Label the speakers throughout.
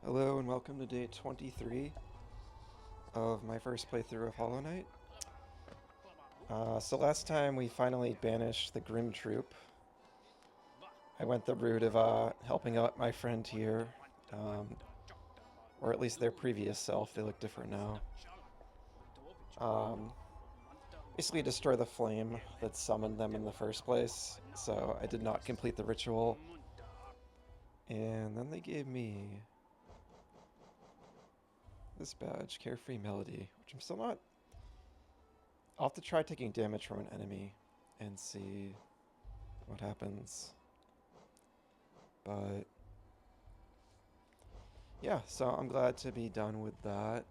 Speaker 1: Hello and welcome to day 23 of my first playthrough of Hollow Knight. So last time we finally banished the Grim Troop. I went the route of helping out my friend here, or at least their previous self. They look different now. Basically destroy the flame that summoned them in the first place, so I did not complete the ritual. And then they gave me this badge, Carefree Melody, which I'm still not... I'll have to try taking damage from an enemy and see what happens. But yeah, so I'm glad to be done with that.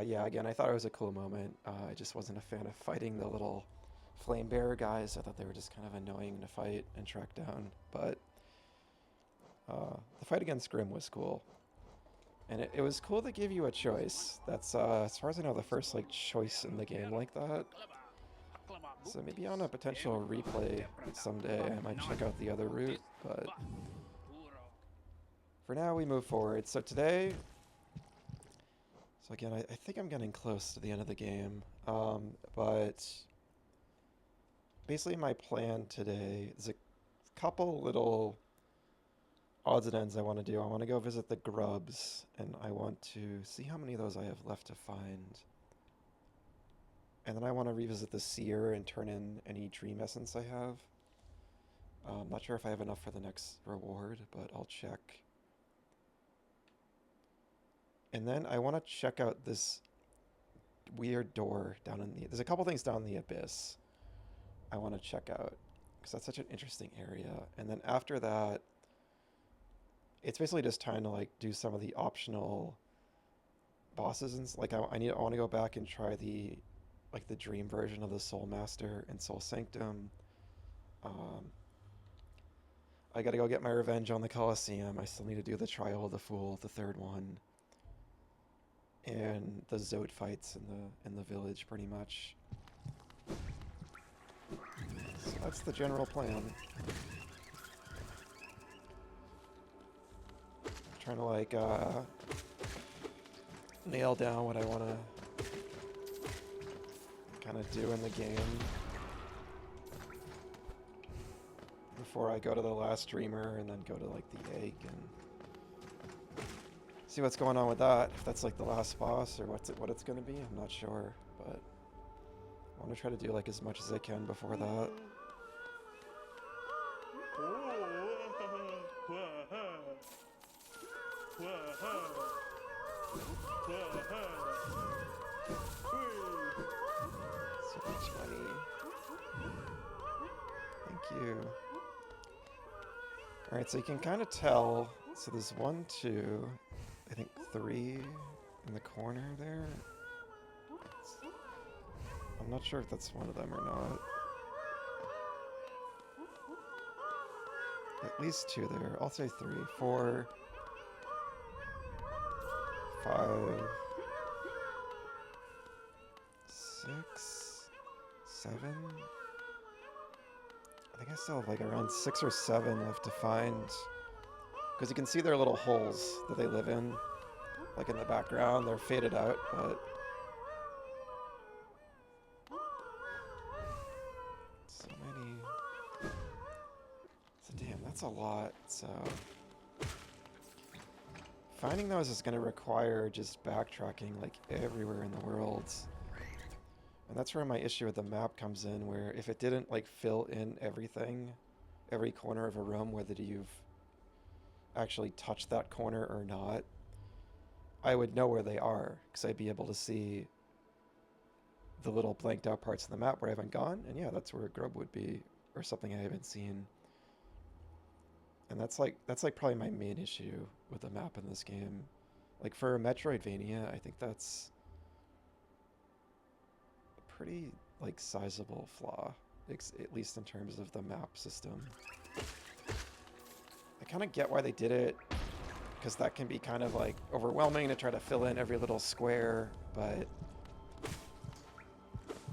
Speaker 1: Yeah, again, I thought it was a cool moment. I just wasn't a fan of fighting the little flame bearer guys. I thought they were just kind of annoying to fight and track down. But the fight against Grim was cool. And it was cool to give you a choice. That's, as far as I know, the first like choice in the game like that. So maybe on a potential replay someday I might check out the other route, but for now we move forward. So today, so again, I think I'm getting close to the end of the game, but basically my plan today is a couple little odds and ends I want to do. I want to go visit the grubs, and I want to see how many of those I have left to find. And then I want to revisit the seer and turn in any dream essence I have. I'm not sure if I have enough for the next reward, but I'll check. And then I want to check out this weird door down in the... There's a couple things down in the abyss I want to check out, because that's such an interesting area. And then after that, it's basically just time to like do some of the optional bosses, and like I want to go back and try the dream version of the Soul Master and Soul Sanctum. I gotta go get my revenge on the Colosseum. I still need to do the Trial of the Fool, the third one, and the Zode fights in the village, pretty much. So that's the general plan. Trying to like nail down what I want to kind of do in the game before I go to the last dreamer and then go to like the egg and see what's going on with that. If that's like the last boss or what it's going to be, I'm not sure, but I want to try to do like as much as I can before that. So much money. Thank you. Alright, so you can kind of tell. So there's 1, 2, I think 3 in the corner there. I'm not sure if that's one of them or not. At least 2 there. I'll say 3, 4, 5, 6, 7. I think I still have like around 6 or 7 left to find. Because you can see their little holes that they live in. Like in the background, they're faded out, but... So many... So damn, that's a lot, so... Finding those is going to require just backtracking like everywhere in the world. And that's where my issue with the map comes in, where if it didn't like fill in everything, every corner of a room, whether you've actually touched that corner or not, I would know where they are, because I'd be able to see the little blanked out parts of the map where I haven't gone, and yeah, that's where a grub would be, or something I haven't seen. And that's like probably my main issue with the map in this game. Like for a Metroidvania, I think that's a pretty like sizable flaw, at least in terms of the map system. I kind of get why they did it, because that can be kind of like overwhelming to try to fill in every little square, but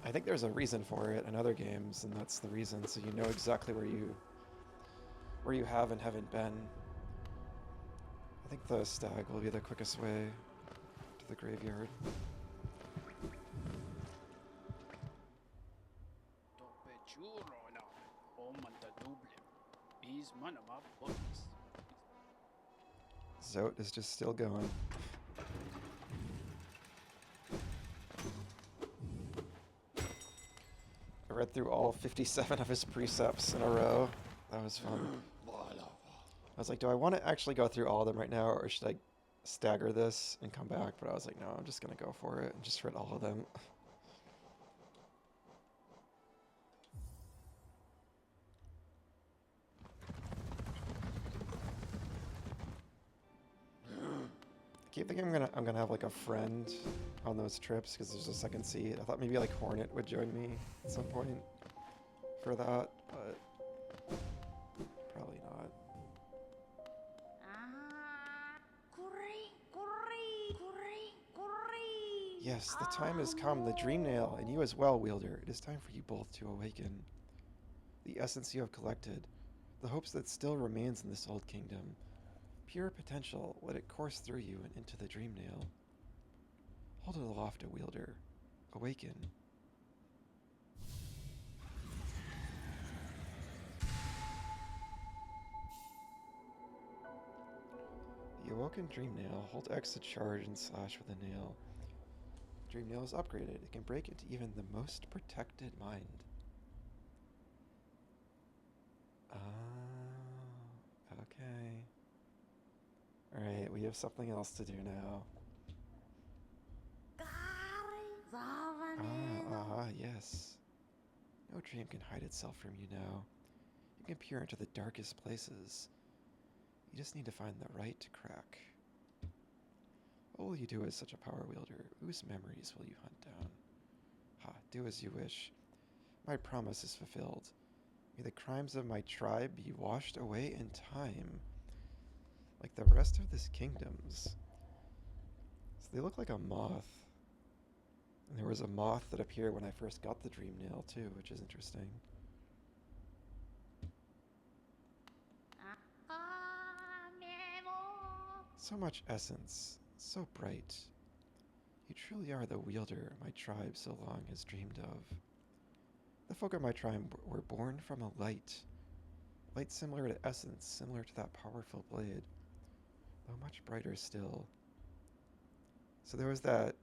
Speaker 1: I think there's a reason for it in other games, and that's the reason, so you know exactly where you have and haven't been. I think the stag will be the quickest way to the graveyard. Zote is just still going. I read through all 57 of his precepts in a row. That was fun. I was like, do I want to actually go through all of them right now, or should I stagger this and come back? But I was like, no, I'm just going to go for it and just read all of them. I keep thinking I'm gonna have like a friend on those trips because there's a second seat. I thought maybe like Hornet would join me at some point for that, but probably not. Yes, the time has come, the dream nail, and you as well, Wielder. It is time for you both to awaken. The essence you have collected, the hopes that still remains in this old kingdom. Pure potential, let it course through you and into the dream nail. Hold it aloft, a Wielder. Awaken. The awoken dream nail, hold X to charge and slash with a nail. Dream nail is upgraded. It can break into even the most protected mind. Oh, okay. Alright, we have something else to do now. Yes. No dream can hide itself from you now. You can peer into the darkest places. You just need to find the right to crack. What will you do as such a power wielder? Whose memories will you hunt down? Ha, do as you wish. My promise is fulfilled. May the crimes of my tribe be washed away in time, like the rest of this kingdom's. So they look like a moth. And there was a moth that appeared when I first got the dream nail too, which is interesting. So much essence, so bright. You truly are the wielder my tribe so long has dreamed of. The folk of my tribe were born from a light. Light similar to essence, similar to that powerful blade, though much brighter still. So there was that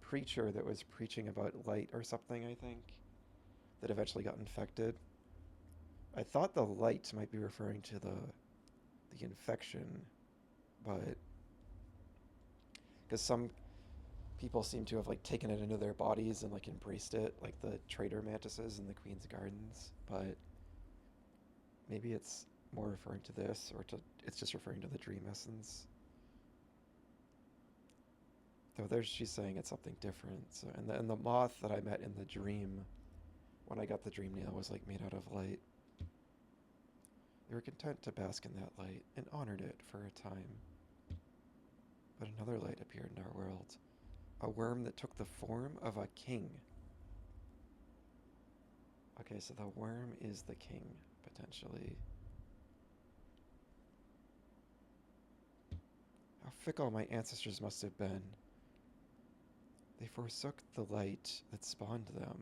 Speaker 1: preacher that was preaching about light or something, I think, that eventually got infected. I thought the light might be referring to the infection, but because some people seem to have like taken it into their bodies and like embraced it, like the trader mantises in the Queen's Gardens, but maybe it's more referring to this, or it's just referring to the dream essence. Though there she's saying it's something different. So and the moth that I met in the dream when I got the dream nail was like made out of light. They were content to bask in that light and honored it for a time. But another light appeared in our world. A worm that took the form of a king. Okay, so the worm is the king, potentially. How fickle my ancestors must have been. They forsook the light that spawned them.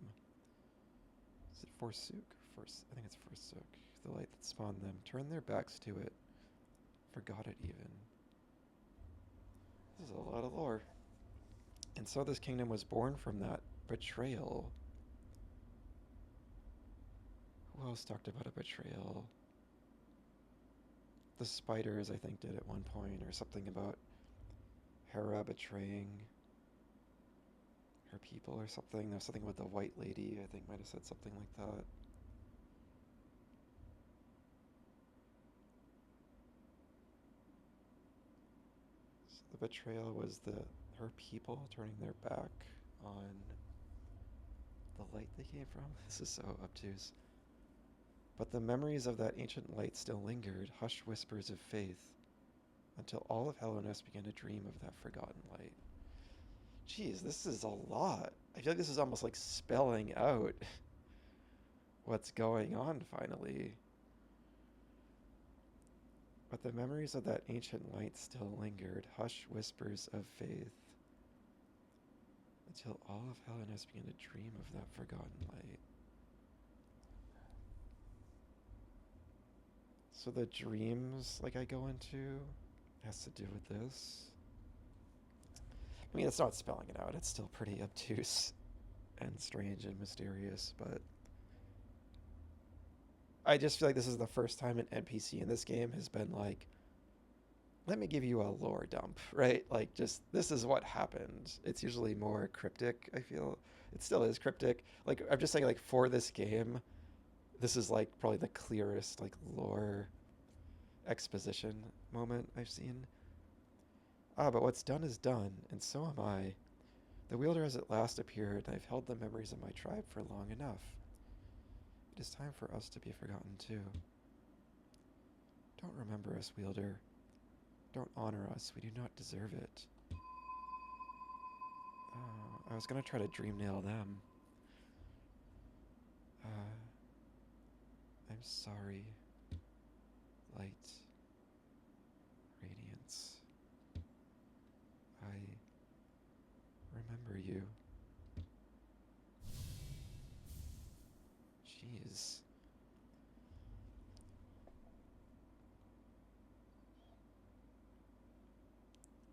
Speaker 1: Is it forsook? I think it's forsook. The light that spawned them. Turned their backs to it. Forgot it even. This is a lot of lore. And so this kingdom was born from that betrayal. Who else talked about a betrayal? The spiders, I think, did at one point, or something about Hera betraying her people or something. There's something with the white lady, I think, might have said something like that. So the betrayal was her people turning their back on the light they came from. This is so obtuse. But the memories of that ancient light still lingered, hushed whispers of faith, until all of Hellenus began to dream of that forgotten light. Jeez, this is a lot. I feel like this is almost like spelling out what's going on finally. But the memories of that ancient light still lingered, hushed whispers of faith, until all of Hellas began to dream of that forgotten light. So the dreams like I go into has to do with this. I mean, it's not spelling it out. It's still pretty obtuse and strange and mysterious, but I just feel like this is the first time an NPC in this game has been like, let me give you a lore dump, right? Like, just this is what happened. It's usually more cryptic, I feel. It still is cryptic. Like, I'm just saying, like, for this game, this is like probably the clearest, like, lore exposition moment I've seen. Ah, but what's done is done, and so am I. The wielder has at last appeared, and I've held the memories of my tribe for long enough. It is time for us to be forgotten too. Don't remember us, wielder. Don't honor us. We do not deserve it. I was gonna try to dream nail them. I'm sorry. Light. Radiance. I remember you. Jeez.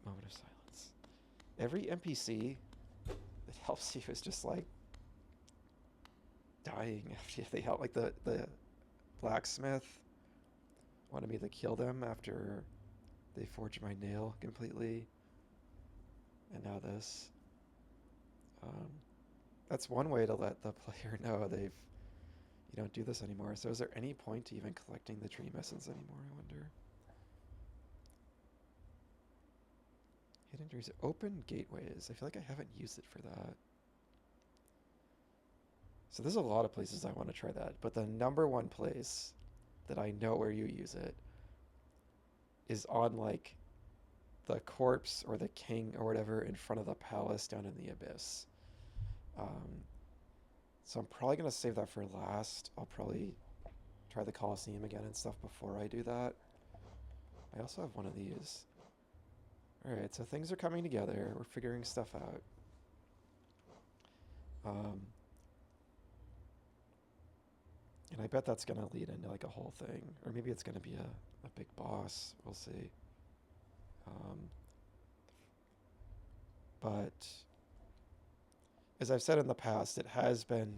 Speaker 1: Moment of silence. Every NPC that helps you is just like dying after they help. Like the blacksmith wanted me to kill them after they forged my nail completely. And now this. Um, that's one way to let the player know you don't do this anymore. So is there any point to even collecting the dream essence anymore, I wonder? Hidden dreams. Open gateways. I feel like I haven't used it for that. So there's a lot of places I want to try that, but the number one place that I know where you use it is on like the corpse or the king or whatever in front of the palace down in the abyss. Um, so I'm probably gonna save that for last. I'll probably try the Colosseum again and stuff before I do that. I also have one of these. Alright, so things are coming together. We're figuring stuff out. Um, and I bet that's gonna lead into like a whole thing. Or maybe it's gonna be a big boss. We'll see. But as I've said in the past, it has been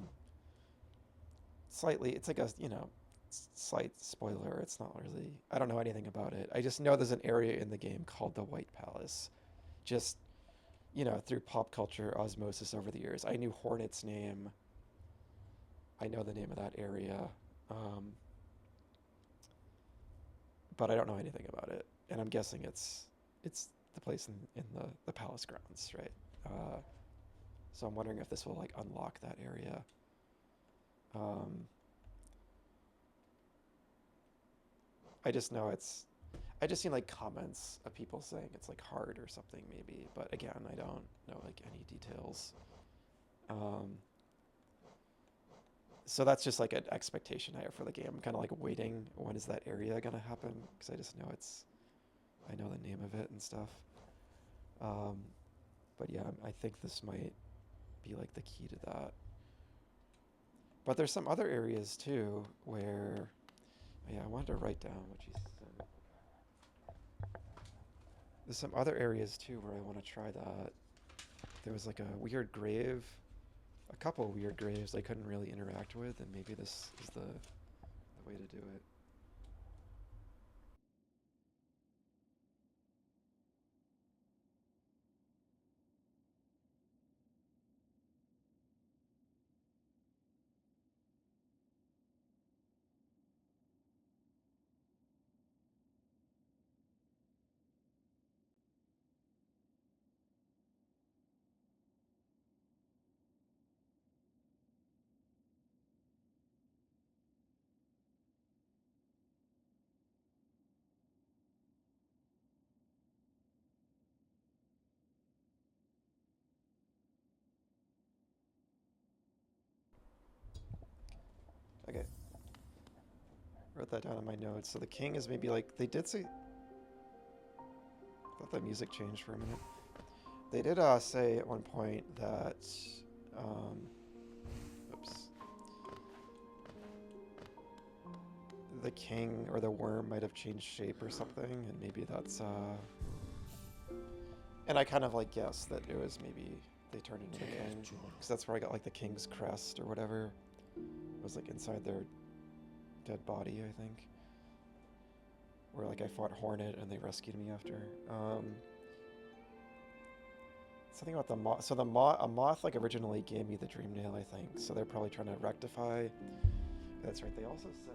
Speaker 1: slightly, it's like a, slight spoiler. It's not really, I don't know anything about it. I just know there's an area in the game called the White Palace. Just, through pop culture osmosis over the years. I knew Hornet's name. I know the name of that area. Um, but I don't know anything about it. And I'm guessing it's the place in the palace grounds, right? So I'm wondering if this will like unlock that area. Um, I just know I just seen like comments of people saying it's like hard or something maybe, but again, I don't know like any details. Um, so that's just like an expectation I have for the game. I'm kind of like waiting. When is that area gonna happen? Because I just know I know the name of it and stuff. Um, but yeah, I think this might be like the key to that. But there's some other areas too where, yeah, I wanted to write down what you said. There's some other areas too where I want to try that. There was like a weird grave, a couple weird graves I couldn't really interact with, and maybe this is the way to do it. Okay. Wrote that down in my notes. So the king is maybe like, they did say, I thought the music changed for a minute. They did say at one point that, oops, the king or the worm might have changed shape or something, and maybe that's, and I kind of like guessed that it was maybe they turned into the king, because that's where I got like the king's crest or whatever. It was like inside their dead body, I think. Where like I fought Hornet and they rescued me after. Something about the moth. So a moth like originally gave me the dream nail, I think. So they're probably trying to rectify. That's right. They also said.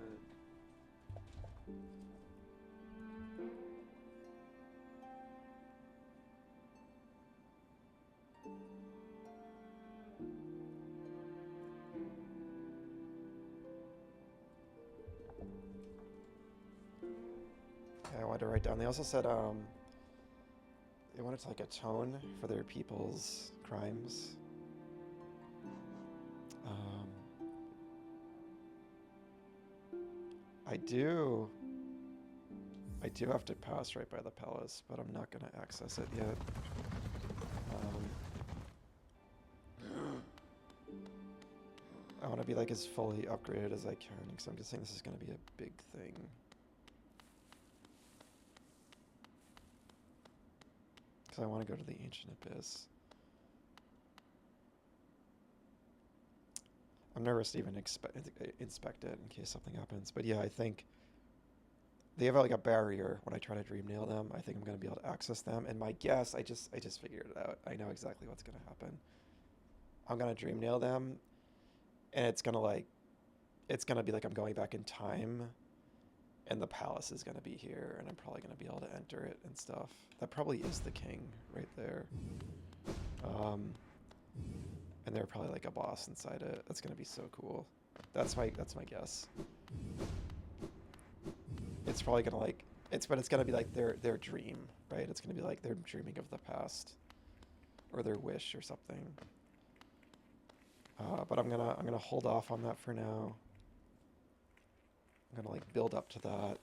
Speaker 1: Yeah, I wanted to write down. They also said they wanted to like atone for their people's crimes. I do have to pass right by the palace, but I'm not going to access it yet. I want to be like as fully upgraded as I can, because I'm guessing this is going to be a big thing. Because I want to go to the Ancient Abyss. I'm nervous to even inspect it in case something happens. But yeah, I think they have like a barrier when I try to dream nail them. I think I'm going to be able to access them. And my guess, I just figured it out. I know exactly what's going to happen. I'm going to dream nail them, and it's going to be like I'm going back in time, and the palace is going to be here, and I'm probably going to be able to enter it and stuff. That probably is the king right there. And they're probably like a boss inside it. That's gonna be so cool. That's my guess. It's probably gonna like but it's gonna be like their dream, right? It's gonna be like they're dreaming of the past, or their wish or something. But I'm gonna hold off on that for now. I'm gonna like build up to that.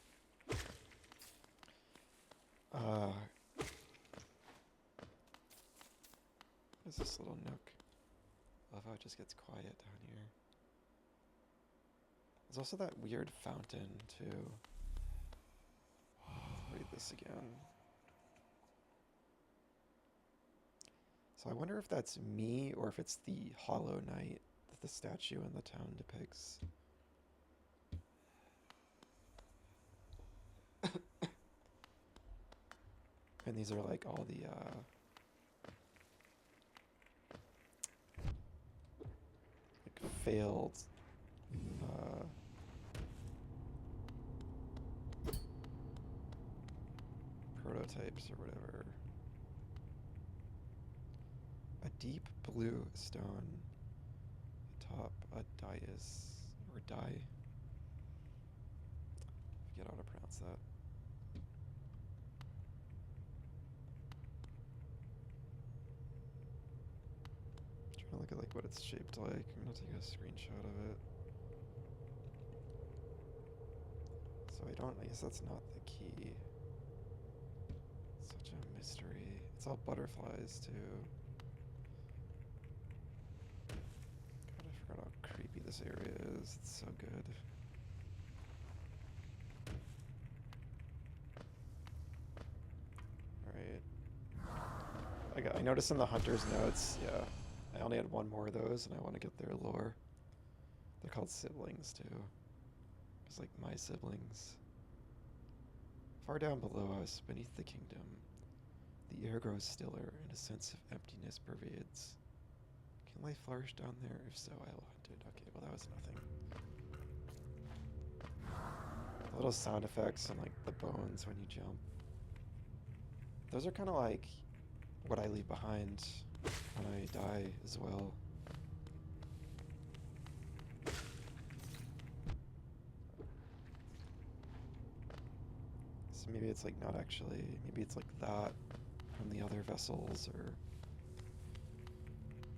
Speaker 1: What's this little nook? Love how it just gets quiet down here. There's also that weird fountain, too. Let's read this again. So I wonder if that's me, or if it's the Hollow Knight that the statue in the town depicts. And these are like all the, failed prototypes or whatever. A deep blue stone atop a dais, or die. I forget how to pronounce that. I'm trying to look at like what it's shaped like. I'm gonna take a screenshot of it. So I guess that's not the key. Such a mystery. It's all butterflies too. God, I forgot how creepy this area is. It's so good. Alright. I noticed in the hunter's notes, yeah, I only had one more of those, and I want to get their lore. They're called siblings too. It's like my siblings. Far down below us, beneath the kingdom, the air grows stiller and a sense of emptiness pervades. Can life flourish down there? If so, I will hunt it. Okay, well that was nothing. Little sound effects and like the bones when you jump. Those are kind of like what I leave behind when I die as well. So maybe it's like not actually, maybe it's like that from the other vessels or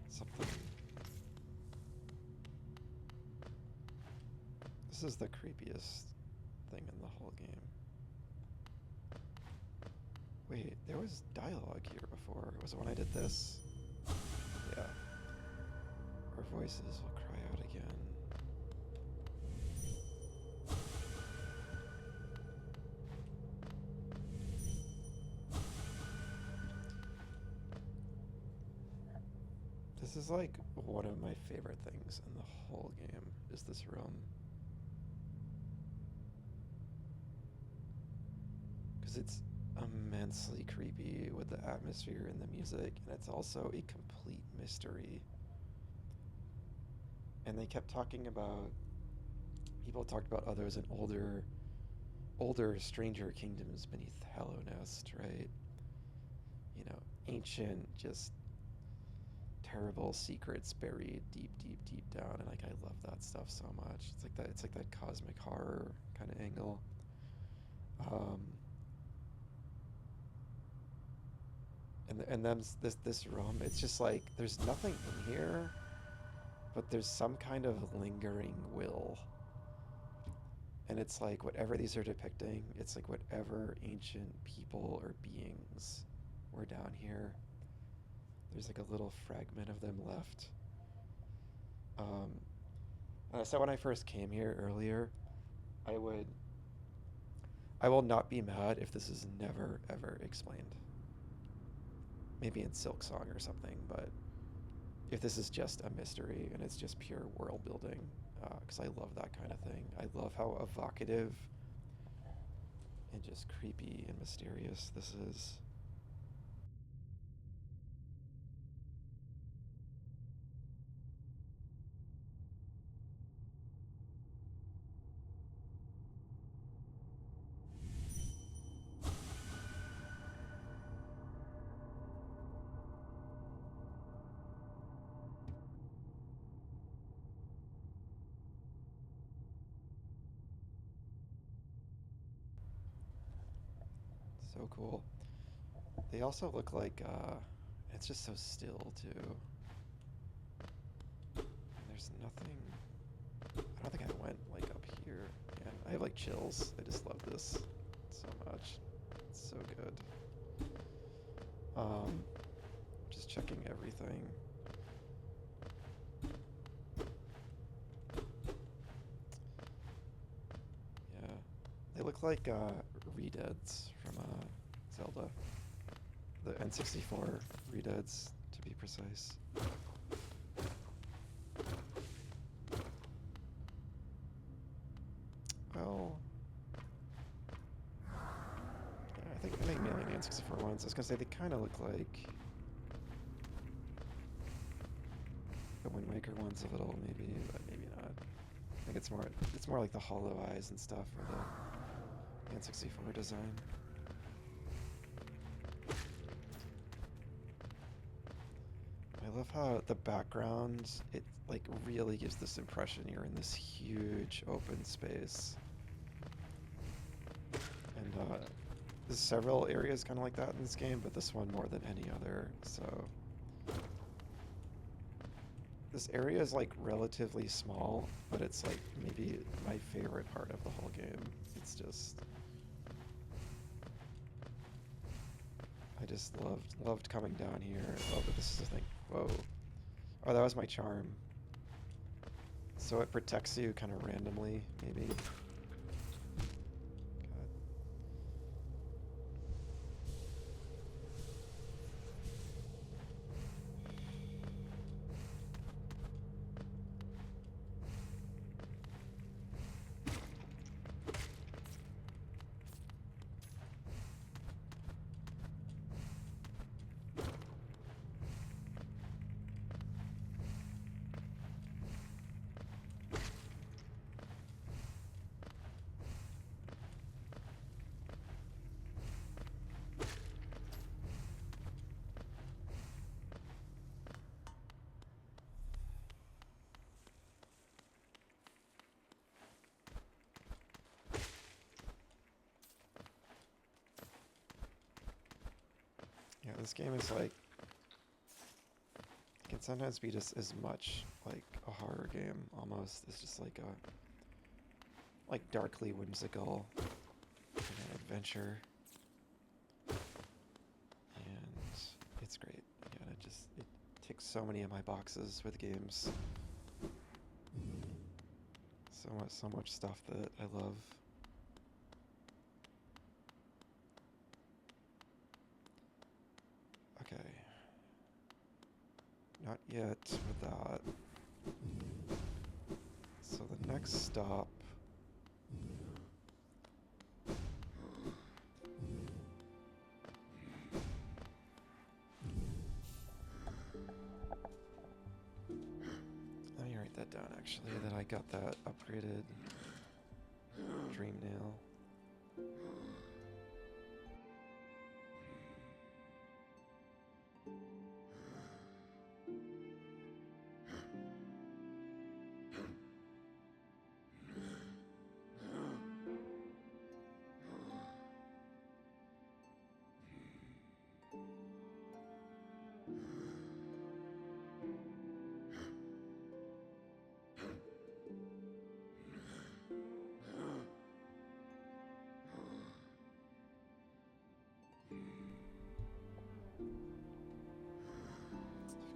Speaker 1: something. This is the creepiest thing in the whole game. Wait, there was dialogue here before. Was it when I did this? Yeah. Our voices will cry out again. This is like one of my favorite things in the whole game, is this room. Because it's immensely creepy with the atmosphere and the music, and it's also a complete mystery. And they kept talking about, people talked about others in older stranger kingdoms beneath Hallownest, right? You know, ancient, just terrible secrets buried deep, deep, deep down, and like I love that stuff so much. It's like that cosmic horror kind of angle. Um, and then this room, it's just like there's nothing in here, but there's some kind of lingering will. And it's like whatever these are depicting, it's like whatever ancient people or beings were down here. There's like a little fragment of them left. Um, and I said when I first came here earlier, I will not be mad if this is never ever explained. Maybe in Silk Song or something, but if this is just a mystery and it's just pure world building, because I love that kind of thing. I love how evocative and just creepy and mysterious this is. So cool. They also look like, it's just so still too. And there's nothing, I don't think I went like up here. Man, I have like chills. I just love this so much. It's so good. Just checking everything. Yeah. They look like, redeads from, Zelda. The N64 redeads, to be precise. Well, yeah, I think mainly the N64 ones. I was gonna say they kind of look like the Wind Waker ones a little, maybe, but maybe not. I think it's more like the hollow eyes and stuff for the N64 design. I love how the background, it like really gives this impression you're in this huge open space. And there's several areas kind of like that in this game, but this one more than any other. So this area is like relatively small, but it's like maybe my favorite part of the whole game. It's just, I just loved coming down here. I love that this is the thing. Whoa. Oh, that was my charm. So it protects you kind of randomly, maybe. God. Yeah, this game is like, it can sometimes be just as much like a horror game almost. It's just like like darkly whimsical kind of adventure, and it's great. Again, it ticks so many of my boxes with games. So much stuff that I love. Okay. Not yet with that. So the next stop... Let me write that down, actually, that I got that upgraded dream nail.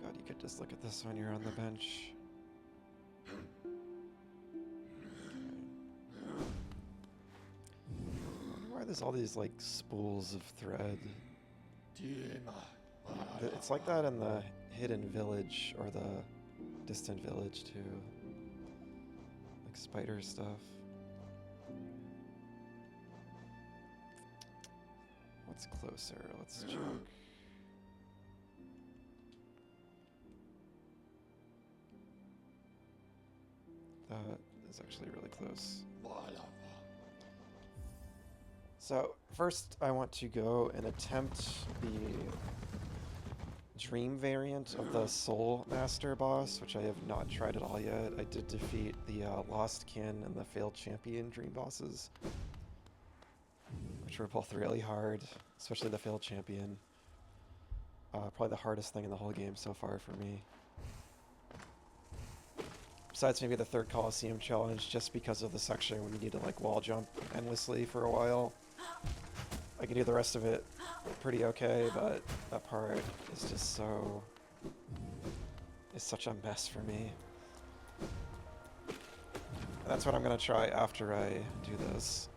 Speaker 1: God, you could just look at this when you're on the bench. I wonder why there's all these like spools of thread. It's like that in the hidden village or the distant village too. Like spider stuff. What's closer? Let's check. That is actually really close. So first I want to go and attempt the dream variant of the Soul Master boss, which I have not tried at all yet. I did defeat the Lost Kin and the Failed Champion dream bosses, which were both really hard, especially the Failed Champion. Probably the hardest thing in the whole game so far for me. Besides maybe the third Colosseum challenge, just because of the section when you need to like wall jump endlessly for a while. I can do the rest of it pretty okay, but that part is just so... it's such a mess for me. And that's what I'm going to try after I do this.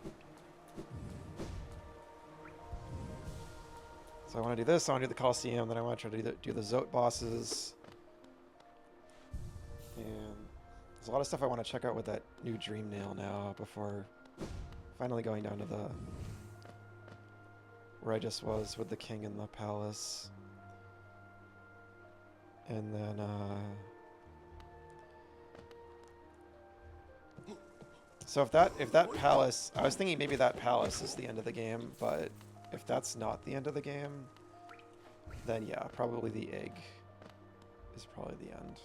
Speaker 1: So I want to do this, I want to do the Colosseum, then I want to try to do the Zote bosses. And there's a lot of stuff I want to check out with that new Dream Nail now before finally going down to the... where I just was with the king in the palace. And then, so if that palace... I was thinking maybe that palace is the end of the game, but if that's not the end of the game, then yeah, probably the egg is probably the end.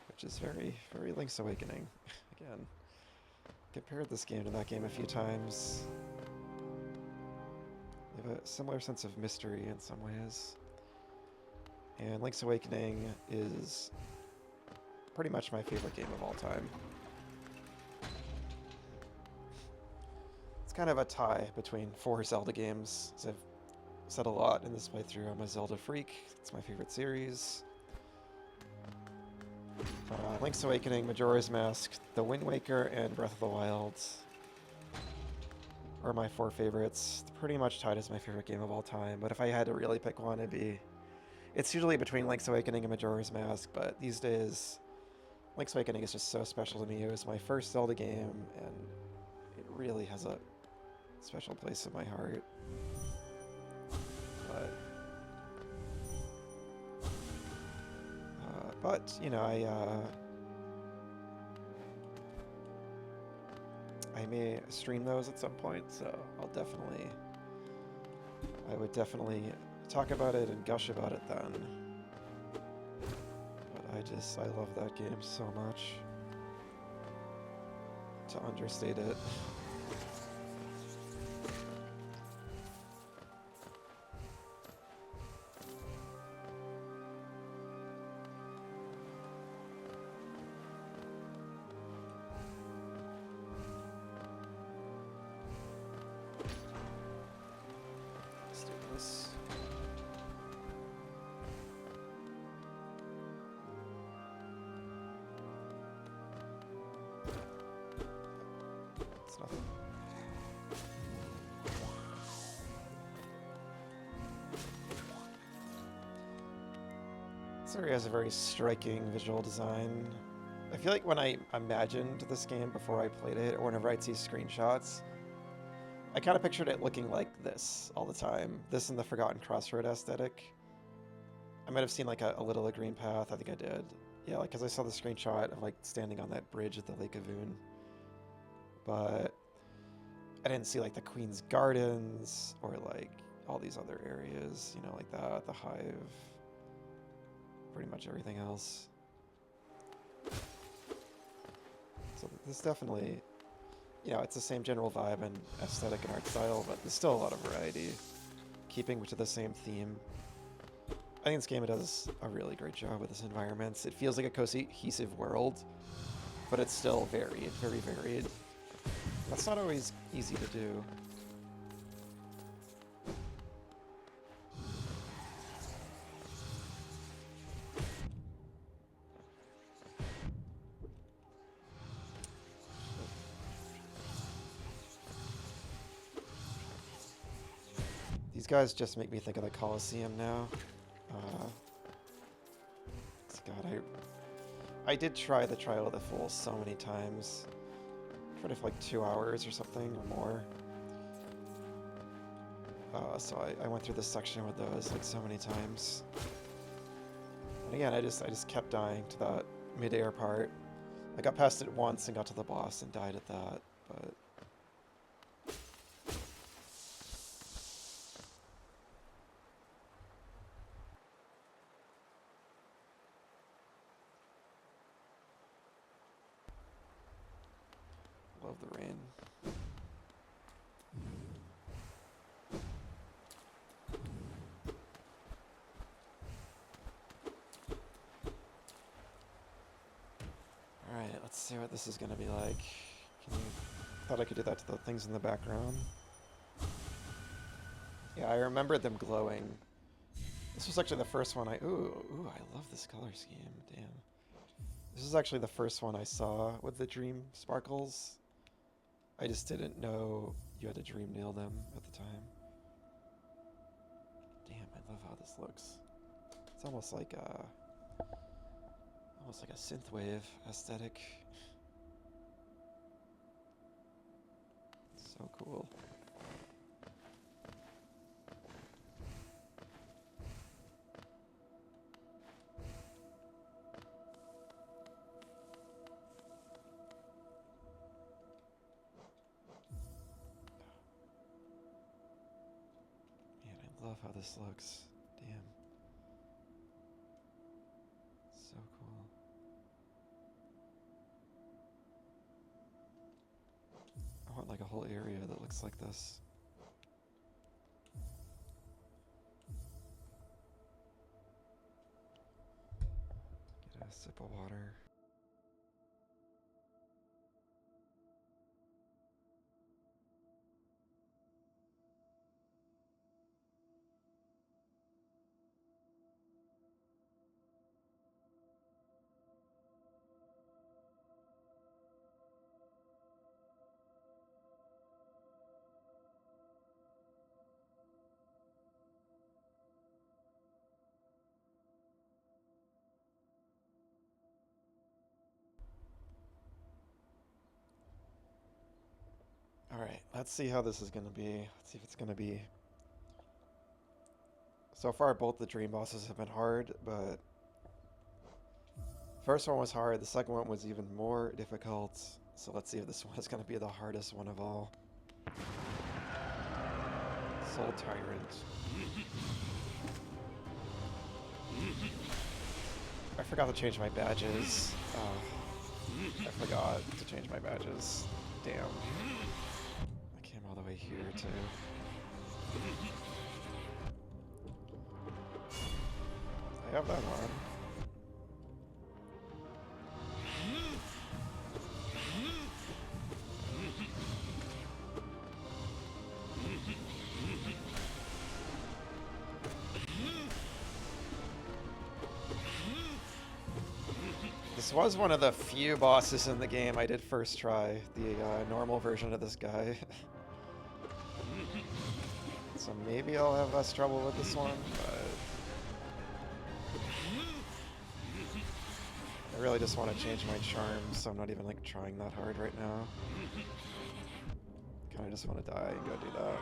Speaker 1: Which is very, very Link's Awakening. Again, compared this game to that game a few times. They have a similar sense of mystery in some ways. And Link's Awakening is pretty much my favorite game of all time. It's kind of a tie between 4 Zelda games, as I've said a lot in this playthrough. I'm a Zelda freak. It's my favorite series. Link's Awakening, Majora's Mask, The Wind Waker, and Breath of the Wild are my 4 favorites. Pretty much tied as my favorite game of all time, but if I had to really pick one, it's usually between Link's Awakening and Majora's Mask, but these days, Link's Awakening is just so special to me. It was my first Zelda game, and it really has a special place in my heart. But you know, I may stream those at some point, so I would definitely talk about it and gush about it then. But I love that game so much. To understate it. It's nothing. This area has a very striking visual design. I feel like when I imagined this game before I played it, or whenever I'd see screenshots, I kind of pictured it looking like this all the time. This and the Forgotten Crossroad aesthetic. I might have seen like a little green path. I think I did. Yeah, like because I saw the screenshot of like standing on that bridge at the Lake of Voon. But I didn't see like the Queen's Gardens or like all these other areas, you know, like that, the Hive, pretty much everything else. So this definitely, you know, it's the same general vibe and aesthetic and art style, but there's still a lot of variety, keeping to the same theme. I think this game does a really great job with its environments. It feels like a cohesive world, but it's still varied, very varied. That's not always easy to do. These guys just make me think of the Colosseum now. God, I did try the Trial of the Fool so many times. I tried it for like 2 hours or something, or more. So I went through this section with those like so many times. And again, I just kept dying to that mid-air part. I got past it once and got to the boss and died at that, but... Love the rain. Alright, let's see what this is going to be like. Thought I could do that to the things in the background. Yeah, I remember them glowing. This was actually the first one Ooh, I love this color scheme, damn. This is actually the first one I saw with the dream sparkles. I just didn't know you had to dream nail them at the time. Damn, I love how this looks. It's almost like a synthwave aesthetic. So cool. Love how this looks. Damn. So cool. I want like a whole area that looks like this. Get a sip of water. Alright, let's see how this is going to be. Let's see if it's going to be... So far, both the dream bosses have been hard, but... First one was hard, the second one was even more difficult. So let's see if this one is going to be the hardest one of all. Soul Tyrant. I forgot to change my badges. I forgot to change my badges. Damn. I came all the way here too. I have that on. This was one of the few bosses in the game I did first try, the normal version of this guy. So maybe I'll have less trouble with this one, but I really just want to change my charms, so I'm not even like trying that hard right now. Kinda just want to die and go do that.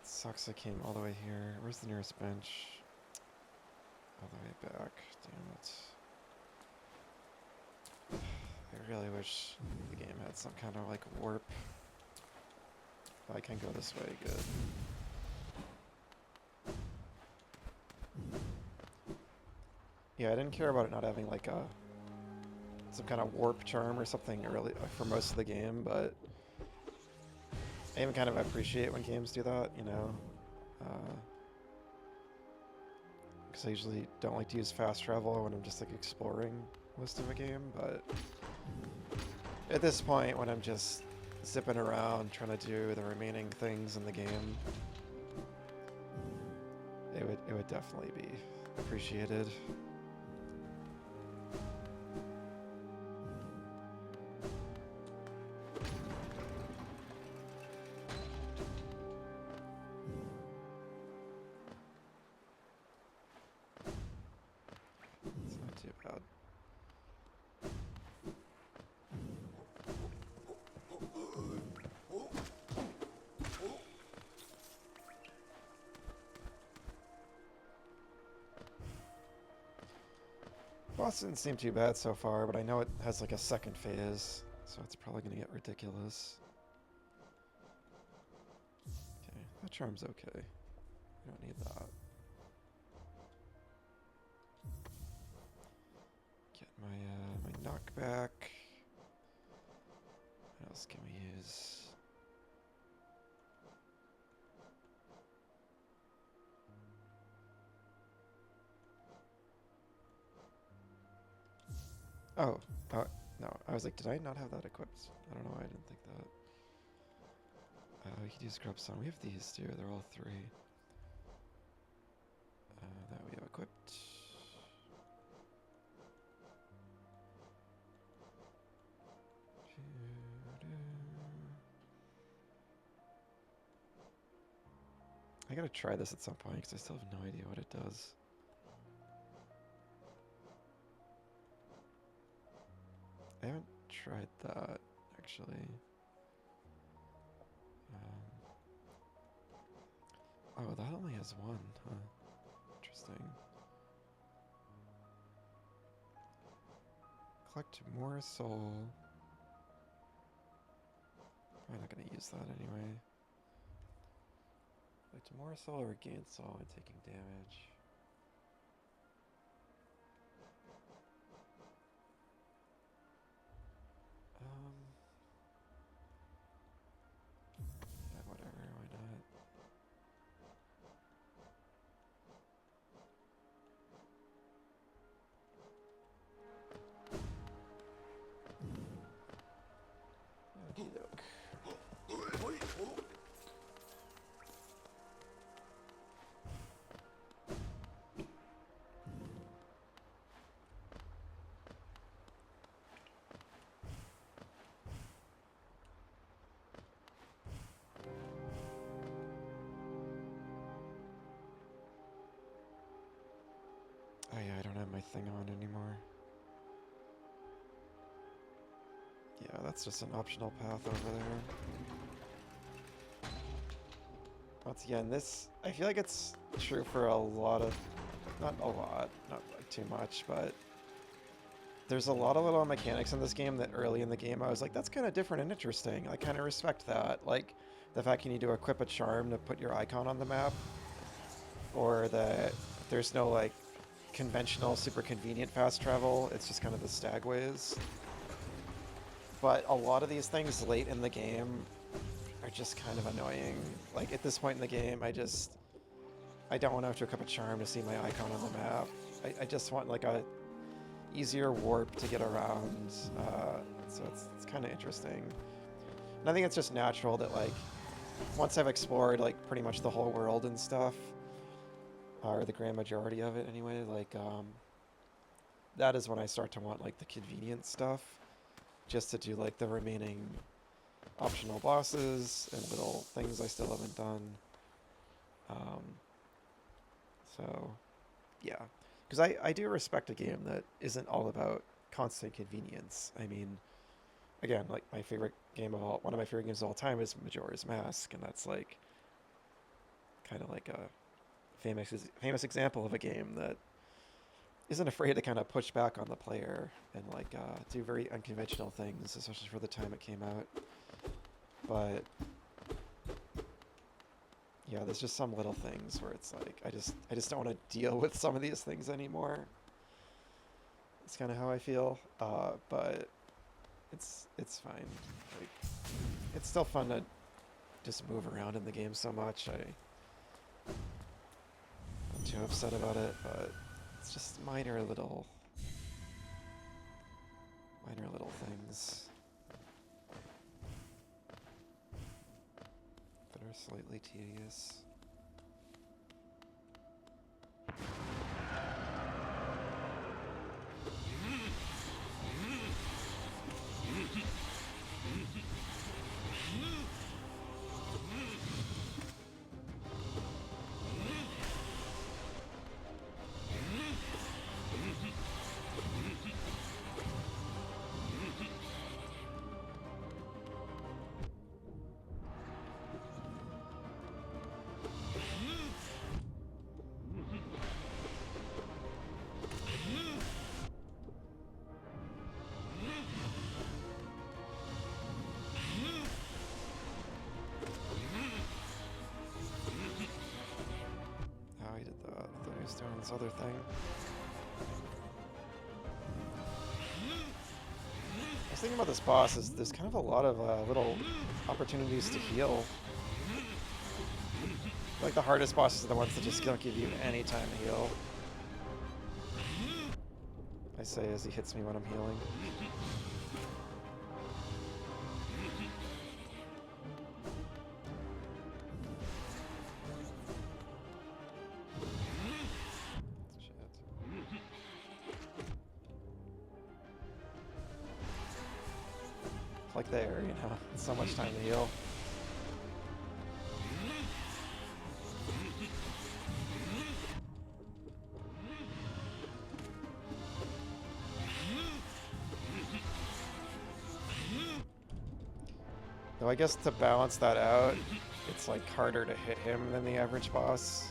Speaker 1: Sucks I came all the way here. Where's the nearest bench? All the way back. Damn it. I really wish the game had some kind of like warp. I can go this way, good. Yeah, I didn't care about it not having like some kind of warp charm or something early for most of the game, but I even kind of appreciate when games do that, you know, because I usually don't like to use fast travel when I'm just like exploring most of a game, but at this point when I'm just zipping around trying to do the remaining things in the game, it would definitely be appreciated. Boss didn't seem too bad so far, but I know it has like a second phase, so it's probably gonna get ridiculous. Okay, that charm's okay. We don't need that. Get my knockback. What else can we use? Oh, no, I was like, did I not have that equipped? I don't know why I didn't think that. We could use grub song. We have these too, they're all 3. That we have equipped. I gotta try this at some point because I still have no idea what it does. I haven't tried that, actually. Oh, that only has 1, huh? Interesting. Collect more soul. I'm not gonna use that anyway. Collect more soul or gain soul when taking damage. Yeah, whatever, why not? Okey-doke. Oh yeah, I don't have my thing on anymore. Yeah, that's just an optional path over there. Once again, this, I feel like it's true for a lot of, not a lot, not like too much, but there's a lot of little mechanics in this game that early in the game I was like, that's kind of different and interesting. I kind of respect that. Like, the fact you need to equip a charm to put your icon on the map, or that there's no like conventional, super convenient fast travel. It's just kind of the stagways. But a lot of these things late in the game are just kind of annoying. Like at this point in the game, I don't want to have to equip a charm to see my icon on the map. I just want like a easier warp to get around. So it's kind of interesting. And I think it's just natural that like once I've explored like pretty much the whole world and stuff, or the grand majority of it anyway, like that is when I start to want like the convenient stuff, just to do like the remaining optional bosses and little things I still haven't done. So yeah, because I do respect a game that isn't all about constant convenience. I mean, again, like one of my favorite games of all time is Majora's Mask, and that's like kind of like a famous example of a game that isn't afraid to kind of push back on the player and like do very unconventional things, especially for the time it came out. But yeah, there's just some little things where it's like I just don't want to deal with some of these things anymore. It's kind of how I feel, but it's fine. Like, it's still fun to just move around in the game so much. I'm not too upset about it, but it's just minor little things that are slightly tedious. Doing this other thing. I was thinking about this boss is there's kind of a lot of little opportunities to heal. Like the hardest bosses are the ones that just don't give you any time to heal. I say as he hits me when I'm healing. Like there, you know, it's so much time to heal. Though I guess to balance that out, it's like harder to hit him than the average boss.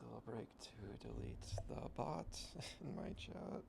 Speaker 1: Toggle break to delete the bot in my chat.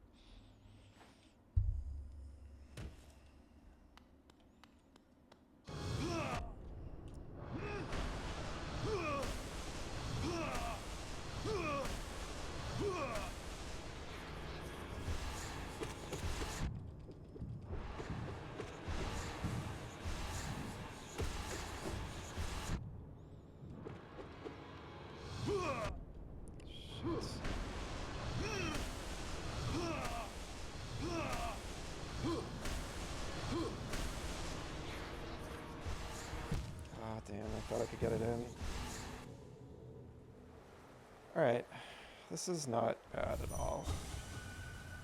Speaker 1: Damn, I thought I could get it in. Alright, this is not bad at all.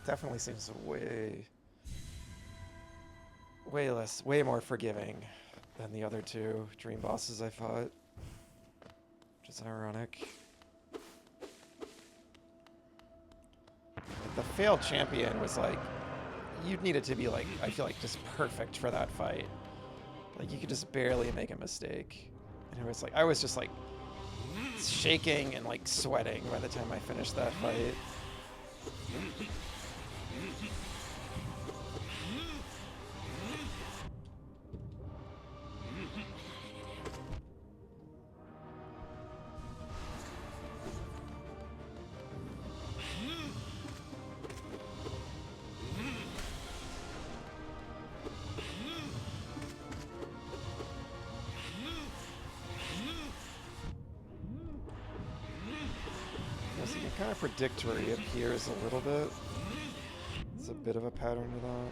Speaker 1: Definitely seems way more forgiving than the other two dream bosses I fought. Which is ironic. The failed champion was like, you needed to be like, I feel like just perfect for that fight. Like, you could just barely make a mistake. And it was like, I was just like shaking and like sweating by the time I finished that fight. So you can kind of predict where he appears a little bit. It's a bit of a pattern to that.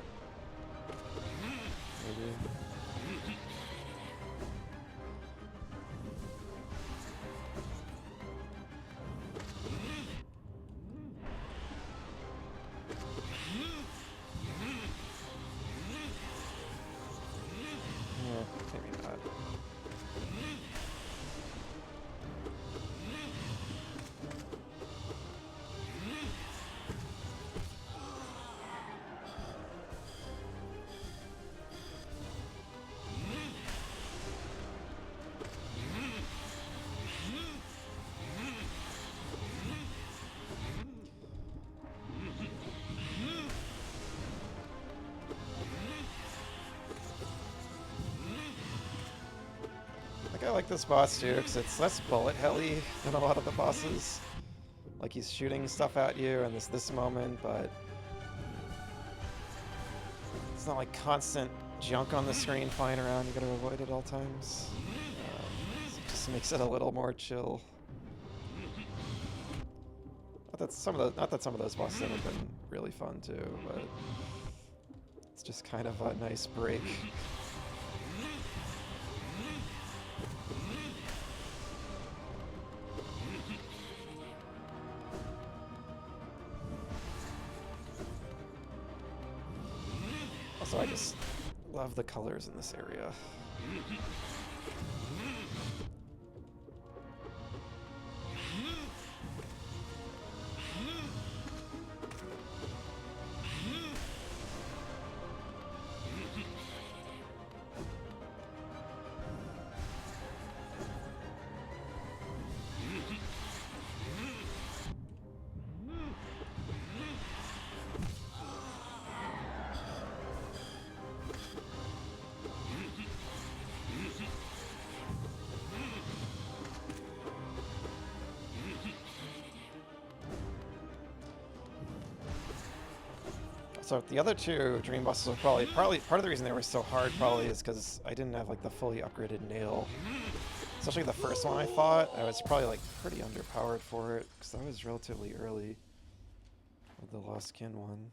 Speaker 1: Maybe. Yeah, maybe not. I like this boss too, because it's less bullet helly than a lot of the bosses. Like, he's shooting stuff at you in this moment, but it's not like constant junk on the screen flying around. You gotta avoid it at all times. So it just makes it a little more chill. Not that some of those bosses haven't been really fun too, but it's just kind of a nice break. Also, I just love the colors in this area. So the other two dream bosses were probably part of the reason they were so hard probably is because I didn't have like the fully upgraded nail. Especially the first one I fought, I was probably like pretty underpowered for it because I was relatively early with the Lost Kin one.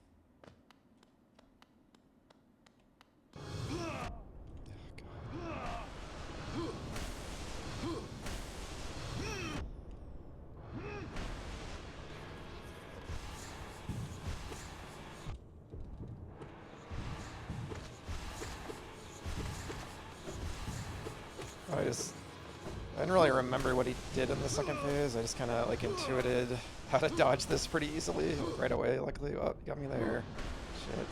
Speaker 1: I didn't really remember what he did in the second phase. I just kind of like intuited how to dodge this pretty easily right away. Luckily, oh, got me there. Shit.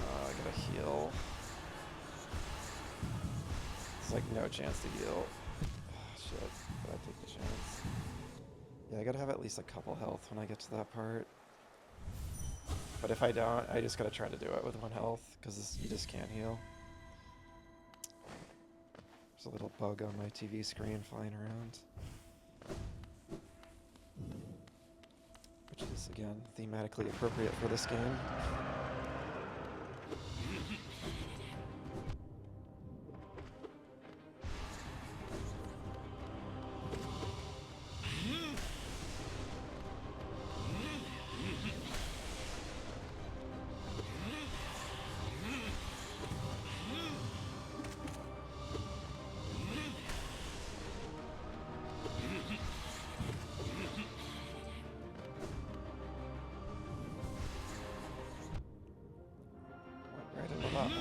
Speaker 1: I gotta heal. It's like no chance to heal. shit. Did I take the chance? Yeah, I gotta have at least a couple health when I get to that part. But if I don't, I just gotta try to do it with 1 health, because you just can't heal. There's a little bug on my TV screen flying around. Which is, again, thematically appropriate for this game. Went right into that one.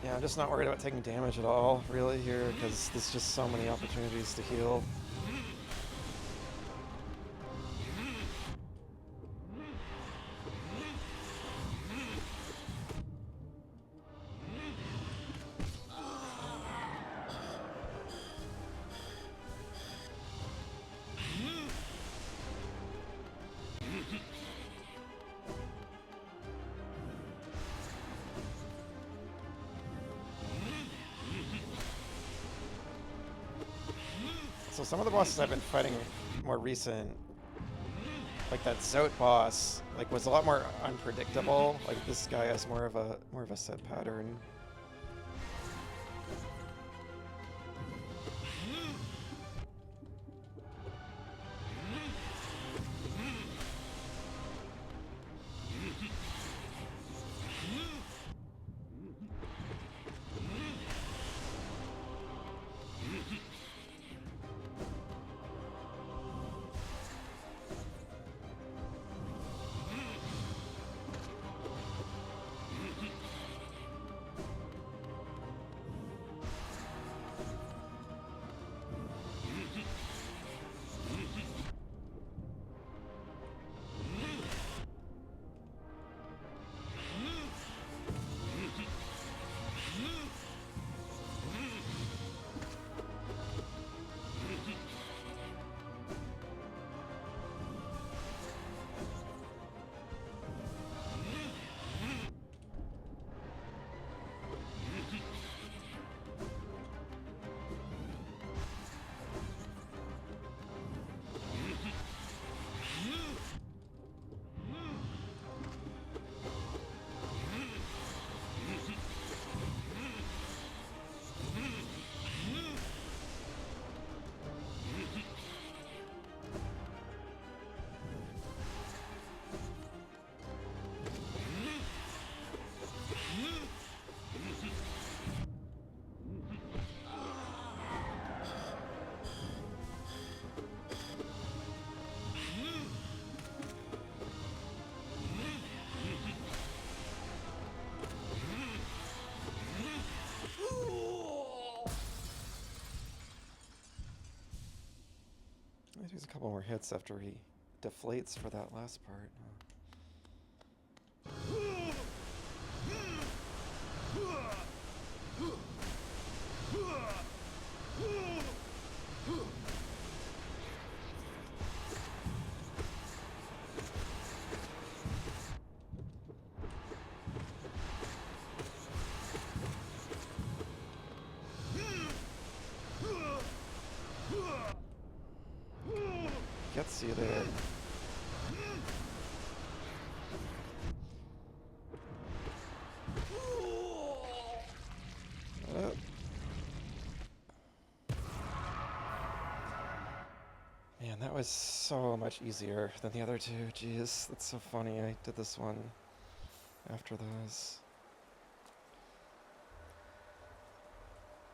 Speaker 1: Yeah, I'm just not worried about taking damage at all, really, here, because there's just so many opportunities to heal. So some of the bosses I've been fighting more recent, like that Zote boss, like was a lot more unpredictable. Like this guy has more of a set pattern. There's a couple more hits after he deflates for that last part. Gets you there. Man, that was so much easier than the other two. Jeez, that's so funny. I did this one after those.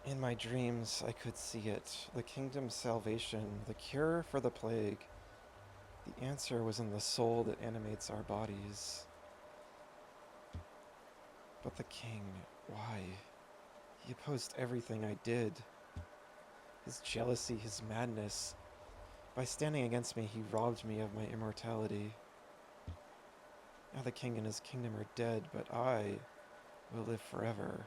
Speaker 1: In my dreams, I could see it. The kingdom's salvation, the cure for the plague. The answer was in the soul that animates our bodies. But But the king, why? He opposed everything I did. His jealousy, his madness. By standing against me, he robbed me of my immortality. Now the king and his kingdom are dead, but I will live forever.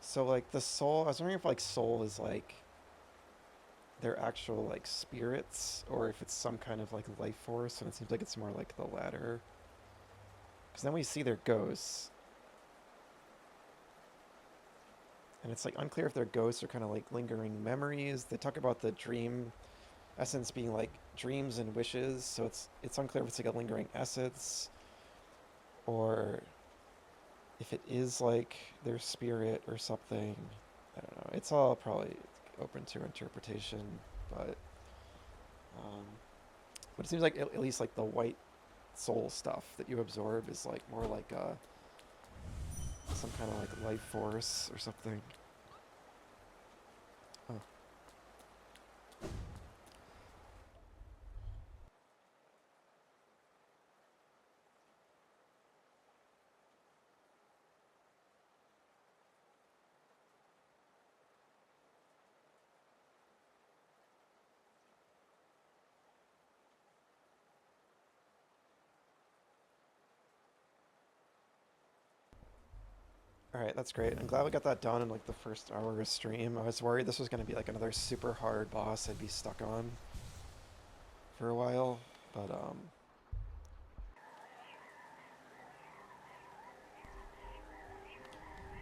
Speaker 1: So, like, the soul, I was wondering if, like, soul is, like, their actual, like, spirits, or if it's some kind of, like, life force, and it seems like it's more like the latter. Because then we see their ghosts. And it's, like, unclear if their ghosts are kind of, like, lingering memories. They talk about the dream essence being, like, dreams and wishes, so it's unclear if it's, like, a lingering essence, or if it is, like, their spirit or something. I don't know. It's all probably open to interpretation, but um, but it seems like at least like the white soul stuff that you absorb is like more like some kind of like life force or something. Oh. All right, that's great. I'm glad we got that done in like the first hour of stream. I was worried this was going to be like another super hard boss I'd be stuck on for a while, but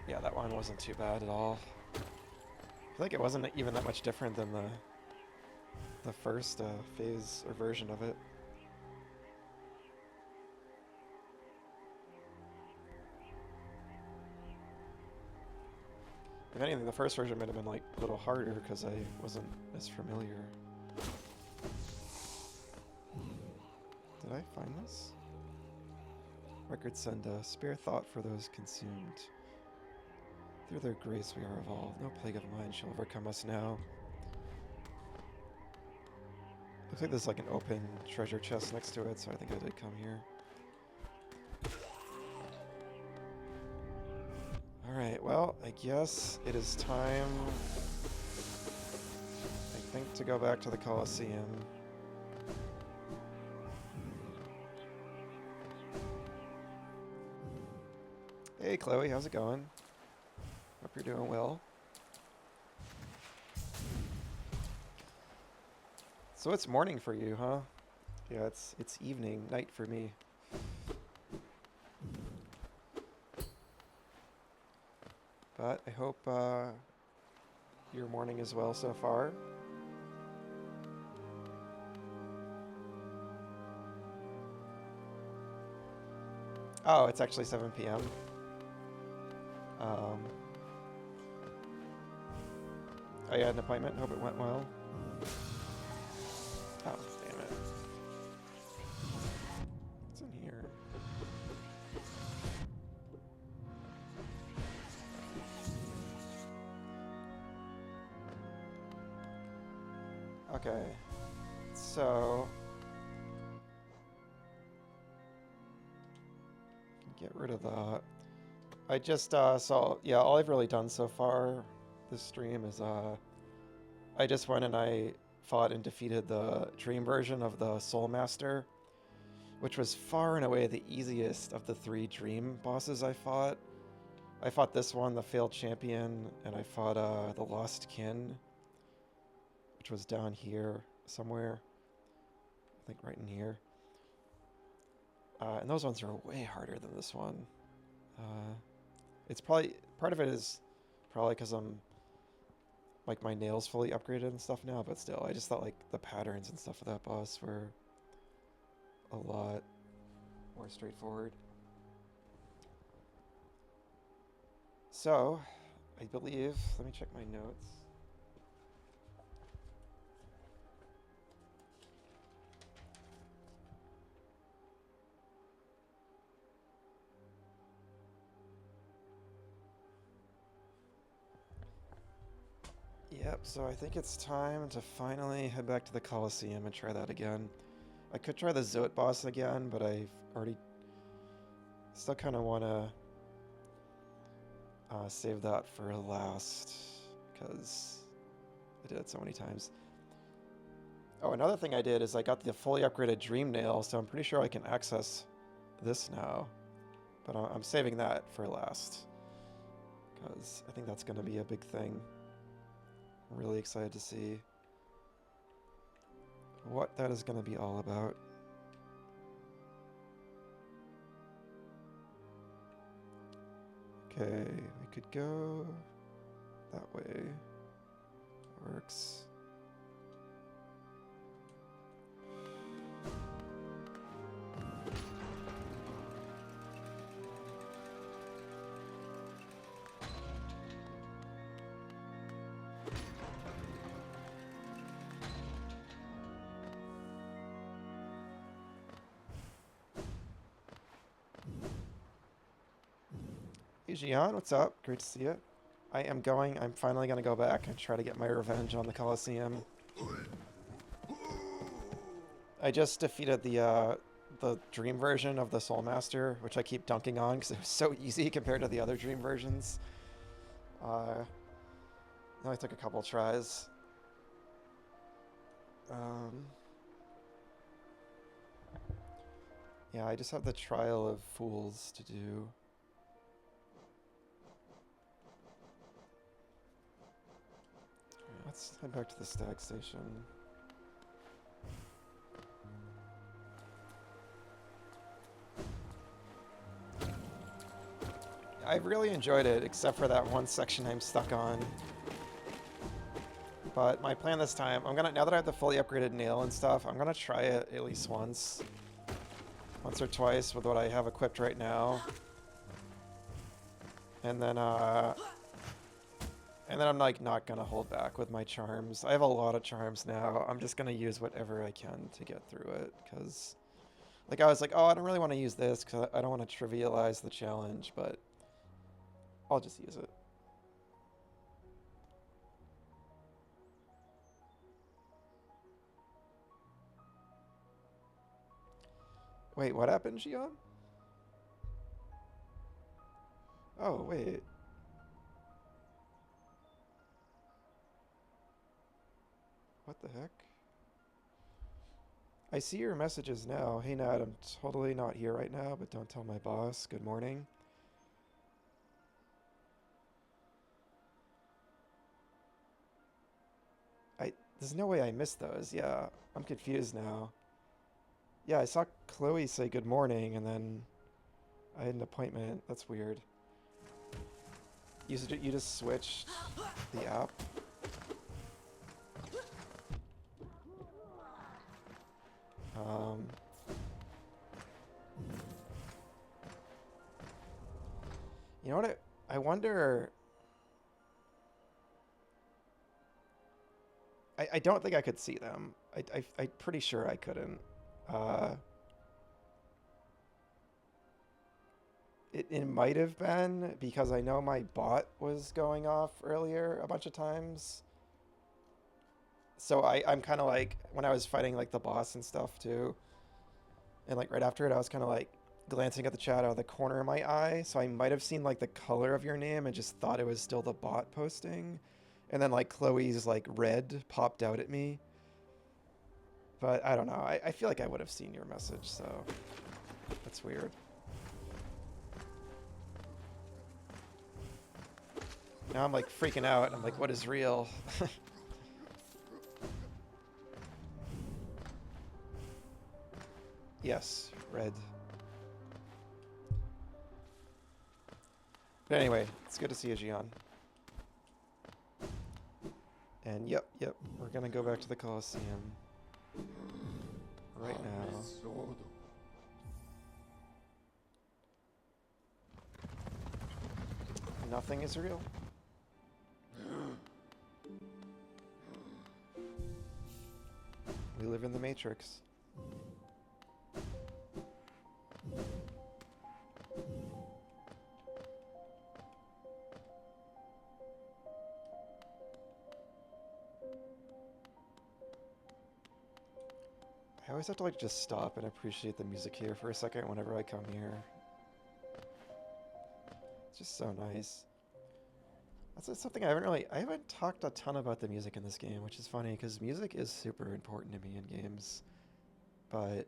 Speaker 1: yeah, that one wasn't too bad at all. I feel like it wasn't even that much different than the first phase or version of it. If anything, the first version might have been like a little harder because I wasn't as familiar. Did I find this? Records send a spare thought for those consumed. Through their grace we are evolved. No plague of mine shall overcome us now. Looks like there's like an open treasure chest next to it, so I think I did come here. Alright, well, I guess it is time, I think, to go back to the Colosseum. Hey Chloe, how's it going? Hope you're doing well. So it's morning for you, huh? Yeah, it's evening, night for me. But I hope your morning is well so far. Oh, it's actually 7 p.m. I had an appointment. Hope it went well. Oh, damn it. What's in here? Okay. So... get rid of that. I just, so, yeah, all I've really done so far this stream is, I just went and I fought and defeated the dream version of the Soul Master, which was far and away the easiest of the 3 dream bosses I fought. I fought this one, the Failed Champion, and I fought, the Lost Kin, which was down here somewhere. I think right in here. And those ones are way harder than this one. It's probably, part of it is probably because I'm, like, my nails fully upgraded and stuff now, but still, I just thought, like, the patterns and stuff of that boss were a lot more straightforward. So, I believe, let me check my notes. Yep, so I think it's time to finally head back to the Colosseum and try that again. I could try the Zoet boss again, but I've already... Still kind of want to save that for last, because I did it so many times. Oh, another thing I did is I got the fully upgraded Dream Nail, so I'm pretty sure I can access this now. But I'm saving that for last, because I think that's going to be a big thing. I'm really excited to see what that is going to be all about. Okay, we could go that way. That works. Hey Gian, what's up? Great to see you. I'm finally going to go back and try to get my revenge on the Colosseum. I just defeated the Dream version of the Soul Master, which I keep dunking on because it was so easy compared to the other Dream versions. It only took a couple tries. Yeah, I just have the Trial of Fools to do. Let's head back to the stag station. I've really enjoyed it, except for that one section I'm stuck on. But my plan this time, now that I have the fully upgraded nail and stuff, I'm gonna try it at least once or twice with what I have equipped right now. And then I'm like not gonna hold back with my charms. I have a lot of charms now. I'm just gonna use whatever I can to get through it, because like I was like, oh, I don't really want to use this because I don't want to trivialize the challenge, but I'll just use it. Wait, what happened, Gian? Oh, wait. What the heck? I see your messages now. Hey, Nat, I'm totally not here right now, but don't tell my boss. Good morning. There's no way I missed those. Yeah, I'm confused now. Yeah, I saw Chloe say good morning, and then I had an appointment. That's weird. You just switched the app? You know what? I wonder... I don't think I could see them. I'm pretty sure I couldn't. It might have been because I know my bot was going off earlier a bunch of times. So I'm kind of like, when I was fighting like the boss and stuff too, and like right after it, I was kind of like glancing at the chat out of the corner of my eye. So I might have seen like the color of your name and just thought it was still the bot posting. And then like Chloe's like red popped out at me. But I don't know. I feel like I would have seen your message, so that's weird. Now I'm like freaking out. I'm like, what is real? Yes, red. But anyway, it's good to see you, Gian. And yep, we're gonna go back to the Colosseum right now. Nothing is real. We live in the Matrix. always have to like just stop and appreciate the music here for a second whenever I come here. It's just so nice. That's something I haven't talked a ton about the music in this game, which is funny because music is super important to me in games. But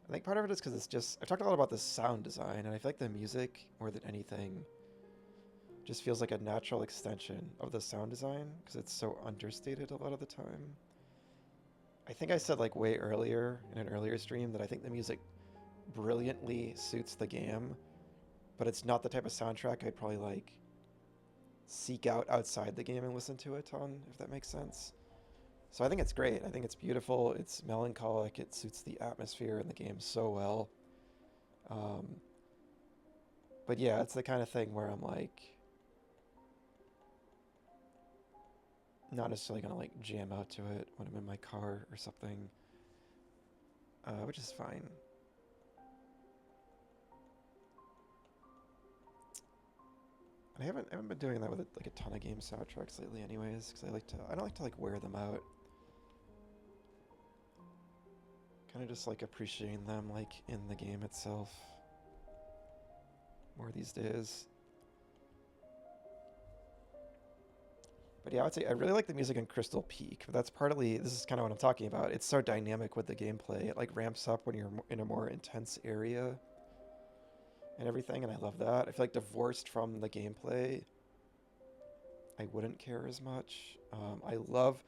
Speaker 1: I think part of it is because I've talked a lot about the sound design, and I feel like the music, more than anything, just feels like a natural extension of the sound design because it's so understated a lot of the time. I think I said like way earlier in an earlier stream that I think the music brilliantly suits the game, but it's not the type of soundtrack I'd probably like seek out outside the game and listen to a ton, if that makes sense. So I think it's great. I think it's beautiful. It's melancholic. It suits the atmosphere in the game so well. But yeah, it's the kind of thing where I'm like not necessarily gonna like jam out to it when I'm in my car or something, which is fine. And I haven't been doing that with like a ton of game soundtracks lately, anyways, because I don't like to like wear them out. Kind of just like appreciating them like in the game itself more these days. But yeah, I would say I really like the music in Crystal Peak, but that's partly, this is kind of what I'm talking about. It's so dynamic with the gameplay. It like ramps up when you're in a more intense area and everything, and I love that. I feel like divorced from the gameplay, I wouldn't care as much. I love,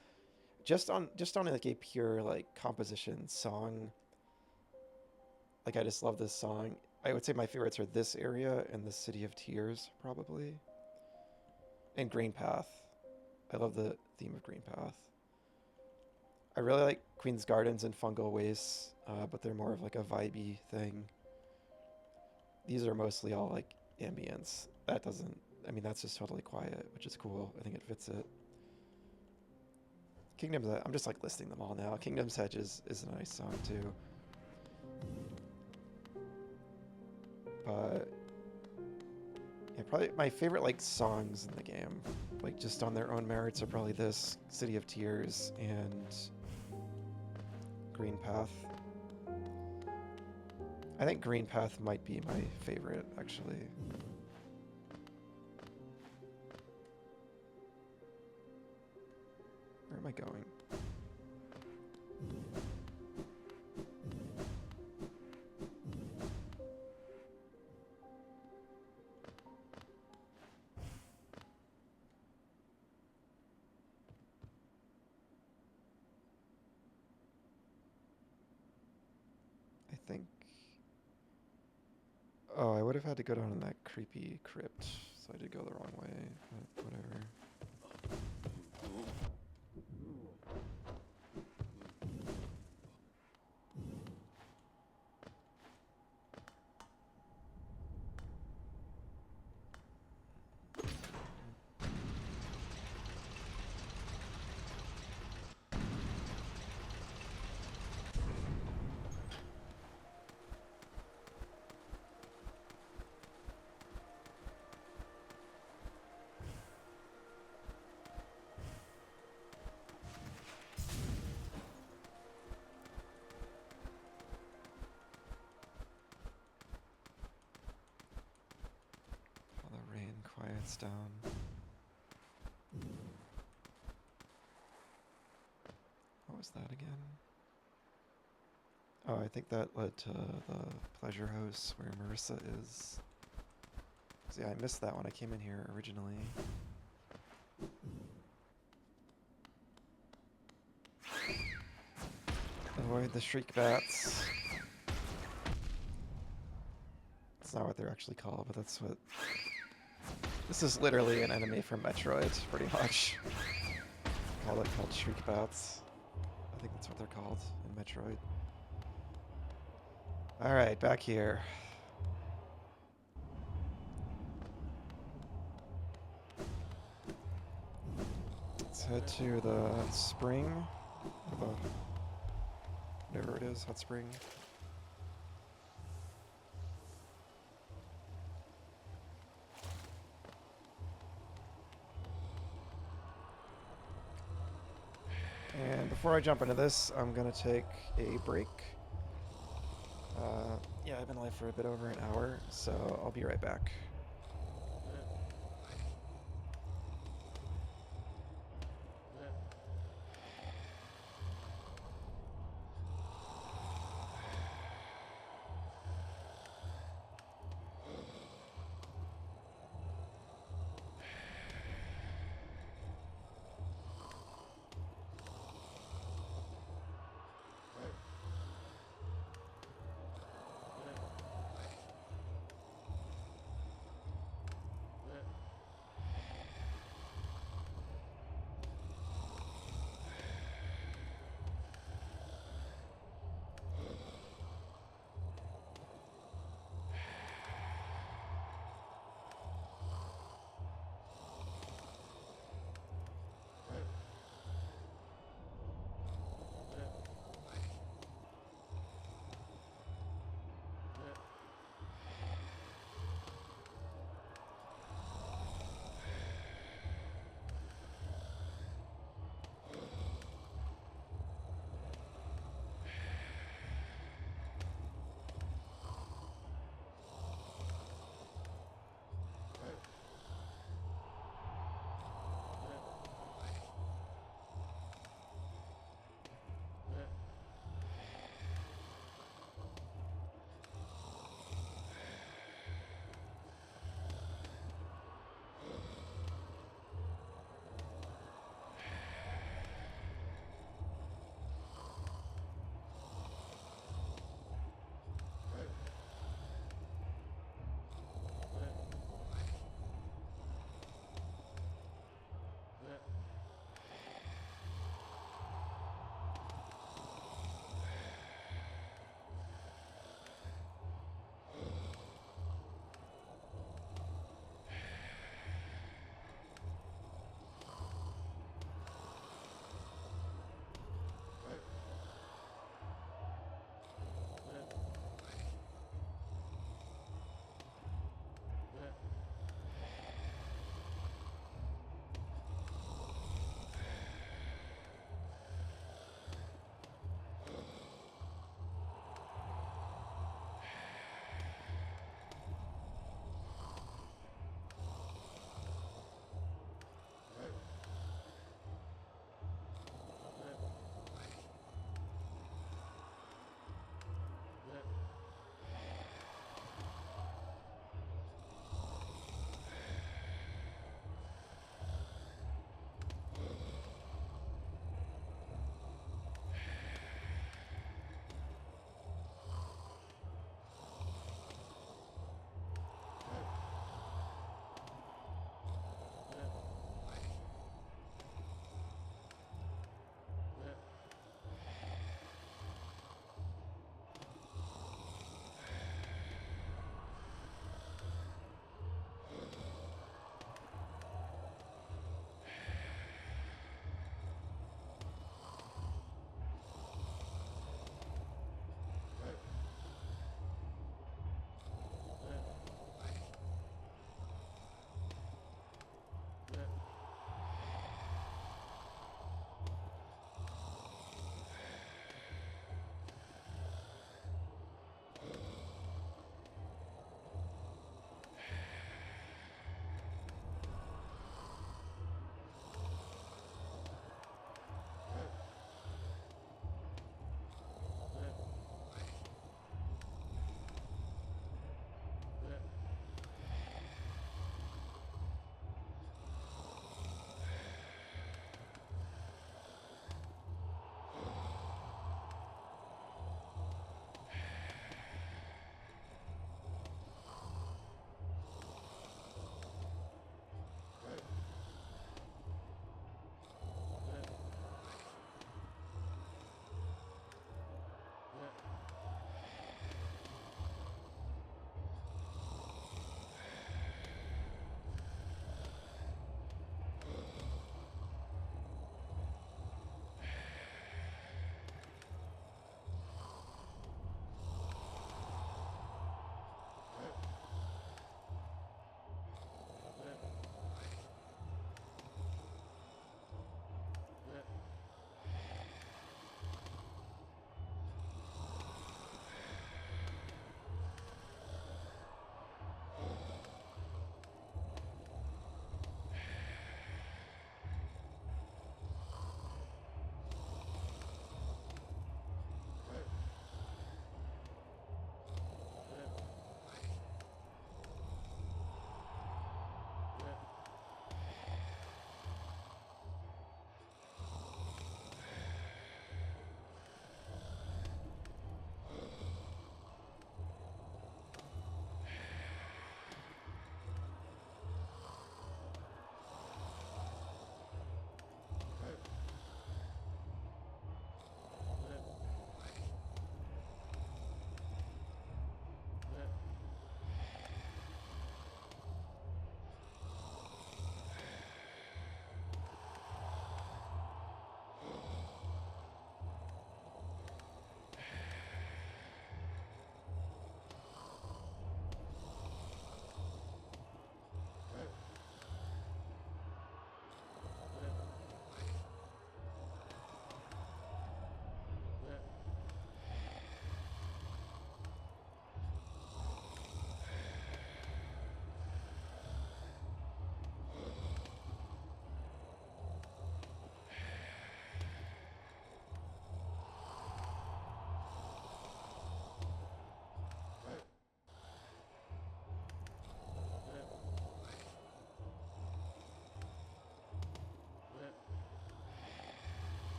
Speaker 1: just on like a pure like composition song, like I just love this song. I would say my favorites are this area and the City of Tears, probably. And Green Path. I love the theme of Green Path. I really like Queen's Gardens and Fungal Wastes, but they're more of like a vibey thing. These are mostly all like ambience. That doesn't, I mean, that's just totally quiet, which is cool. I think it fits it. Kingdom's Edge, I'm just like listing them all now. Kingdom's Edge is a nice song too. But yeah, probably my favorite like songs in the game, like just on their own merits, are probably this, City of Tears, and Green Path. I think Green Path might be my favorite, actually. Where am I going? I think... Oh, I would have had to go down in that creepy crypt, so I did go the wrong way, but whatever. Quiets down. What was that again? Oh, I think that led to the pleasure house where Marissa is. So yeah, I missed that when I came in here originally. Avoid the shriek bats. That's not what they're actually called, but that's what... This is literally an enemy from Metroid, pretty much. Called shriek bats. I think that's what they're called in Metroid. Alright, back here. Let's head to the spring. Or the, whatever it is, hot spring. And before I jump into this, I'm going to take a break Yeah, I've been live for a bit over an hour, so I'll be right back.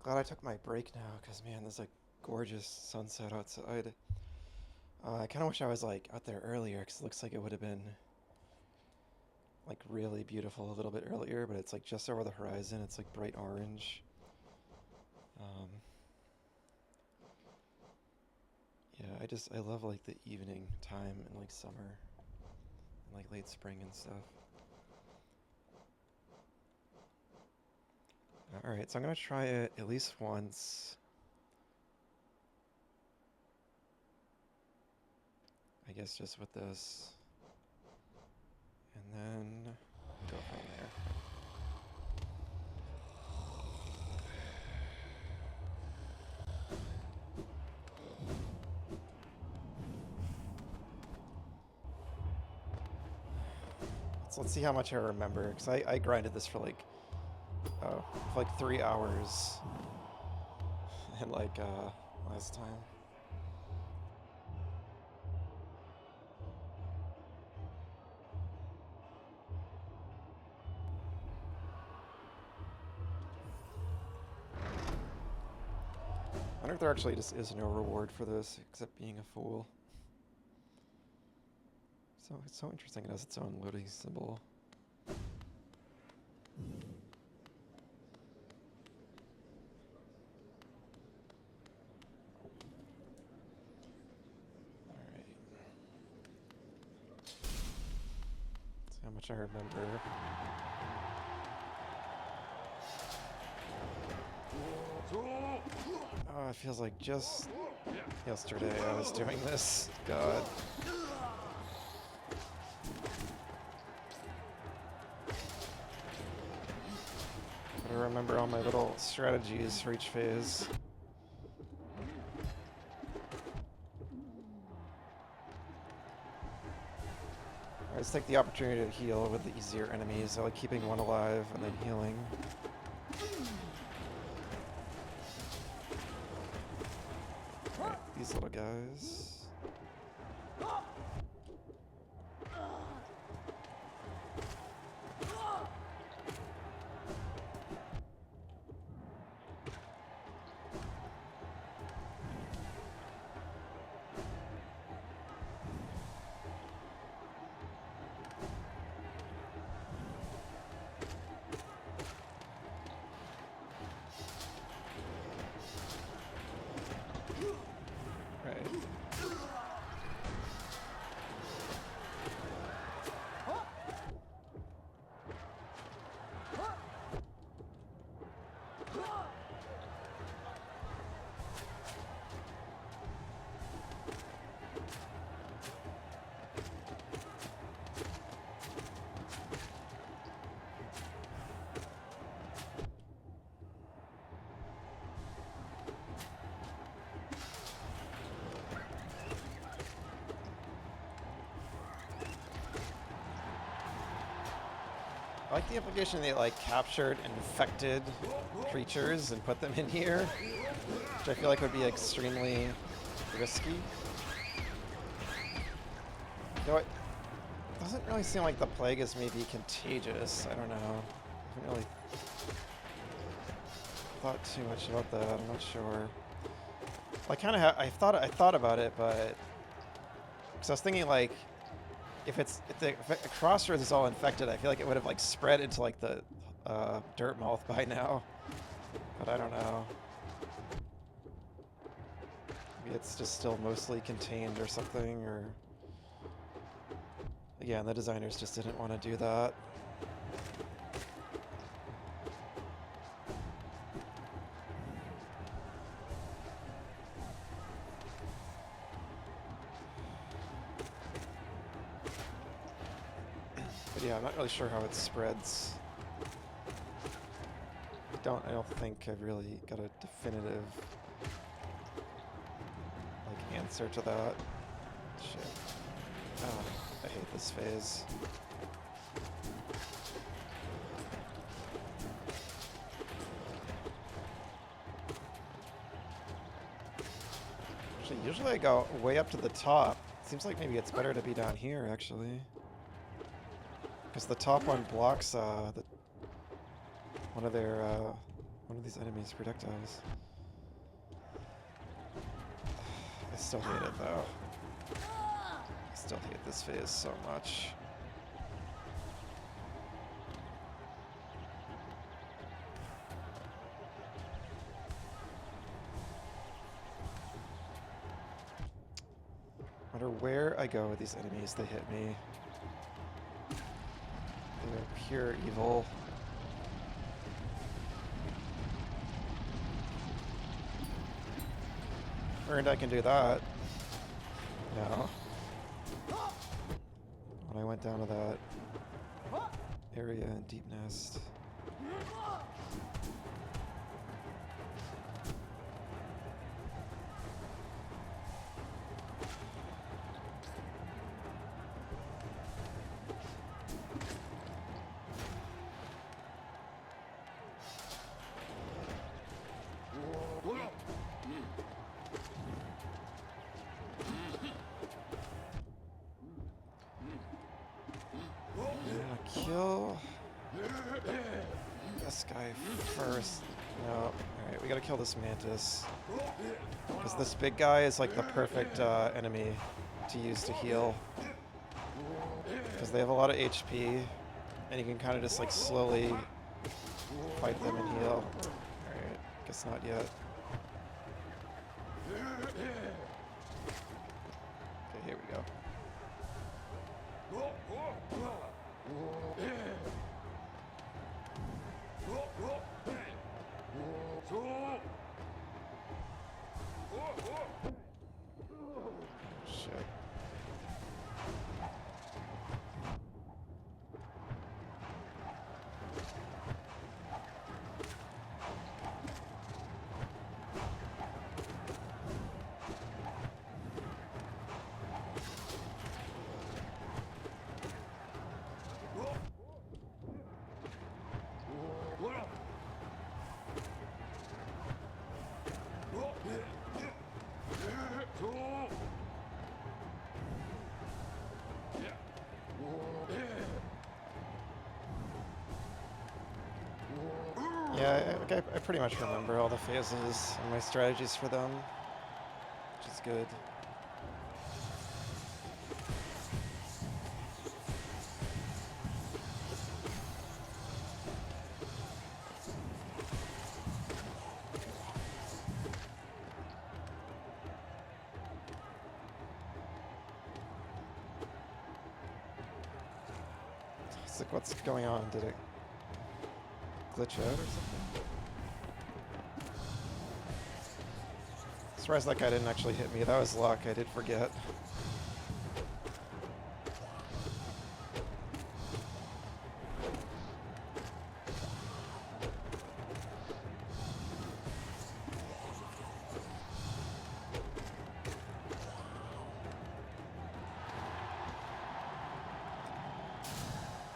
Speaker 1: glad I took my break now, because man, there's a gorgeous sunset outside. I kind of wish I was like out there earlier, because it looks like it would have been like really beautiful a little bit earlier, but it's like just over the horizon. It's like bright orange. Um, yeah, I love like the evening time in like summer and like late spring and stuff. Alright, so I'm gonna try it at least once. I guess just with this. And then go from there. So let's see how much I remember, because I grinded this for like 3 hours. And like last time. I wonder if there actually just is no reward for this, except being a fool. So it's so interesting it has its own loading symbol. Alright. See how much I remember. Oh, it feels like just yesterday I was doing this. God. Gotta remember all my little strategies for each phase. I just take the opportunity to heal with the easier enemies. I like keeping one alive and then healing. Right, these little guys. I like the implication they like captured infected creatures and put them in here, which I feel like would be extremely risky. Though it doesn't really seem like the plague is maybe contagious. I don't know. I haven't really thought too much about that. I'm not sure. I kind of I thought about it, but because I was thinking like, if the crossroads is all infected, I feel like it would have like spread into like the dirt mouth by now. But I don't know. Maybe it's just still mostly contained or something, or again, the designers just didn't want to do that. But yeah, I'm not really sure how it spreads. I don't think I've really got a definitive like answer to that. Shit. Oh, I hate this phase. Actually, usually I go way up to the top. Seems like maybe it's better to be down here, actually. Because the top one blocks one of their One of these enemies' projectiles. I still hate it though. I still hate this phase so much. No matter where I go with these enemies, they hit me. They're pure evil. Learned I can do that. No. When I went down to that area in Deep Nest. Kill this guy first. No. Alright, we gotta kill this mantis. Because this big guy is like the perfect enemy to use to heal. Because they have a lot of HP, and you can kind of just like slowly fight them and heal. Alright, guess not yet. Okay, here we go. Shit. Yeah, I pretty much remember all the phases and my strategies for them, which is good. It's like, what's going on? Did it glitch out or something? Surprised that guy didn't actually hit me. That was luck. I did forget.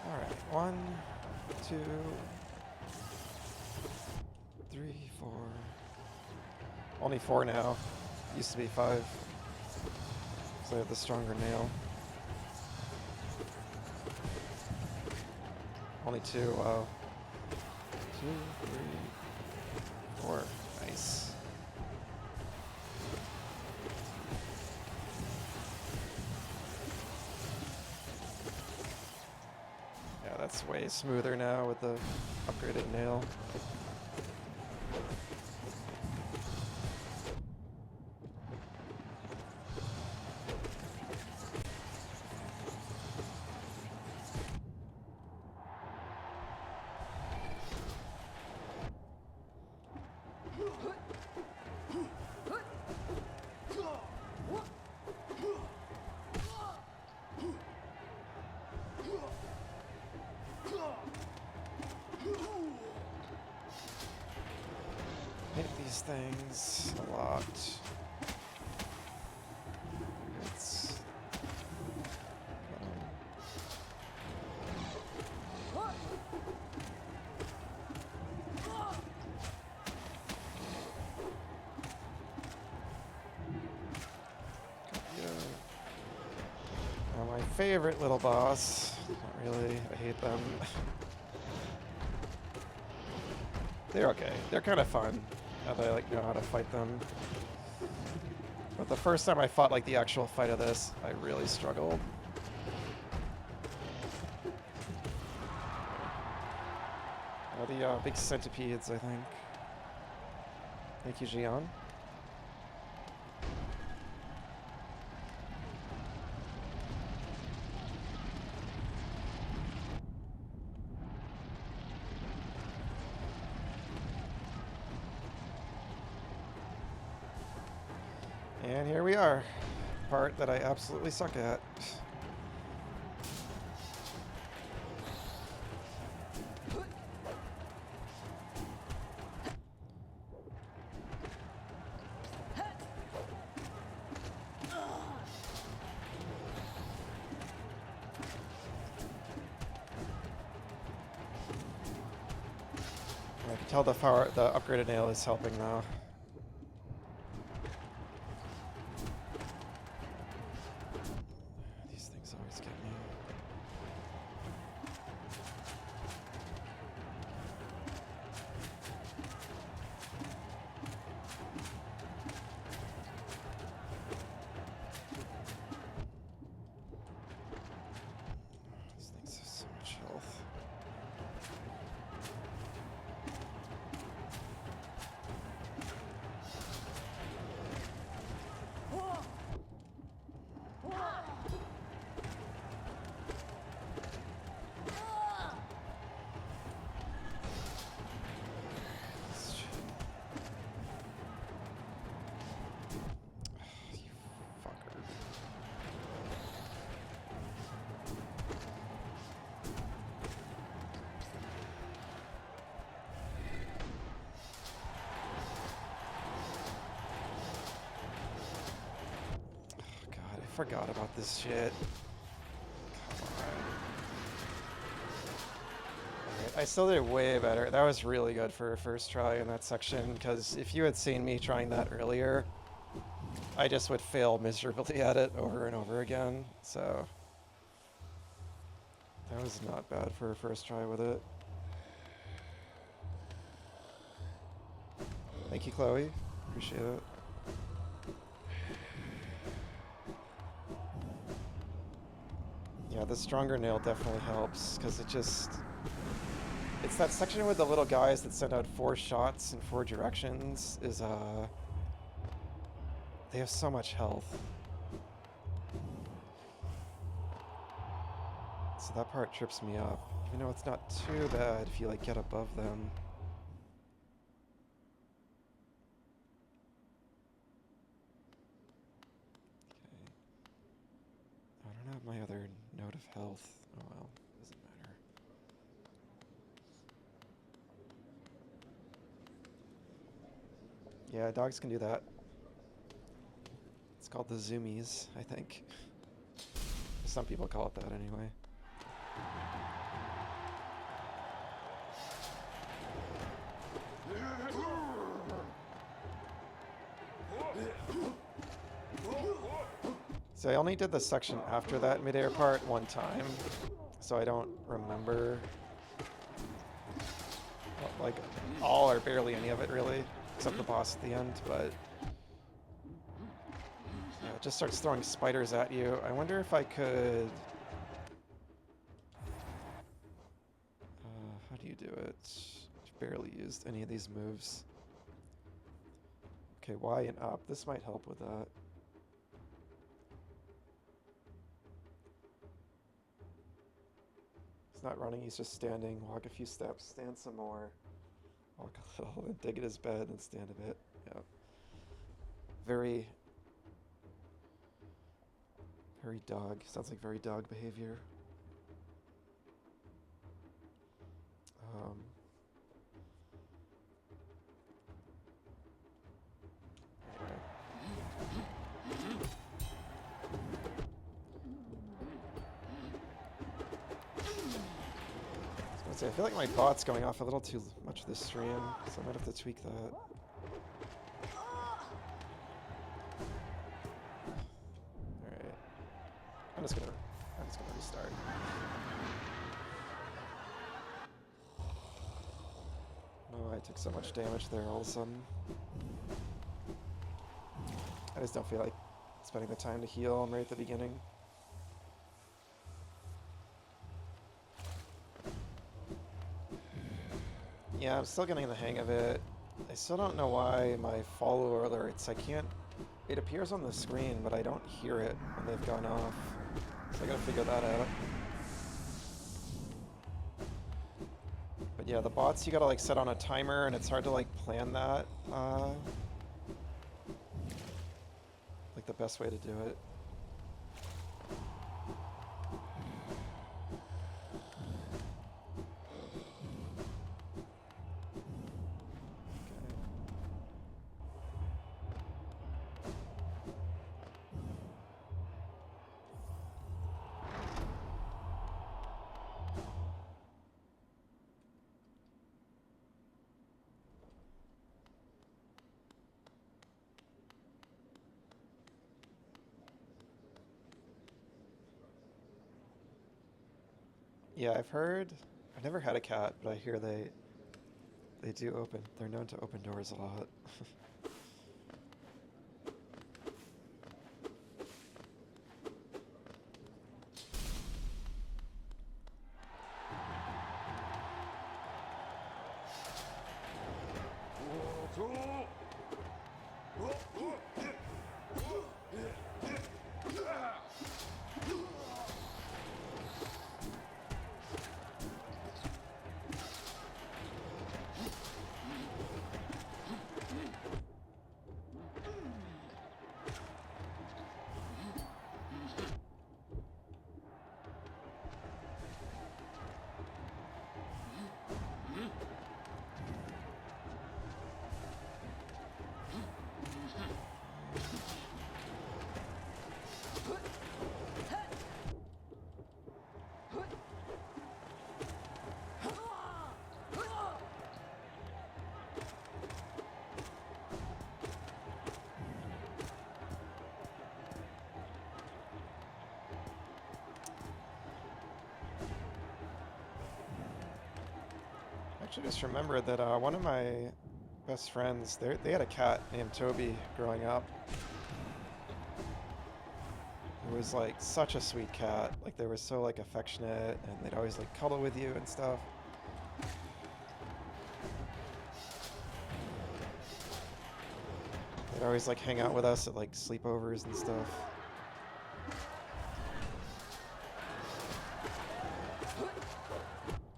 Speaker 1: Alright, 1, 2, 3, 4. Only 4 now. Used to be 5. So I have the stronger nail. Only 2, wow. 2, 3, 4. Nice. Yeah, that's way smoother now with the upgraded nail. Hit these things a lot. It's, my favorite little boss. Not really. I hate them. They're okay. They're kind of fun. Now that I like know how to fight them. But the first time I fought like the actual fight of this, I really struggled. The big centipedes, I think. Thank you, Gian. And here we are. Part that I absolutely suck at. I can tell the upgraded nail is helping now. These things always get me. These things have so much health. Forgot about this shit. Come on. Alright, I still did way better. That was really good for a first try in that section, because if you had seen me trying that earlier, I just would fail miserably at it over and over again, so that was not bad for a first try with it. Thank you, Chloe. Appreciate it. Yeah, the stronger nail definitely helps, because it's that section with the little guys that send out 4 shots in 4 directions they have so much health. So that part trips me up, even though it's not too bad if you like get above them. Okay. I don't have my other note of health. Oh well, doesn't matter. Yeah, dogs can do that. It's called the zoomies, I think. Some people call it that anyway. So I only did the section after that midair part one time, so I don't remember like all or barely any of it really, except the boss at the end, but yeah, it just starts throwing spiders at you. I wonder if I could... how do you do it? I've barely used any of these moves. Okay, Y and up. This might help with that. He's not running, he's just standing. Walk a few steps, stand some more. Walk a little, and dig at his bed, and stand a bit. Yeah. Very dog. Sounds like very dog behavior. I feel like my bot's going off a little too much this stream, so I might have to tweak that. Alright. I'm just gonna restart. No, took so much damage there all of a sudden. I just don't feel like spending the time to heal right at the beginning. Yeah, I'm still getting the hang of it. I still don't know why my follower alerts, I can't... It appears on the screen, but I don't hear it when they've gone off. So I gotta figure that out. But yeah, the bots you gotta like set on a timer, and it's hard to like plan that. Like the best way to do it. Yeah, I've heard. I've never had a cat, but I hear they do open. They're known to open doors a lot. Actually, just remembered that one of my best friends, they had a cat named Toby growing up. It was like such a sweet cat. Like they were so like affectionate, and they'd always like cuddle with you and stuff. They'd always like hang out with us at like sleepovers and stuff.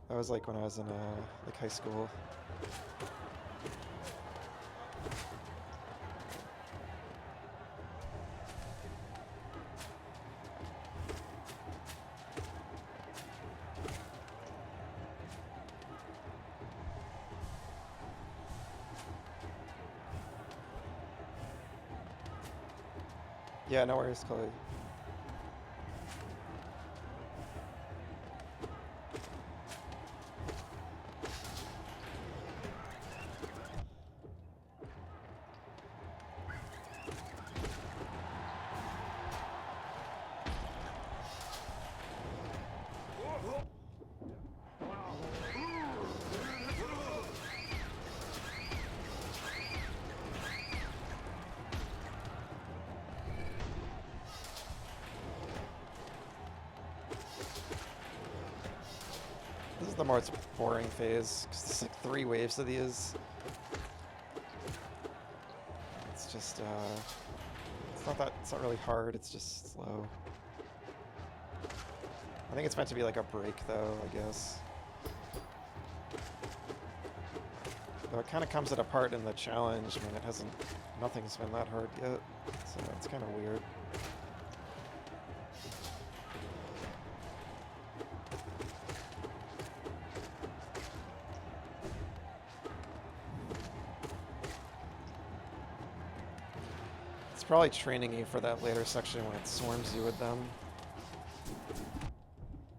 Speaker 1: That was like when I was in like high school. Yeah, no worries, Chloe. This is the most boring phase, because there's like 3 waves of these. It's just, it's not really hard, it's just slow. I think it's meant to be like a break though, I guess. Though it kind of comes at a part in the challenge when nothing's been that hard yet, so it's kind of weird. It's probably training you for that later section when it swarms you with them.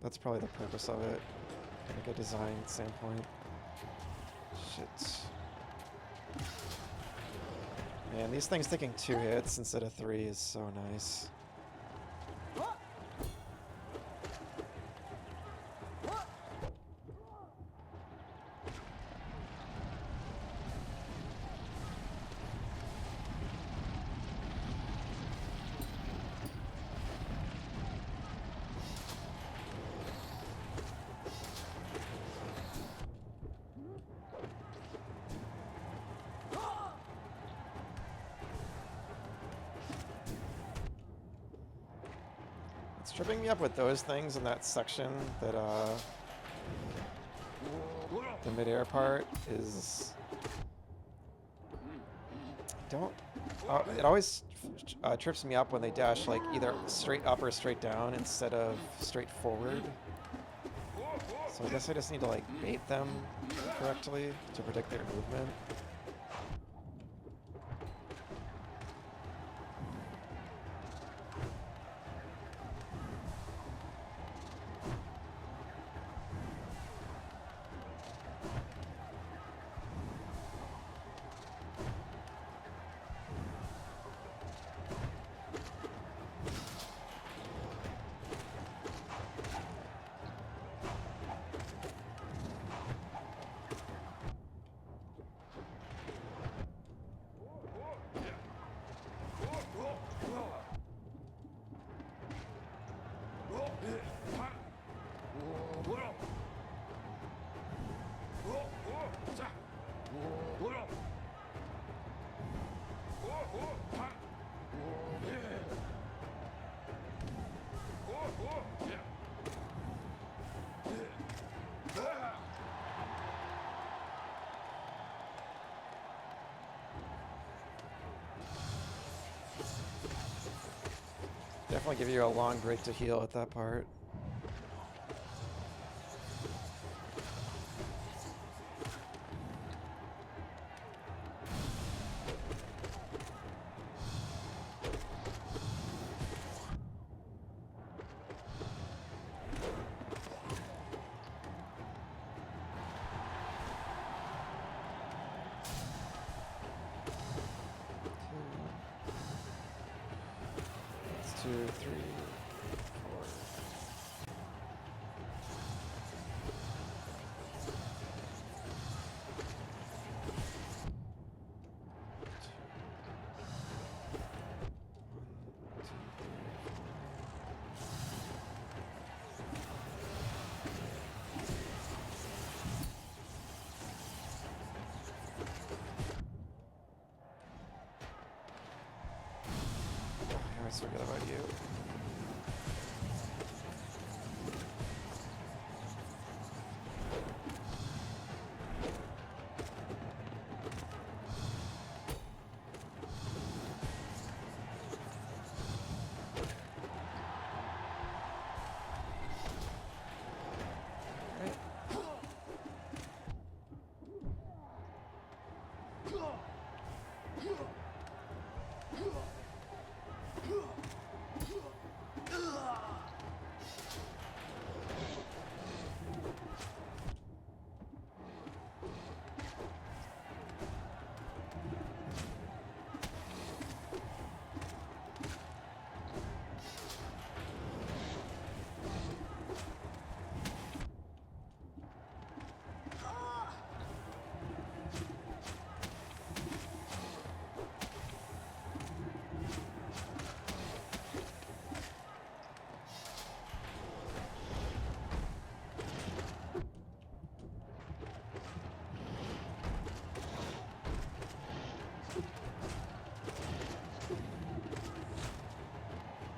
Speaker 1: That's probably the purpose of it, from like a design standpoint. Shit. Man, these things taking 2 hits instead of 3 is so nice. Tripping me up with those things in that section that the midair part is it always trips me up when they dash like either straight up or straight down instead of straight forward. So I guess I just need to like bait them correctly to predict their movement. Definitely give you a long break to heal at that part. Two, three, four. I always forget about you.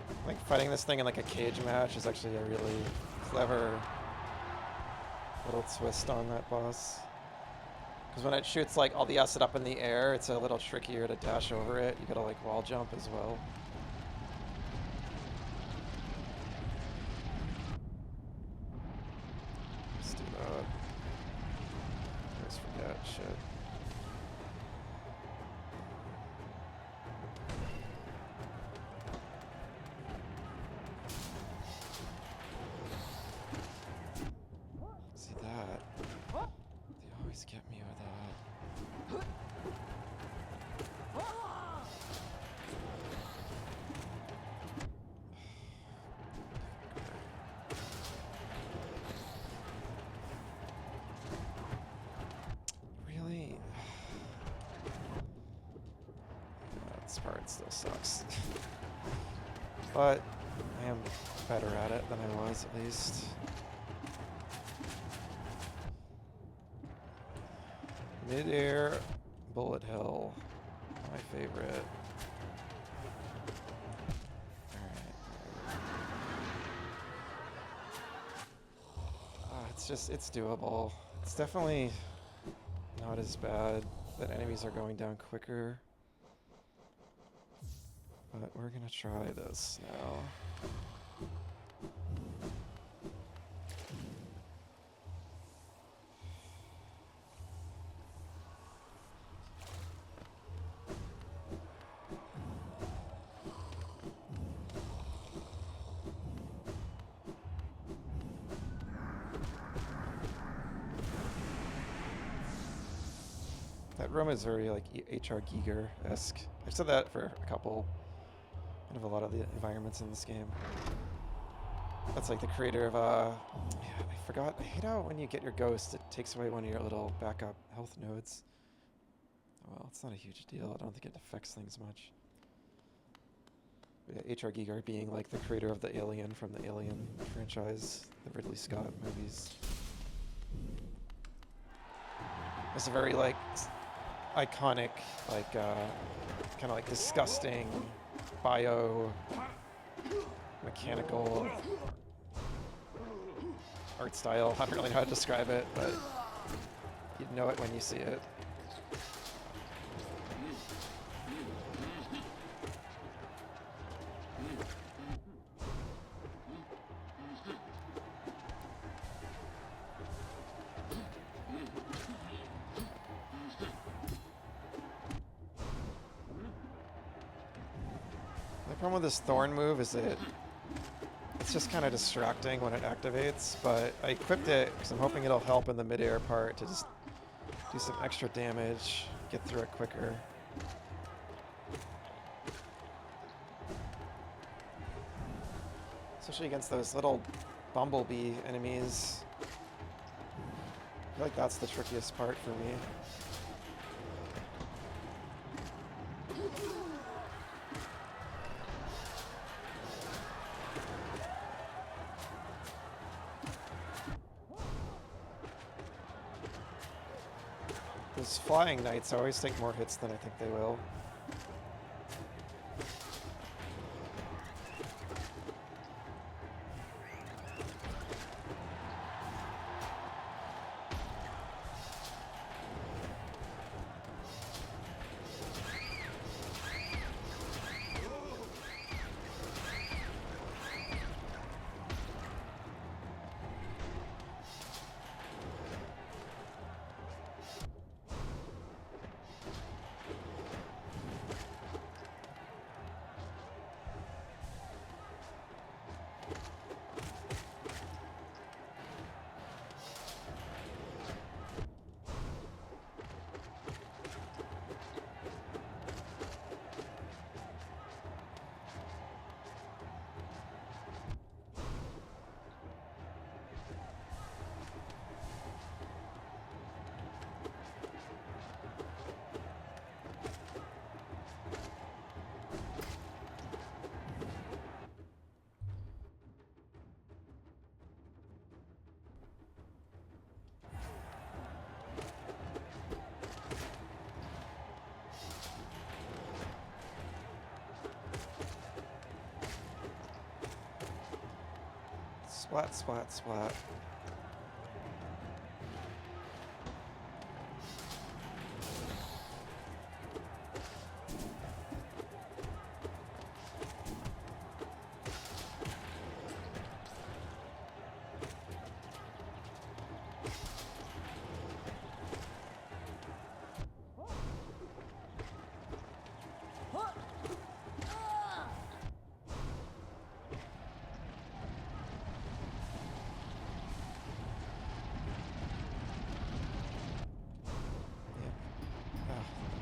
Speaker 1: I think fighting this thing in like a cage match is actually a really clever little twist on that boss. Because when it shoots like all the acid up in the air, it's a little trickier to dash over it. You gotta like wall jump as well. Let's do that. I always forget shit. See that? They always get me with that. Really? Yeah, this part still sucks. But I am better at it than I was, at least. Mid-air bullet hell, my favorite. Alright. it's doable. It's definitely not as bad that enemies are going down quicker. But we're gonna try this now. That room is very like HR Giger-esque. I've said that for a couple, kind of a lot of the environments in this game. That's like the creator of yeah, I forgot. I hate how when you get your ghost, it takes away one of your little backup health nodes. Well, it's not a huge deal. I don't think it affects things much. But yeah, HR Giger being like the creator of the Alien from the Alien franchise, the Ridley Scott movies. It's a very like iconic, like kind of like disgusting bio mechanical art style. I don't really know how to describe it, but you'd know it when you see it. The problem with this thorn move is it's just kind of distracting when it activates, but I equipped it because I'm hoping it'll help in the mid-air part to just do some extra damage, get through it quicker. Especially against those little bumblebee enemies. I feel like that's the trickiest part for me. Those flying knights always take more hits than I think they will. Splat, splat, splat.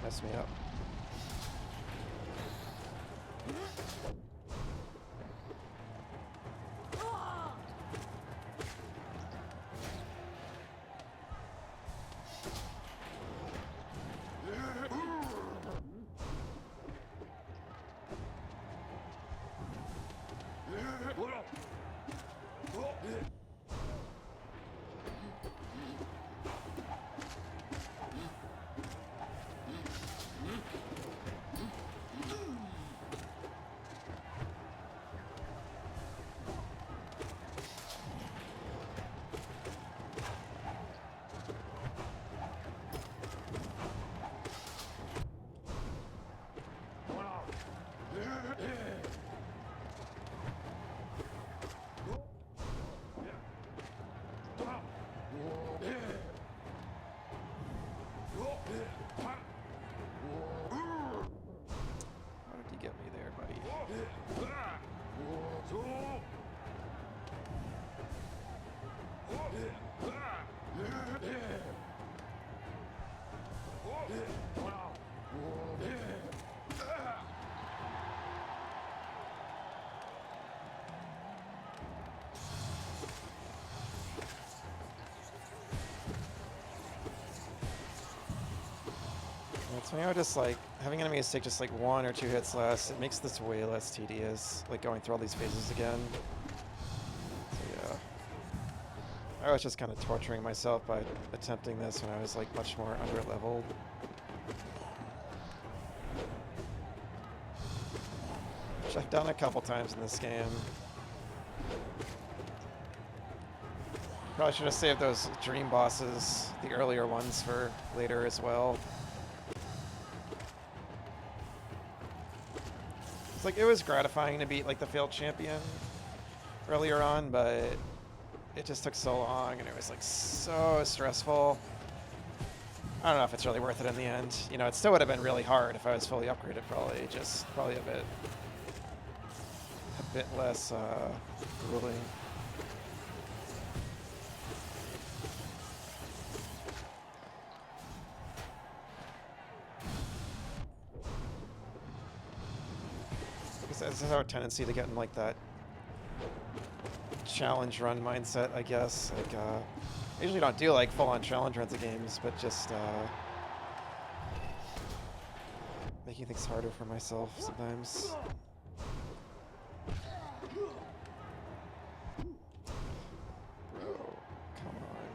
Speaker 1: Mess me up. So now just like having enemies take just like 1 or 2 hits less, it makes this way less tedious, like going through all these phases again. So yeah. I was just kind of torturing myself by attempting this when I was like much more under-leveled. Which I've done a couple times in this game. Probably should have saved those dream bosses, the earlier ones, for later as well. It's like, it was gratifying to beat like the failed champion earlier on, but it just took so long and it was like so stressful. I don't know if it's really worth it in the end. You know, it still would have been really hard if I was fully upgraded, probably a bit less grueling. This is our tendency to get in like that challenge run mindset, I guess. Like, I usually don't do like full-on challenge runs of games, but just making things harder for myself sometimes. Bro, come on.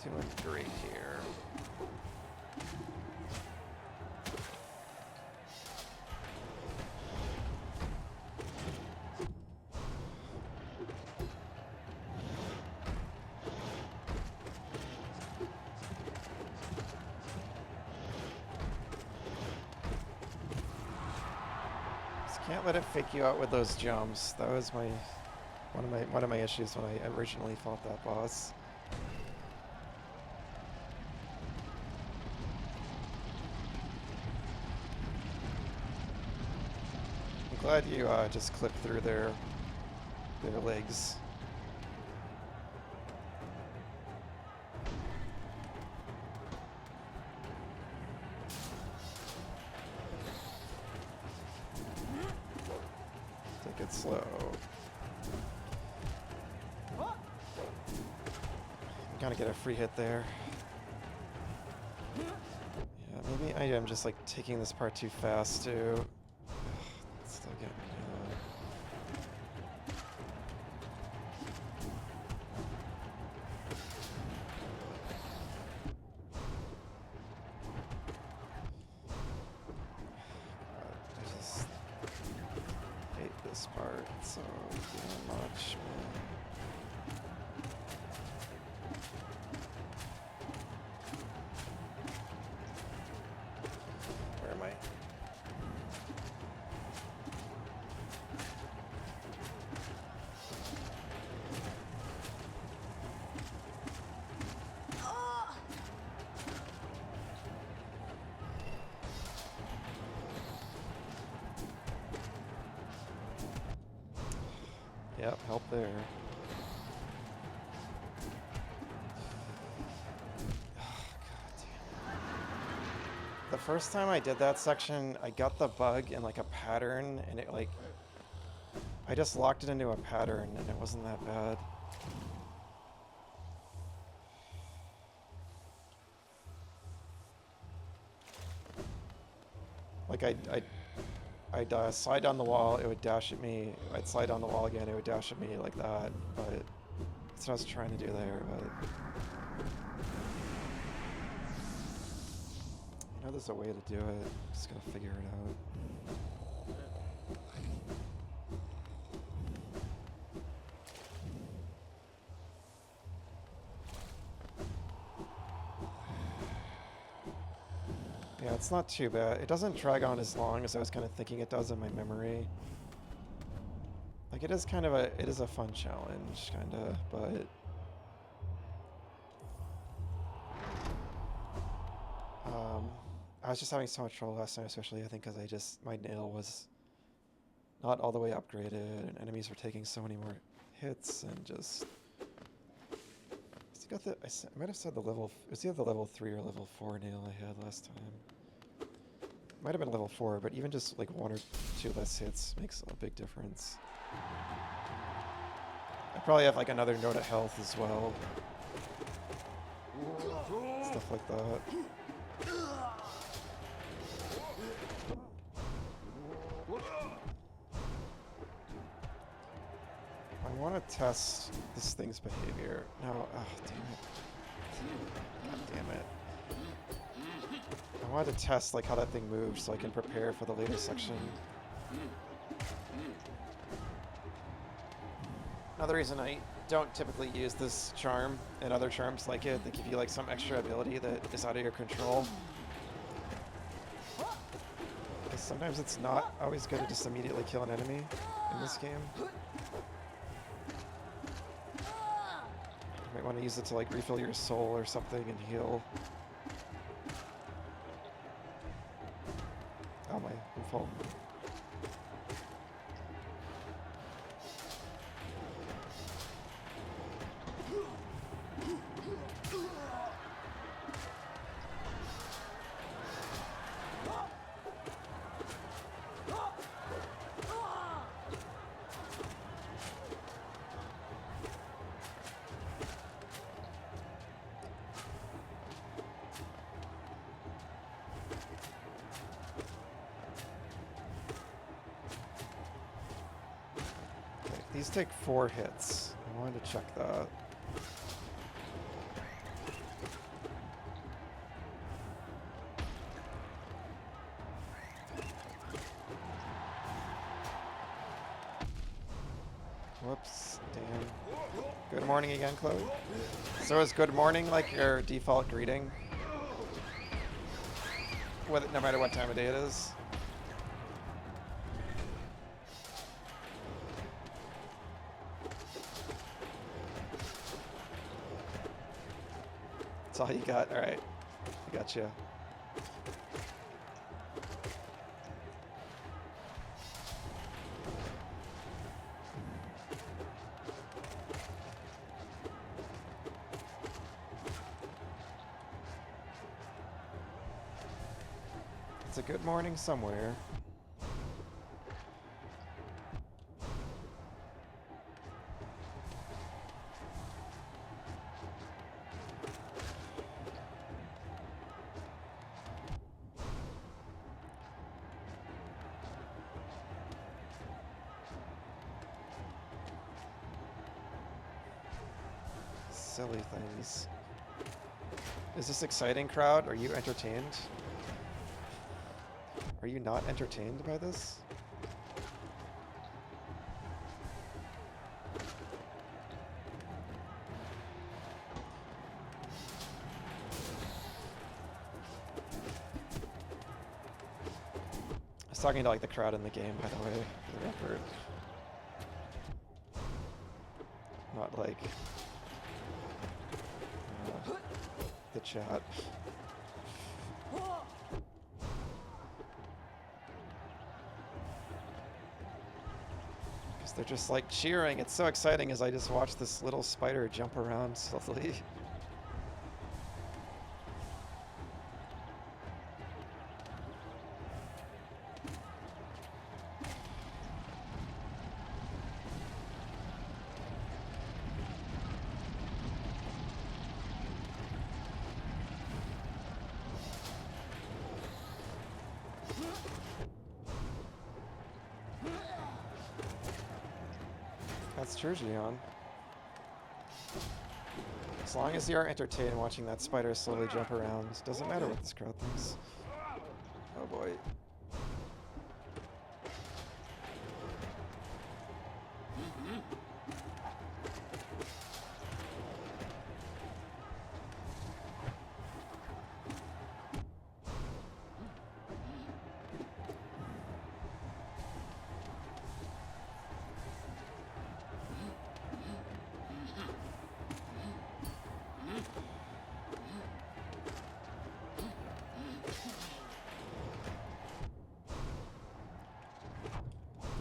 Speaker 1: Doing great here. Just can't let it fake you out with those jumps. That was one of my issues when I originally fought that boss. Glad you just clipped through their legs. Take it slow. Gotta get a free hit there. Yeah, maybe I am just like taking this part too fast too. Still getting I just hate this part so damn much, man. Where am I? Yep, help there. Oh, God damn. The first time I did that section, I got the bug in like a pattern, and it like... I just locked it into a pattern, and it wasn't that bad. Like I'd slide down the wall, it would dash at me. I'd slide down the wall again, it would dash at me like that. But that's what I was trying to do there. But I know there's a way to do it. Just gotta figure it out. Yeah, it's not too bad. It doesn't drag on as long as I was kind of thinking it does in my memory. Like, it is kind of it is a fun challenge, kind of, but... I was just having so much trouble last time, especially I think because my nail was not all the way upgraded, and enemies were taking so many more hits, and just. I might have said the level. It was either the level 3 or level 4 nail I had last time. Might have been level 4, but even just like 1 or 2 less hits makes a big difference. I probably have like another note of health as well. Stuff like that. I want to test this thing's behavior. No, oh, damn it. God damn it. I wanted to test like how that thing moves so I can prepare for the later section. Another reason I don't typically use this charm and other charms like it that give you like some extra ability that is out of your control. Because sometimes it's not always good to just immediately kill an enemy in this game. You might want to use it to like refill your soul or something and heal. Oh my, I'm full. These take 4 hits. I wanted to check that. Whoops, damn. Good morning again, Chloe. So is good morning like your default greeting? No matter what time of day it is? That's all you got? Alright. I got you. It's a good morning somewhere. Silly things. Is this exciting, crowd? Are you entertained? Are you not entertained by this? I was talking to like the crowd in the game, by the way, for the record. Not like the chat. Because they're just like cheering. It's so exciting as I just watch this little spider jump around slowly. That's true, Gion. As long as you are entertained watching that spider slowly jump around, doesn't matter what this crowd thinks. Oh boy.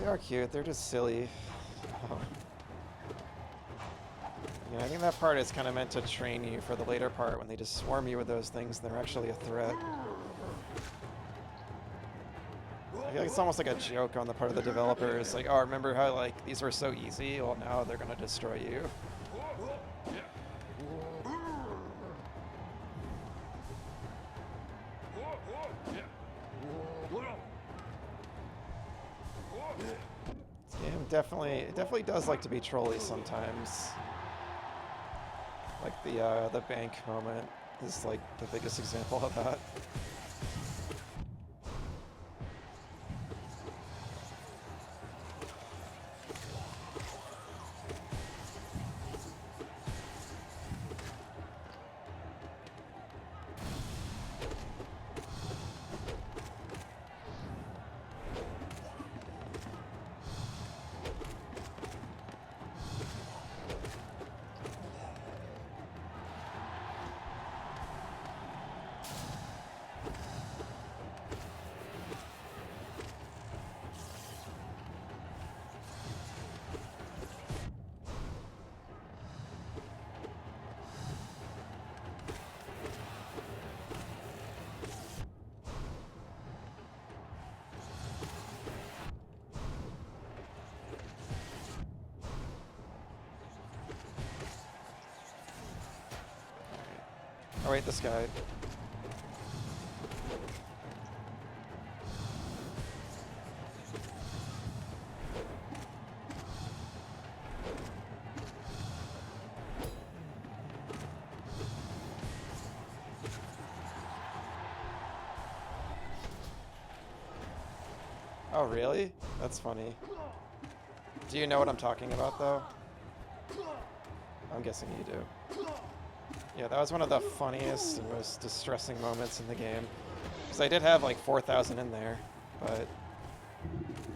Speaker 1: They are cute, they're just silly. Yeah, I think that part is kind of meant to train you for the later part when they just swarm you with those things and they're actually a threat. I feel like it's almost like a joke on the part of the developers, like, oh, remember how, like, these were so easy? Well, now they're gonna destroy you. This game definitely does like to be trolly sometimes. Like the bank moment is like the biggest example of that. Oh wait, this guy. Oh really? That's funny. Do you know what I'm talking about though? I'm guessing you do. Yeah, that was one of the funniest and most distressing moments in the game. Because I did have like 4,000 in there, but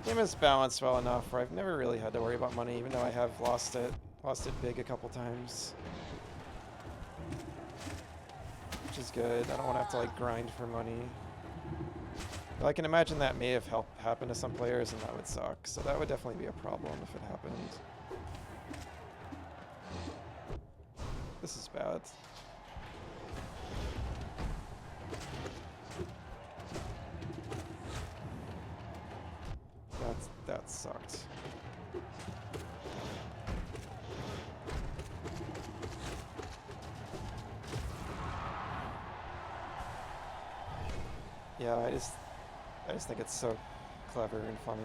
Speaker 1: the game is balanced well enough where I've never really had to worry about money, even though I have lost it big a couple times. Which is good. I don't want to have to like grind for money. But I can imagine that may have happened to some players and that would suck, so that would definitely be a problem if it happened. This is bad. That sucked. Yeah, I just think it's so clever and funny.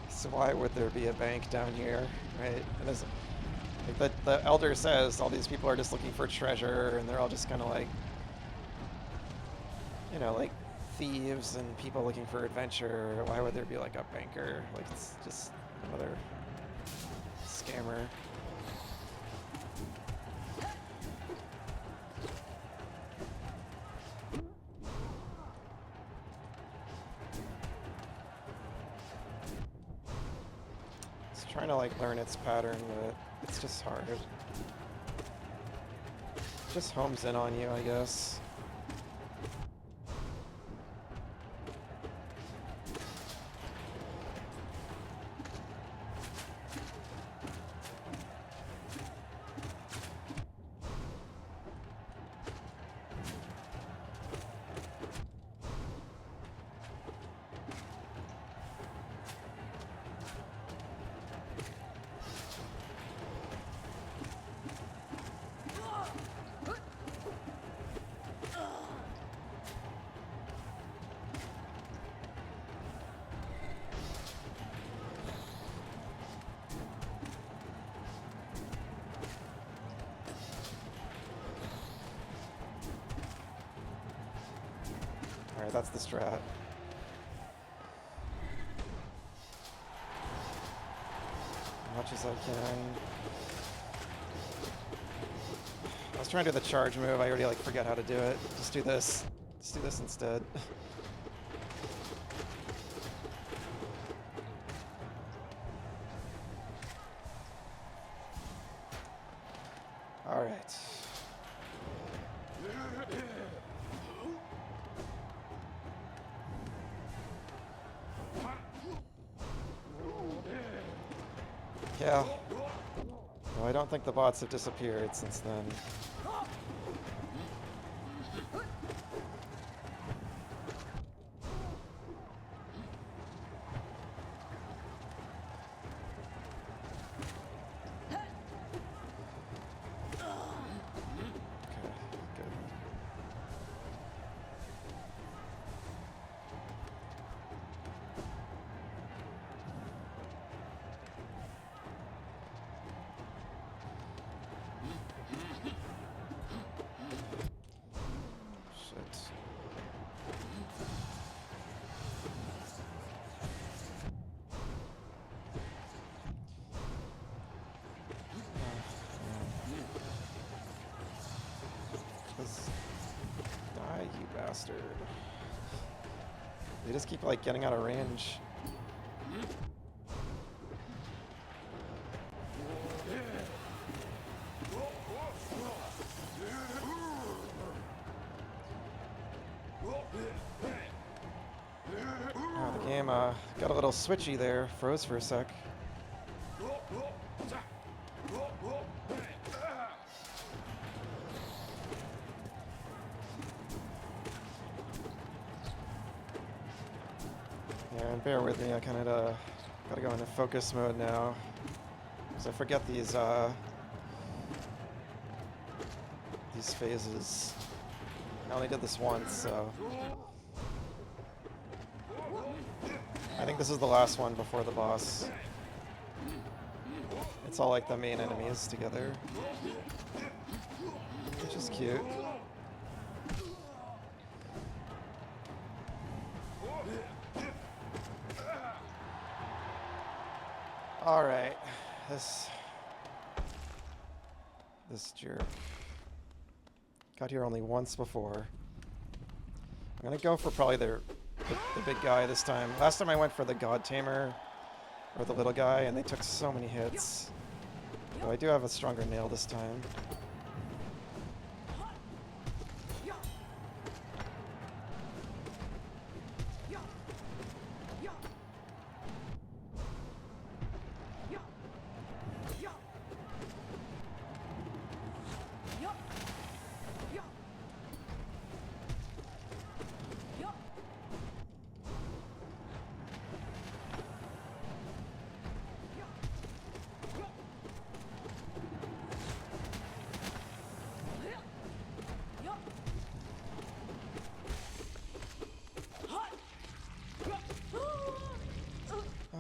Speaker 1: So why would there be a bank down here, right? And as like the elder says, all these people are just looking for treasure, and they're all just kind of like, you know, like thieves and people looking for adventure. Why would there be like a banker? Like it's just another scammer. It's trying to like learn its pattern, but it's just hard. It just homes in on you, I guess. Alright, that's the strat. As much as I can. I was trying to do the charge move, I already like forget how to do it. Just do this. Just do this instead. Alright. Yeah. No, I don't think the bots have disappeared since then. Okay, good. Shit. Just die, you bastard. They just keep, like, getting out of range. Oh, the game got a little switchy there. Froze for a sec. Yeah, and bear with me. I kind of gotta go into focus mode now, because I forget these phases. I only did this once, so I think this is the last one before the boss. It's all like the main enemies together, which is cute. All right, this jerk got here only once before. I'm gonna go for probably the big guy this time. Last time I went for the God Tamer, or the little guy, and they took so many hits. Though I do have a stronger nail this time.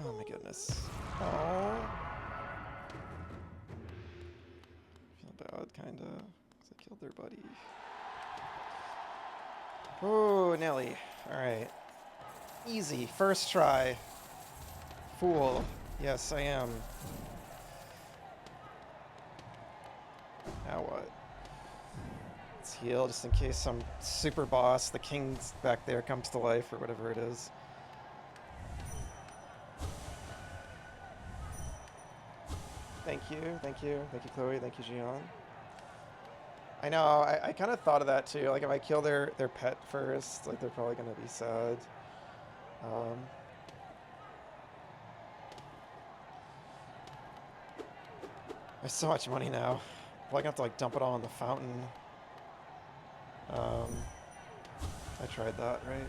Speaker 1: Oh my goodness. Oh. Feel bad, kinda, because I killed their buddy. Oh, Nelly. Alright. Easy. First try. Fool. Yes, I am. Now what? Let's heal just in case some super boss, the king's back there, comes to life or whatever it is. Thank you, thank you, thank you, Chloe, thank you, Gian. I know, I kind of thought of that too. Like, if I kill their pet first, like, they're probably gonna be sad. I have so much money now. I'm probably gonna have to, like, dump it all in the fountain. I tried that, right?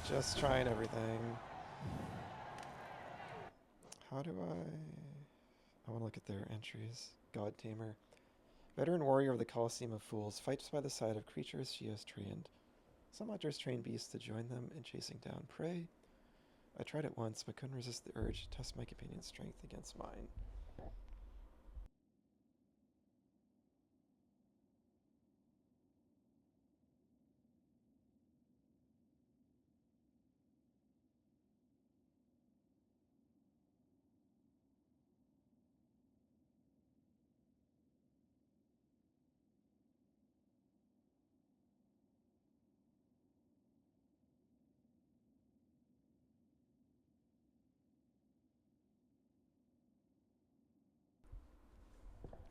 Speaker 1: Just trying everything. How do I want to look at their entries. God Tamer. Veteran warrior of the Colosseum of Fools. Fights by the side of creatures she has trained. Some hunters train beasts to join them in chasing down prey. I tried it once, but couldn't resist the urge to test my companion's strength against mine.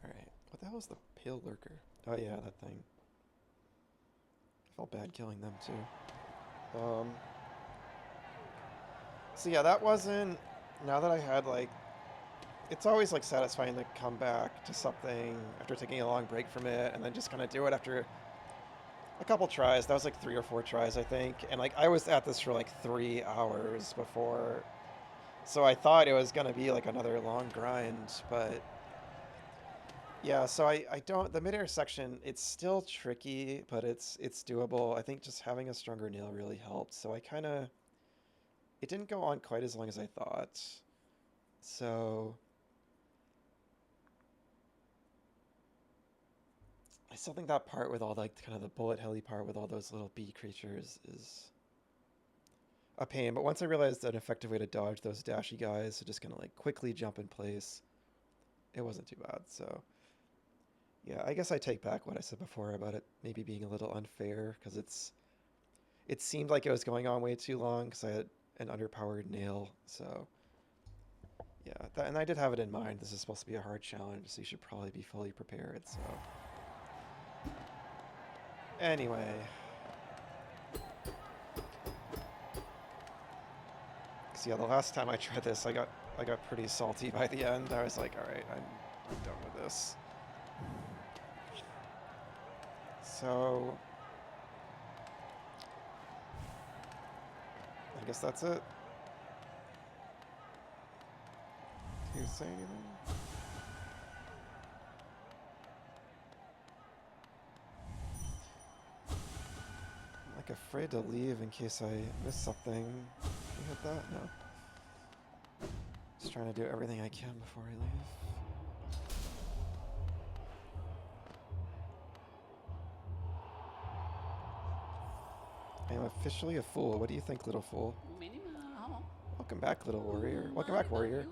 Speaker 1: Alright. What the hell is the Pale Lurker? Oh yeah, that thing. I felt bad killing them too. So yeah, that wasn't... Now that I had, like, it's always like satisfying to come back to something after taking a long break from it and then just kind of do it after a couple tries. That was like 3 or 4 tries, I think. And like I was at this for like 3 hours before. So I thought it was going to be like another long grind, but yeah, so I don't, the midair section, it's still tricky, but it's doable. I think just having a stronger nail really helped. So I kind of, it didn't go on quite as long as I thought. So I still think that part with all like kind of the bullet heli part with all those little bee creatures is a pain. But once I realized an effective way to dodge those dashy guys, so just kind of like quickly jump in place, it wasn't too bad. So yeah, I guess I take back what I said before about it maybe being a little unfair because it seemed like it was going on way too long because I had an underpowered nail. So yeah, and I did have it in mind. This is supposed to be a hard challenge, so you should probably be fully prepared. So anyway, so yeah, the last time I tried this, I got pretty salty by the end. I was like, all right, I'm done with this. So I guess that's it. Do you say anything? I'm like afraid to leave in case I miss something. Can you hit that? No. Just trying to do everything I can before I leave. I am officially a fool. What do you think, little fool? Welcome back, little warrior. Welcome back, warrior.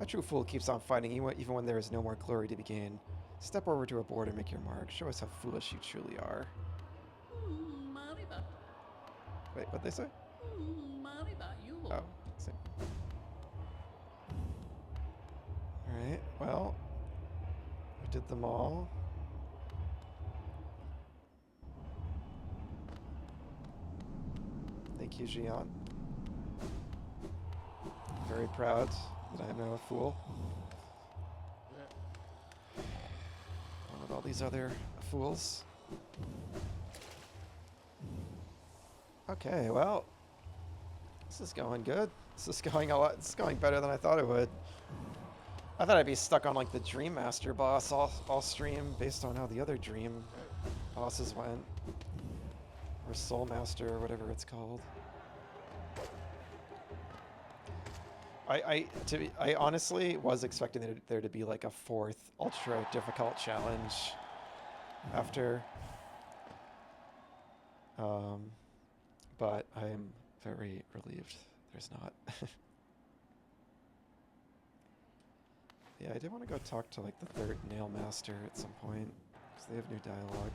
Speaker 1: A true fool keeps on fighting even when there is no more glory to be gained. Step over to a board and make your mark. Show us how foolish you truly are. Wait, what'd they say? Oh, same. Alright, well, we did them all. Thank you, Gian. Very proud that I am now a fool. Along with all these other fools. Okay, well, this is going good. This is going a lot. This is going better than I thought it would. I thought I'd be stuck on like the Dream Master boss all stream based on how the other Dream bosses went, or Soul Master, or whatever it's called. I honestly was expecting there to be like a 4th ultra difficult challenge after, but I am very relieved there's not. Yeah, I did want to go talk to like the 3rd Nail Master at some point because they have new dialogue.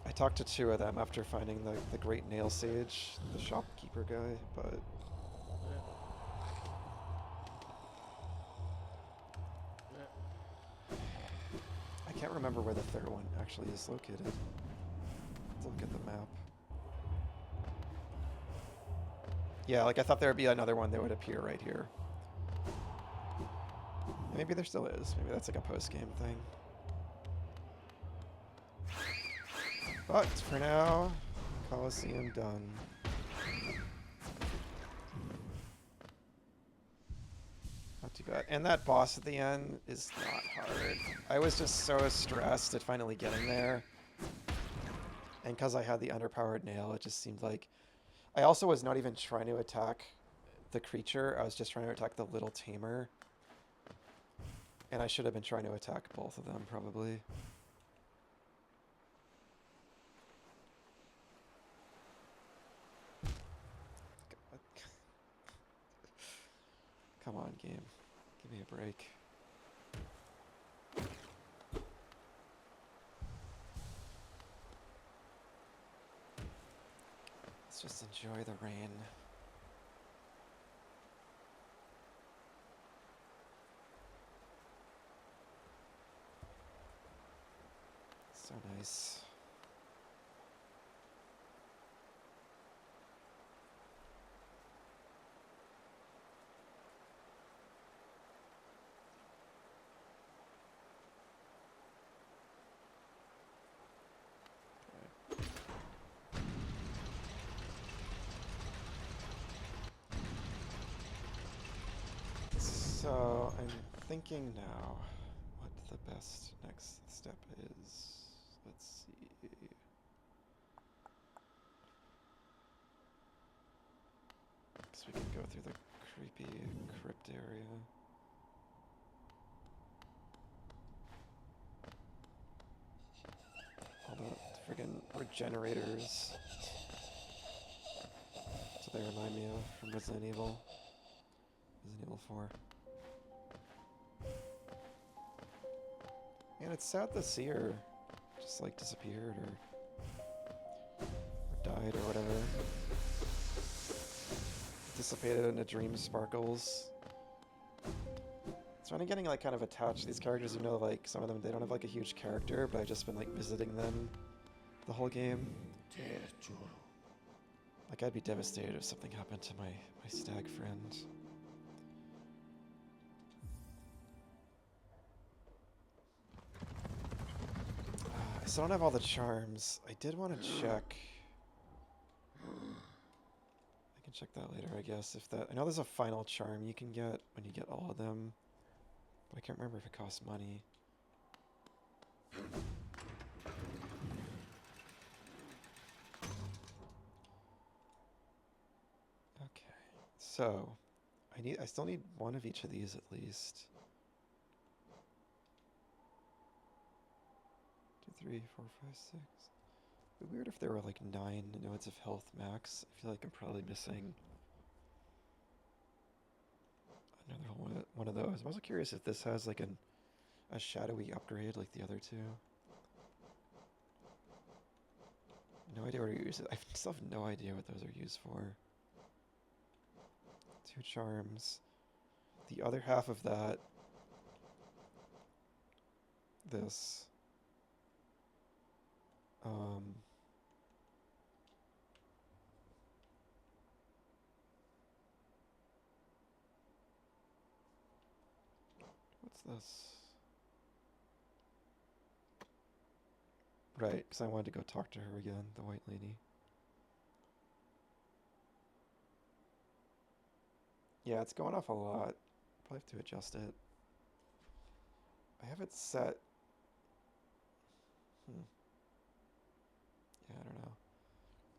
Speaker 1: I talked to 2 of them after finding the Great Nail Sage, the shopkeeper guy, but I can't remember where the 3rd one actually is located. Let's look at the map. Yeah, like I thought there would be another one that would appear right here. Maybe there still is. Maybe that's like a post-game thing. But for now, Colosseum done. Not too bad. And that boss at the end is not hard. I was just so stressed at finally getting there. And because I had the underpowered nail, it just seemed like... I also was not even trying to attack the creature. I was just trying to attack the little tamer. And I should have been trying to attack both of them, probably. Come on, game. Give me a break. Let's just enjoy the rain. So nice. So, I'm thinking now what the best next step is. Let's see. Guess we can go through the creepy crypt area. All the friggin' regenerators. That's what they remind me of from Resident Evil. Resident Evil 4. And it's sad to see her just like disappeared or died or whatever. Dissipated into dream sparkles. So I'm getting like kind of attached to these characters, even though like some of them they don't have like a huge character, but I've just been like visiting them the whole game. Like I'd be devastated if something happened to my stag friend. I still don't have all the charms. I did want to check. I can check that later, I guess. If that, I know there's a final charm you can get when you get all of them, but I can't remember if it costs money. Okay, so I still need one of each of these at least. 2, 3, 4, 5, 6. It'd be weird if there were like 9 nodes of health max. I feel like I'm probably missing another one of those. I'm also curious if this has like a shadowy upgrade like the other two. No idea what to use it. I still have no idea what those are used for. 2 charms. The other half of that. This. What's this? Right, because I wanted to go talk to her again, the white lady. Yeah, it's going off a lot. Probably have to adjust it. I have it set. Yeah, I don't know.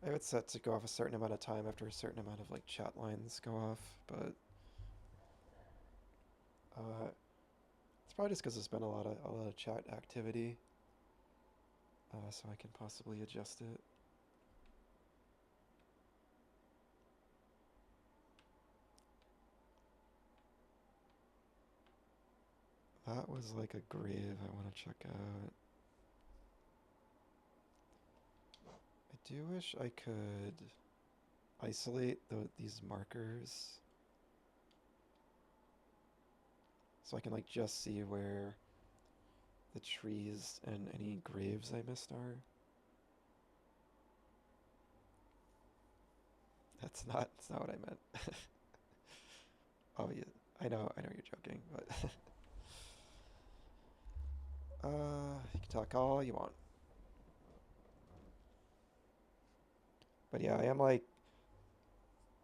Speaker 1: I have it set to go off a certain amount of time after a certain amount of like chat lines go off, but it's probably just because there's been a lot of chat activity, so I can possibly adjust it. That was like a grave I want to check out. I do wish I could isolate these markers so I can like just see where the trees and any graves I missed are. That's not what I meant. Oh yeah, I know you're joking, but you can talk all you want. But yeah, I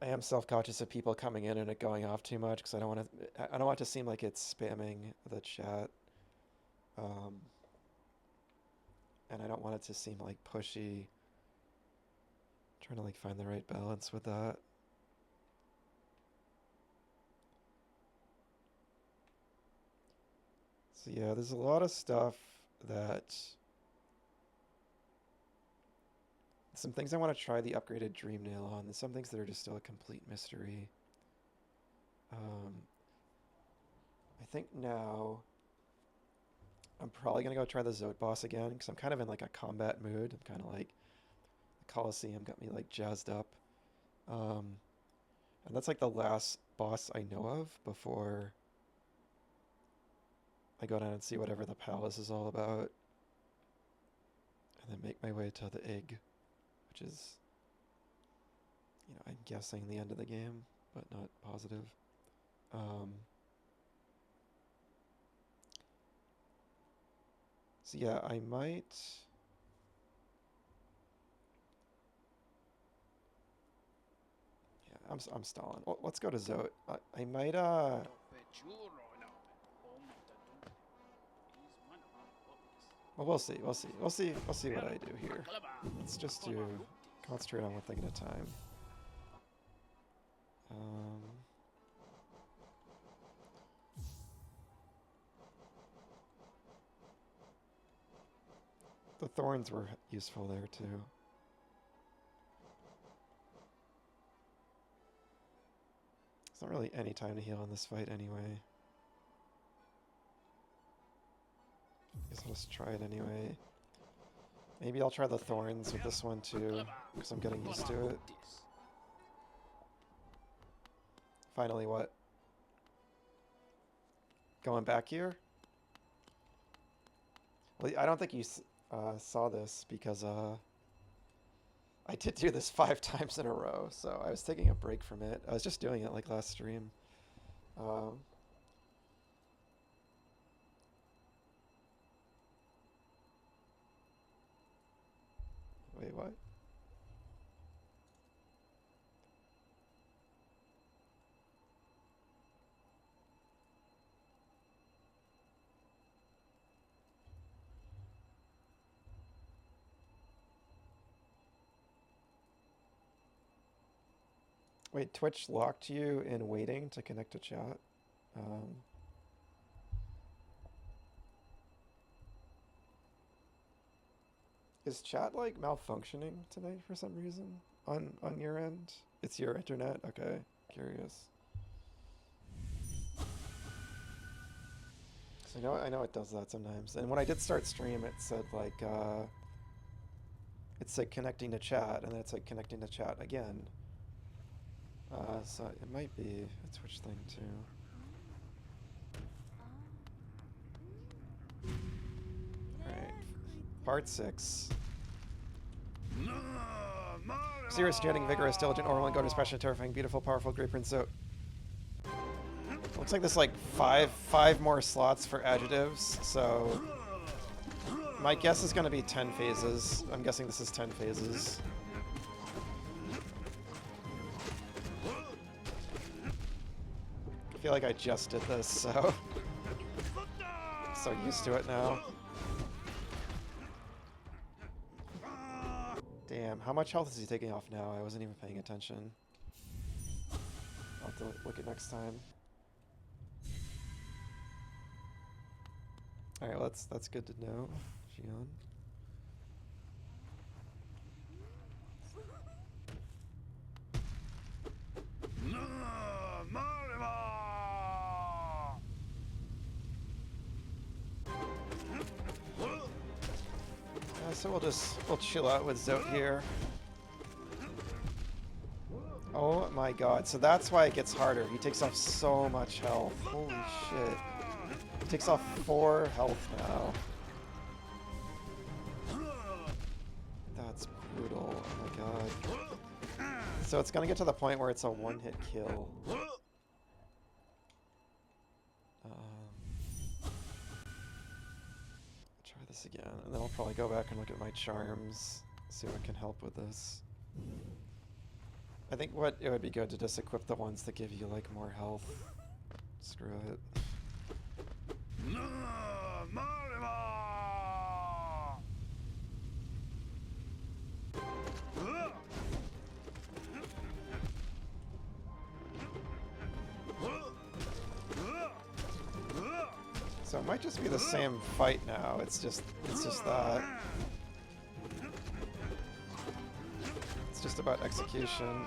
Speaker 1: am self-conscious of people coming in and it going off too much because I don't want it to seem like it's spamming the chat. And I don't want it to seem like pushy. I'm trying to like find the right balance with that. So yeah, there's a lot of stuff that some things I want to try the upgraded Dream Nail on. There's some things that are just still a complete mystery. I think now I'm probably going to go try the Zode boss again because I'm kind of in like a combat mood. I'm kind of like the Colosseum got me like jazzed up. And that's like the last boss I know of before I go down and see whatever the palace is all about. And then make my way to the egg, which is, I'm guessing the end of the game, but not positive. So yeah, I might... Yeah, I'm stalling. Well, let's go to Zote. I might, Well, we'll see. We'll see. We'll see. We'll see what I do here. Let's just do concentrate on one thing at a time. The thorns were useful there too. There's not really any time to heal in this fight anyway. Guess I'll just try it anyway. Maybe I'll try the thorns with this one too, because I'm getting used to it. Finally, what? Going back here? Well, I don't think you saw this because I did do this 5 times in a row, so I was taking a break from it. I was just doing it like last stream. Wait, what? Wait, Twitch locked you in waiting to connect to chat? Is chat like malfunctioning today for some reason on your end? It's your internet? Okay, curious. So I know it does that sometimes. And when I did start stream, it said like it said connecting to chat, and then it's like connecting to chat again. So it might be a Twitch thing too. Alright. Part 6. Serious, jetting, vigorous, diligent, ornament, goddess, passionate, terrifying, beautiful, powerful, great prince. So looks like there's like five more slots for adjectives, so my guess is gonna be 10 phases. I'm guessing this is 10 phases. I feel like I just did this, so I'm so used to it now. Damn, how much health is he taking off now? I wasn't even paying attention. I'll have to look at next time. Alright, well, that's good to know. Xion. So we'll chill out with Zote here. Oh my god, so that's why it gets harder. He takes off so much health. Holy shit. He takes off 4 health now. That's brutal. Oh my god. So it's gonna get to the point where it's a one-hit kill. Try this again, and then I'll probably go back and look at my charms, see what can help with this. I think it would be good to just equip the ones that give you like more health. Screw it. So it might just be the same fight now. It's just that. It's just about execution.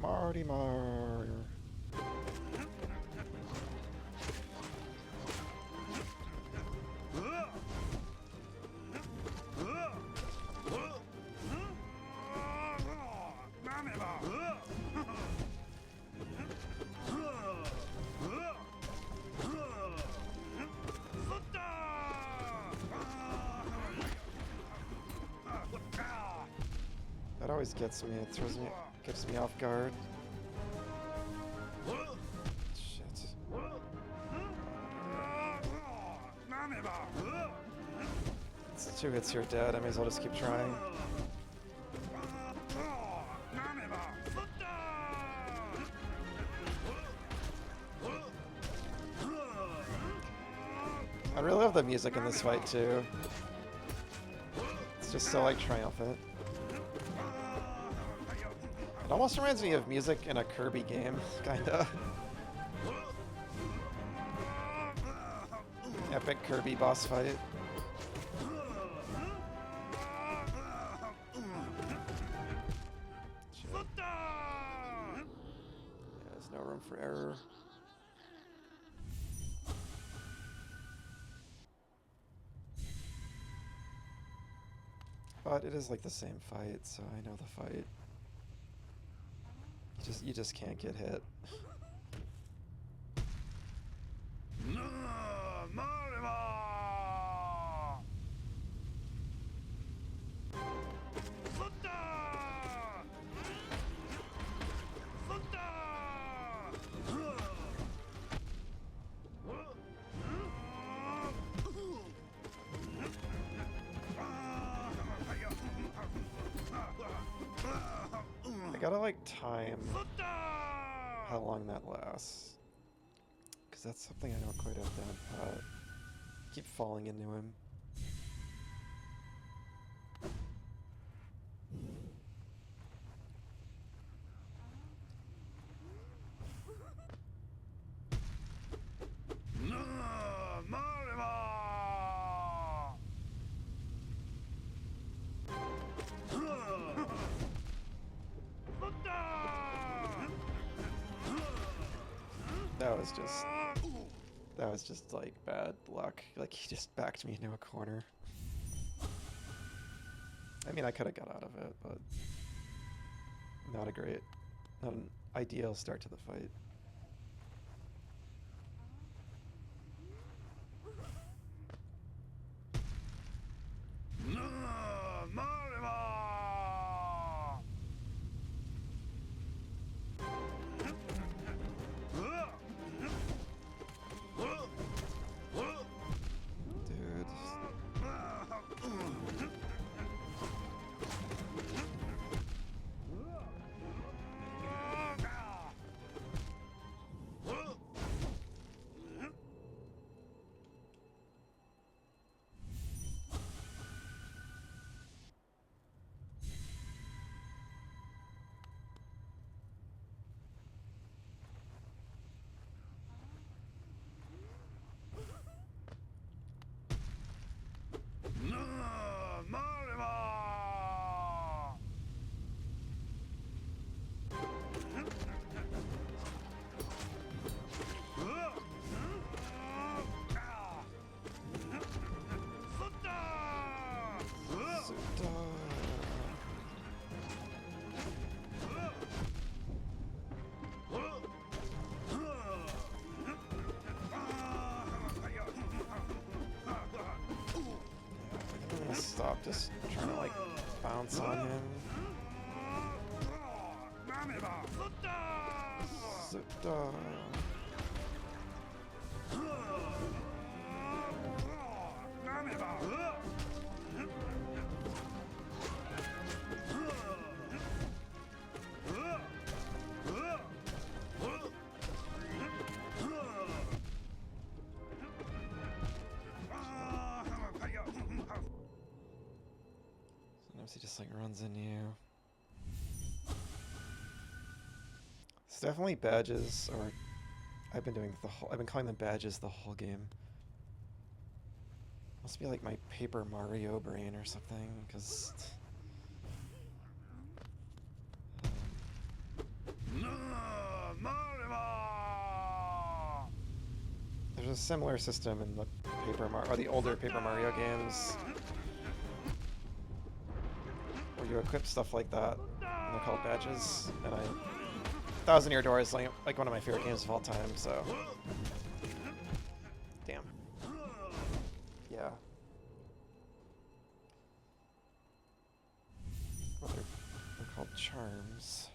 Speaker 1: Marty Mar. always gets me. It gets me off guard. Shit. It's 2 hits, you're dead. I may as well just keep trying. I really love the music in this fight too. It's just so like triumphant. It almost reminds me of music in a Kirby game, kinda. Epic Kirby boss fight. Shit. Yeah, there's no room for error. But it is like the same fight, so I know the fight. You just can't get hit. I gotta like time how long that lasts, because that's something I don't quite have down pat. Keep falling into him. That was just like bad luck. Like he just backed me into a corner. I mean, I could have got out of it, but not an ideal start to the fight. Stop just trying to like bounce on him. Sometimes he just like runs into you. It's definitely badges, or I've been calling them badges the whole game. Must be like my Paper Mario brain or something, because there's a similar system in the the older Paper Mario games, where you equip stuff like that, and they're called badges. And Thousand Year Door is like one of my favorite games of all time, so damn. Yeah. What they're called charms.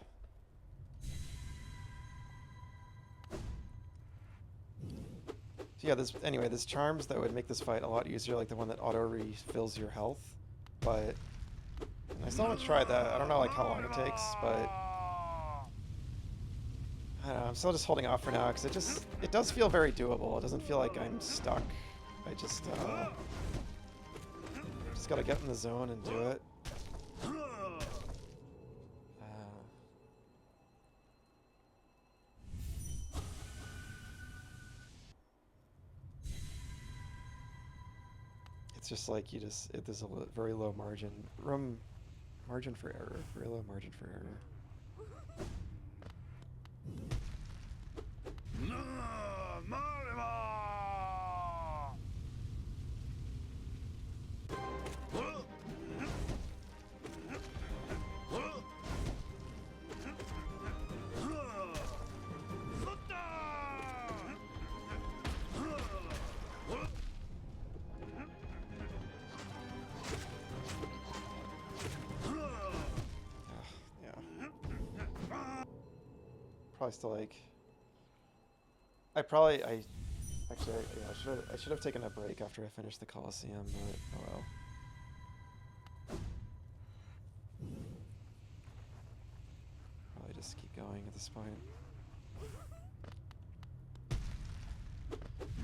Speaker 1: So yeah, this charms that would make this fight a lot easier, like the one that auto refills your health. But I still haven't tried that. I don't know like how long it takes, but I don't know, I'm still just holding off for now because it does feel very doable. It doesn't feel like I'm stuck. I just gotta get in the zone and do it. It's just like there's a very low margin for error, very low margin for error. Probably still like I should have taken a break after I finished the Colosseum, but oh well. Probably just keep going at this point.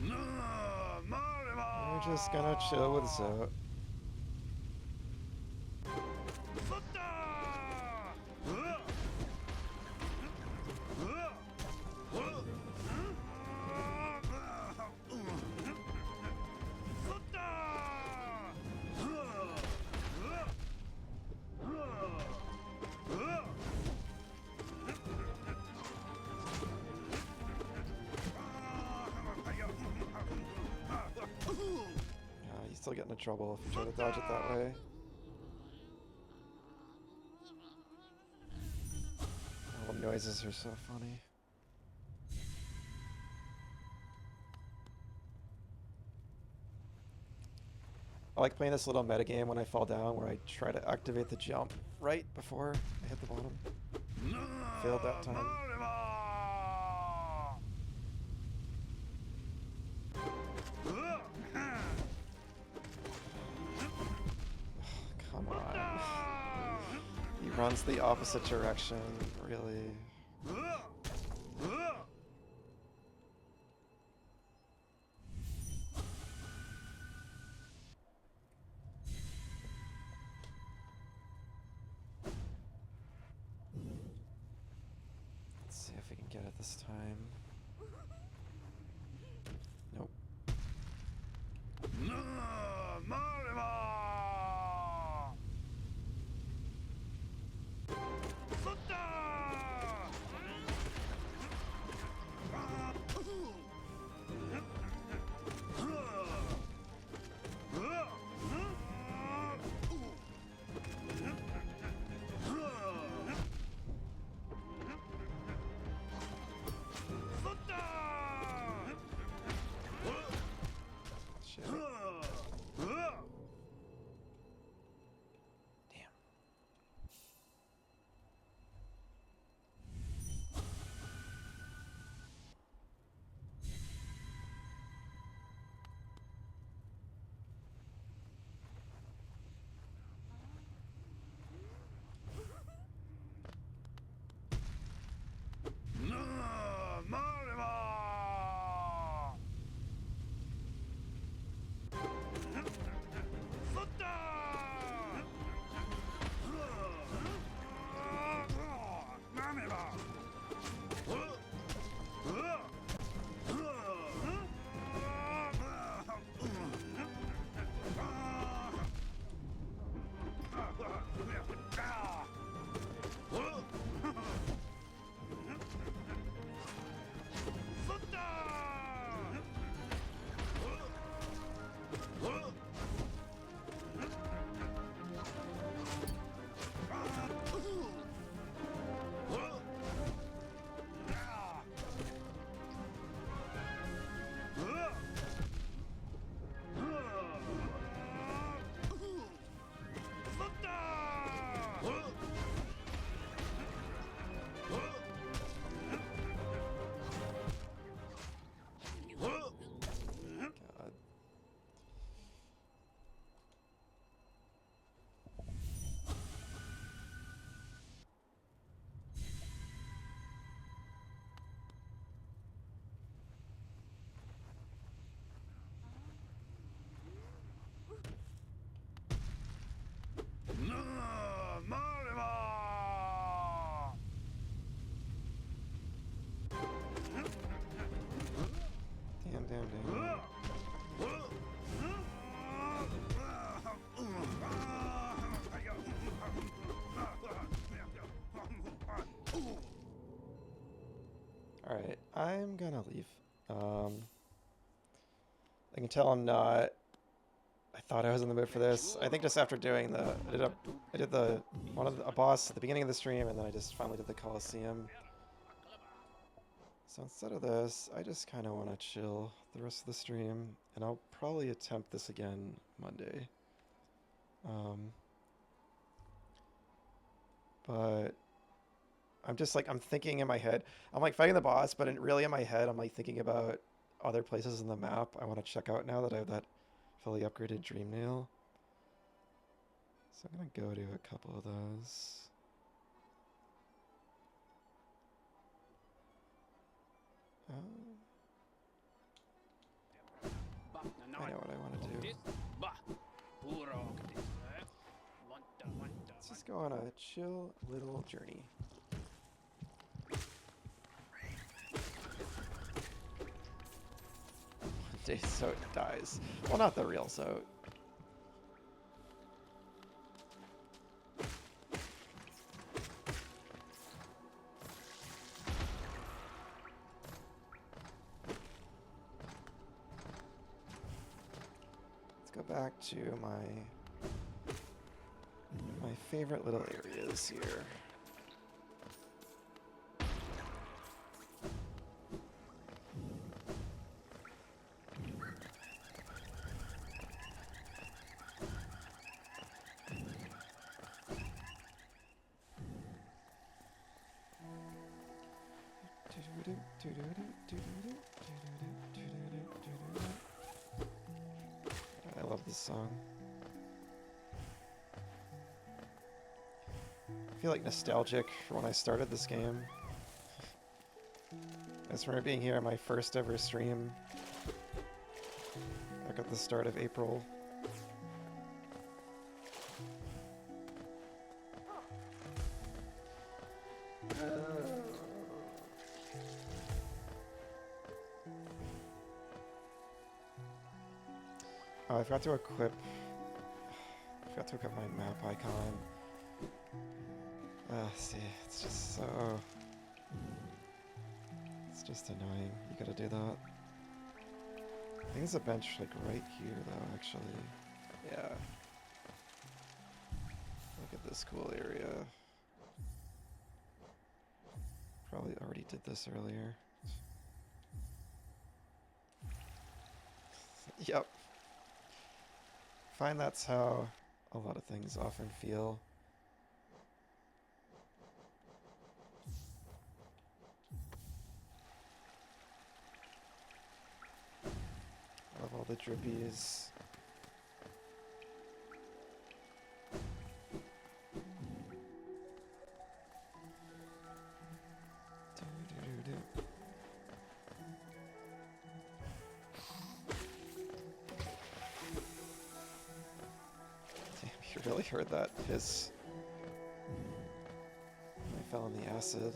Speaker 1: We're just gonna chill with Zoe. Still get into trouble if you try to dodge it that way. All the noises are so funny. I like playing this little metagame when I fall down where I try to activate the jump right before I hit the bottom. Failed that time. Come on. He runs the opposite direction, really. Let's see if we can get it this time. Nope. I'm gonna leave. I can tell I'm not. I thought I was in the mood for this. I think just after doing the, I did the a boss at the beginning of the stream, and then I just finally did the Colosseum. So instead of this, I just kind of want to chill the rest of the stream, and I'll probably attempt this again Monday. But I'm just like, I'm thinking in my head, I'm like fighting the boss, but really in my head, I'm like thinking about other places in the map I want to check out now that I have that fully upgraded Dream Nail. So I'm gonna go to a couple of those. I know what I want to do. Let's just go on a chill little journey. One day Soat dies. Well, not the real Soat. Let's go back to my favorite little areas here. I love this song. I feel like nostalgic for when I started this game. I just remember being here on my first ever stream back at the start of April. Oh, I forgot to equip my map icon. See, it's just so... It's just annoying. You gotta do that. I think there's a bench, like, right here, though, actually. Yeah. Look at this cool area. Probably already did this earlier. Yep. Find that's how a lot of things often feel. I love all the drippies. Damn, you really heard that hiss. I fell in the acid.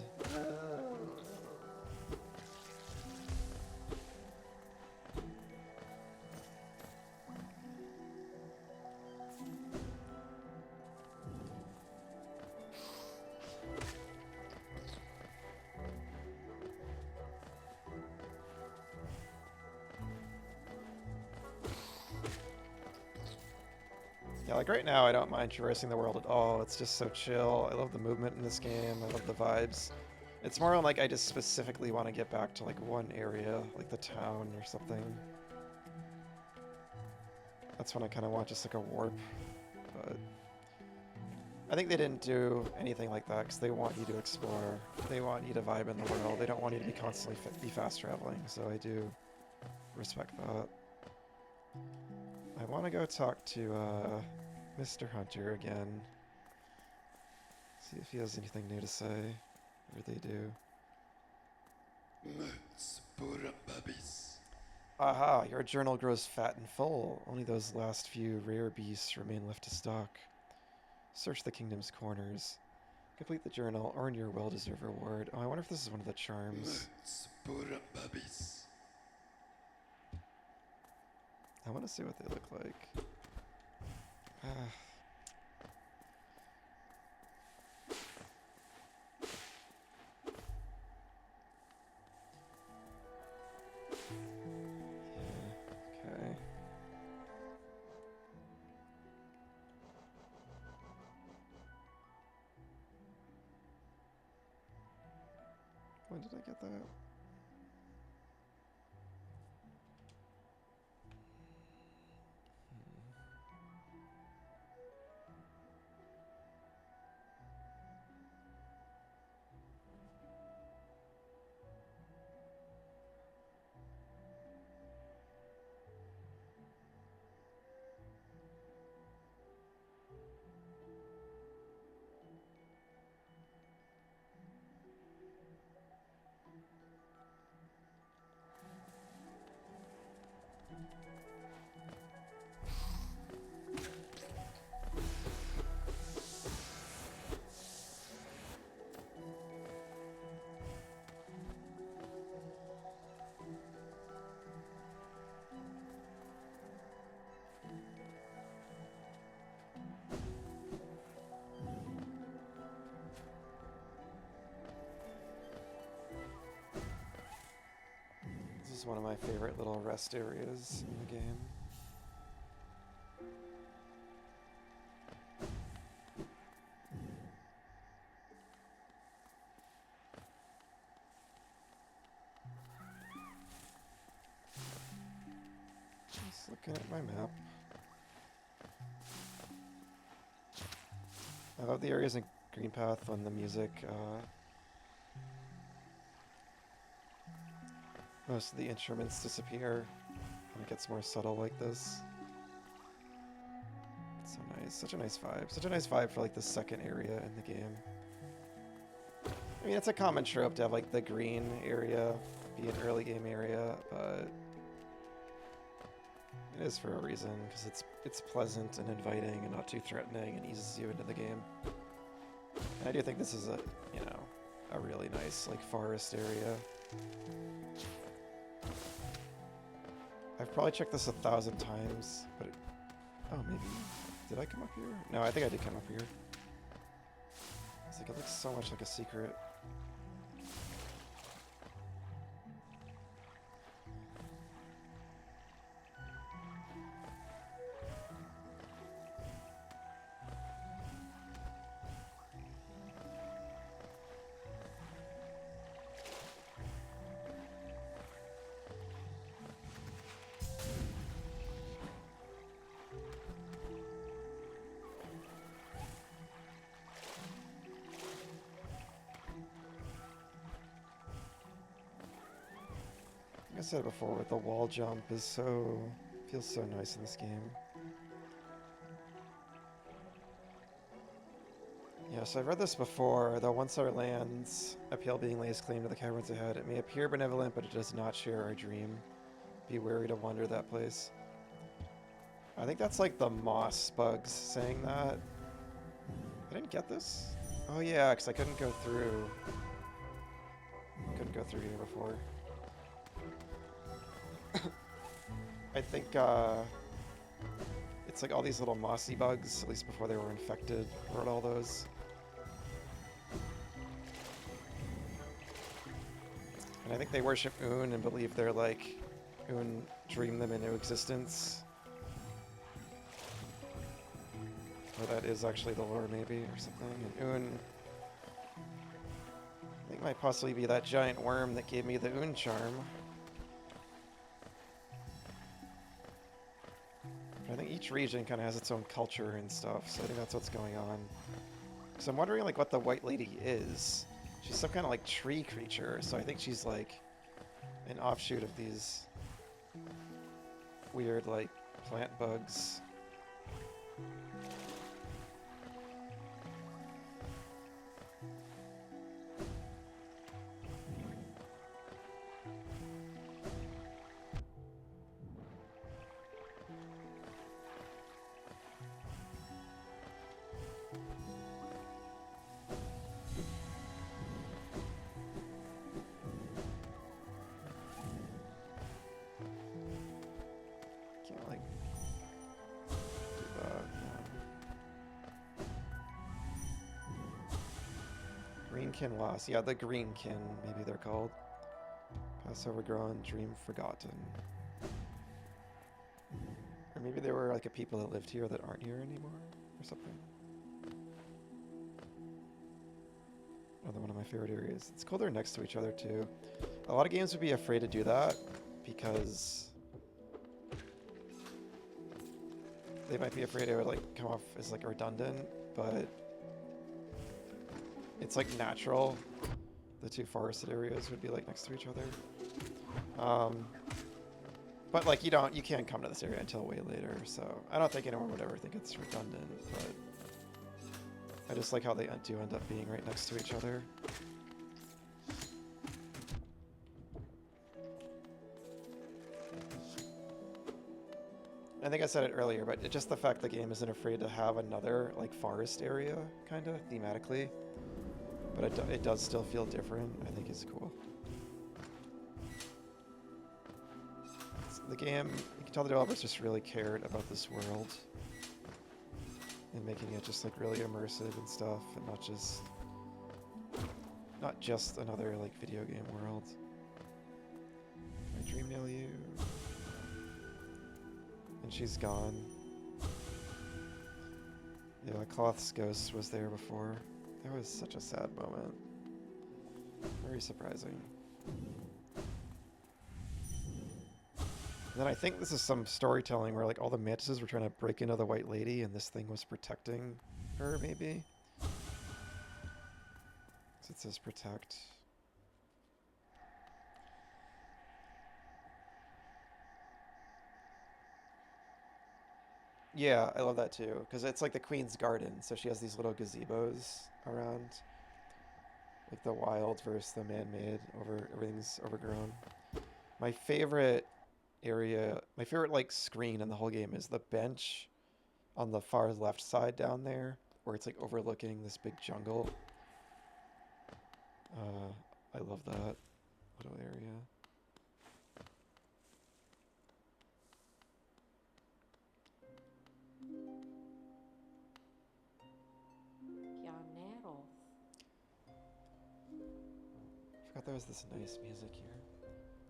Speaker 1: Yeah, like right now I don't mind traversing the world at all. It's just so chill. I love the movement in this game. I love the vibes. It's more like I just specifically want to get back to like one area, like the town or something. That's when I kind of want just like a warp. But I think they didn't do anything like that because they want you to explore. They want you to vibe in the world. They don't want you to be constantly be fast traveling. So I do respect that. I want to go talk to Mr. Hunter again. See if he has anything new to say. Or they do. Aha, your journal grows fat and full. Only those last few rare beasts remain left to stock. Search the kingdom's corners. Complete the journal, earn your well-deserved reward. Oh, I wonder if this is one of the charms. I want to see what they look like. When did I get that? This is one of my favorite little rest areas in the game. Just looking at my map. I love the areas in Green Path when the music, most of the instruments disappear and it gets more subtle like this. It's so nice. Such a nice vibe. Such a nice vibe for like the second area in the game. I mean, it's a common trope to have like the green area be an early game area, but it is for a reason, because it's pleasant and inviting and not too threatening and eases you into the game. And I do think this is a, you know, a really nice like forest area. I've probably checked this 1,000 times, but oh, maybe, did I come up here? No, I think I did come up here. It's like, it looks so much like a secret. Like I said before, the wall jump is feels so nice in this game. Yeah, so I've read this before. Though once our lands appeal being lays claim to the caverns ahead, it may appear benevolent, but it does not share our dream. Be wary to wander that place. I think that's like the moss bugs saying that. I didn't get this? Oh yeah, because I couldn't go through. Couldn't go through here before. I think it's like all these little mossy bugs, at least before they were infected. I wrote all those. And I think they worship Un and believe they're like, Un dreamed them into existence. Or that is actually the lore maybe, or something. And Un, I think might possibly be that giant worm that gave me the Un charm. I think each region kind of has its own culture and stuff, so I think that's what's going on. So I'm wondering like what the white lady is. She's some kind of like tree creature, so I think she's like an offshoot of these weird like plant bugs. Greenkin lost. Yeah, the Greenkin, maybe they're called. Past overgrown, dream forgotten. Or maybe they were like a people that lived here that aren't here anymore, or something. Another one of my favorite areas. It's cool they're next to each other too. A lot of games would be afraid to do that because they might be afraid it would like come off as like redundant, but it's like natural. The two forested areas would be like next to each other. But like you can't come to this area until way later, so I don't think anyone would ever think it's redundant, but I just like how they do end up being right next to each other. I think I said it earlier, but just the fact the game isn't afraid to have another like forest area, kind of thematically, but it does still feel different, I think is cool. The game, you can tell the developers just really cared about this world and making it just like really immersive and stuff, and not just another like video game world. Can I dream nail you? And she's gone. Yeah, Cloth's ghost was there before. That was such a sad moment. Very surprising. And then I think this is some storytelling where like all the mantises were trying to break into the White Lady and this thing was protecting her, maybe? So it says protect. Yeah, I love that too, because it's like the Queen's Garden, so she has these little gazebos around. Like the wild versus the man-made, everything's overgrown. My favorite area, my favorite like screen in the whole game is the bench on the far left side down there, where it's like overlooking this big jungle. I love that little area. I forgot there was this nice music here.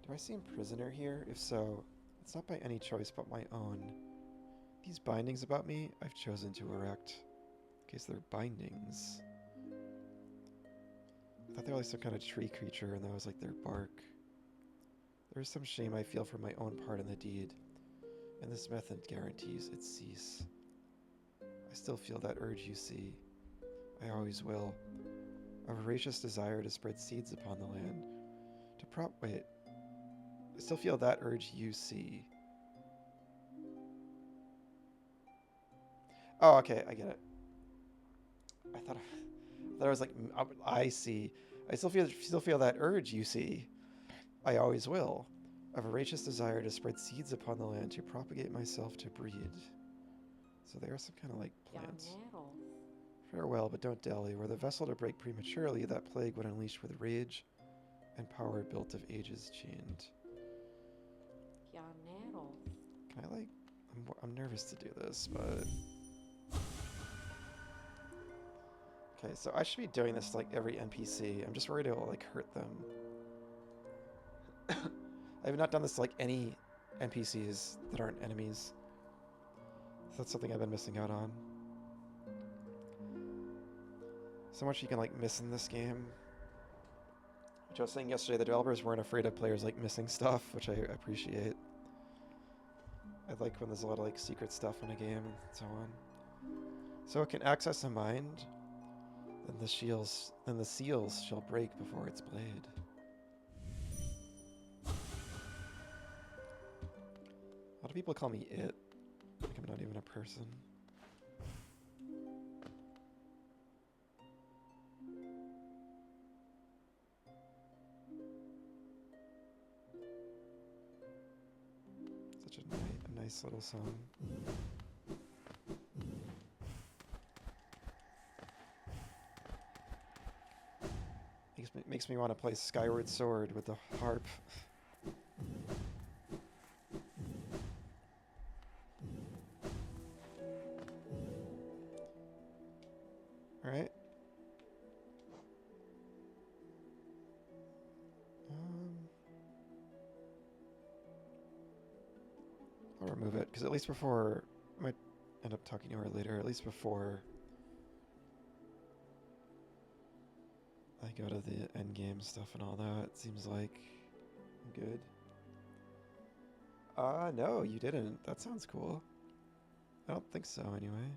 Speaker 1: Do I seem prisoner here? If so, it's not by any choice but my own. These bindings about me, I've chosen to erect. In case they're bindings. I thought they were like some kind of tree creature and that was like their bark. There is some shame I feel for my own part in the deed, and this method guarantees its cease. I still feel that urge you see. I always will. A voracious desire to spread seeds upon the land. Wait. I still feel that urge you see. Oh, okay, I get it. I thought it was like, I see. I still feel that urge you see. I always will. A voracious desire to spread seeds upon the land, to propagate myself, to breed. So they are some kind of like plant. Farewell, but don't dally. Were the vessel to break prematurely, that plague would unleash with rage and power built of ages chained. Can I like... I'm nervous to do this, but... Okay, so I should be doing this to like every NPC. I'm just worried it will like hurt them. I have not done this to like any NPCs that aren't enemies. So that's something I've been missing out on. So much you can like miss in this game. Which I was saying yesterday, the developers weren't afraid of players like missing stuff, which I appreciate. I like when there's a lot of like secret stuff in a game and so on. So it can access a mind, then the seals shall break before its blade. A lot of people call me it, like I'm not even a person. Such a nice little song. Makes me want to play Skyward Sword with the harp. Alright. I'll remove it, because at least before... I might end up talking to her later, at least before... I go to the end game stuff and all that. Seems like good. No, you didn't. That sounds cool. I don't think so, anyway.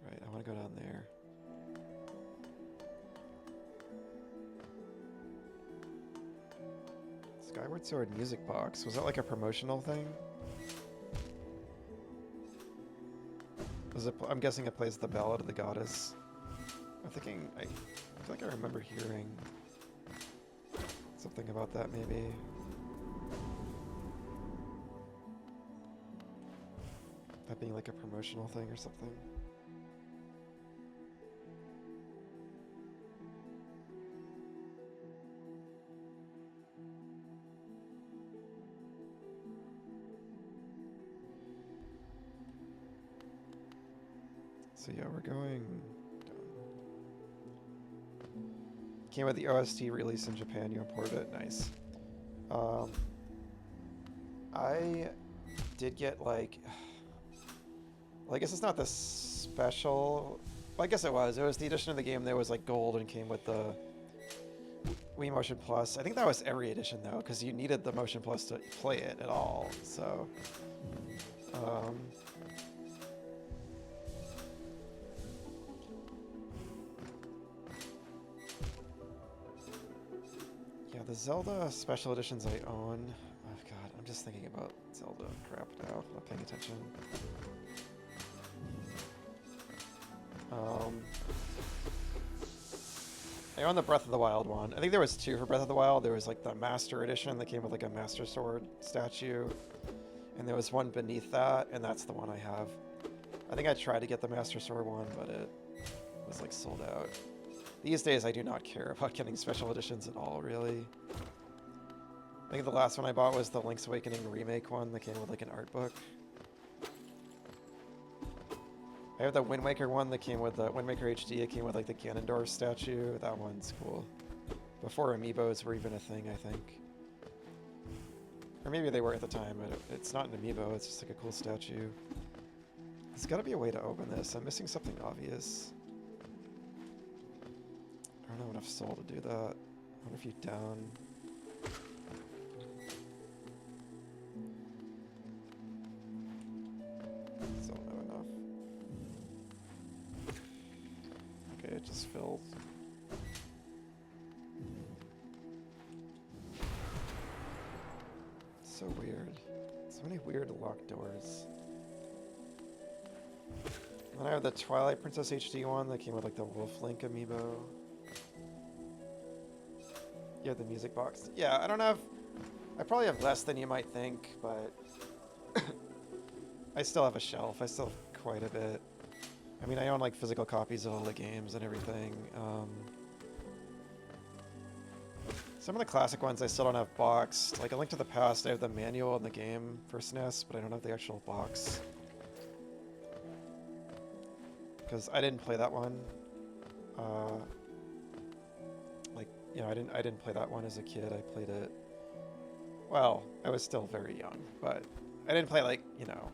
Speaker 1: Right, I want to go down there. Skyward Sword music box. Was that like a promotional thing? Was it? I'm guessing it plays the Ballad of the Goddess. I'm thinking. I feel like I remember hearing something about that, maybe. That being like a promotional thing or something. So yeah, we're going down. Came with the OST release in Japan, you imported it, nice. I did get like, well, I guess it's not the special, well, I guess it was the edition of the game that was like gold and came with the Wii Motion Plus. I think that was every edition though, because you needed the Motion Plus to play it at all, so. Yeah, the Zelda special editions I own. Oh god, I'm just thinking about Zelda crap now, not paying attention. I own the Breath of the Wild one. I think there was two for Breath of the Wild. There was like the Master Edition that came with like a Master Sword statue. And there was one beneath that, and that's the one I have. I think I tried to get the Master Sword one, but it was like sold out. These days I do not care about getting special editions at all, really. I think the last one I bought was the Link's Awakening remake one that came with like an art book. I have the Wind Waker one that came with the Wind Waker HD. It came with like the Ganondorf statue. That one's cool. Before amiibos were even a thing, I think. Or maybe they were at the time, but it's not an amiibo. It's just like a cool statue. There's got to be a way to open this. I'm missing something obvious. I don't have enough soul to do that. I wonder if you down... Still don't have enough. Okay, it just filled. So weird. So many weird locked doors. Then I have the Twilight Princess HD one that came with like the Wolf Link amiibo. You have the music box. Yeah, I don't have... I probably have less than you might think, but... I still have a shelf. I still have quite a bit. I mean, I own like physical copies of all the games and everything. Some of the classic ones I still don't have boxed. Like A Link to the Past, I have the manual and the game for SNES, but I don't have the actual box. Because I didn't play that one. Like, you know, I didn't play that one as a kid. I played it... Well, I was still very young, but I didn't play like, you know...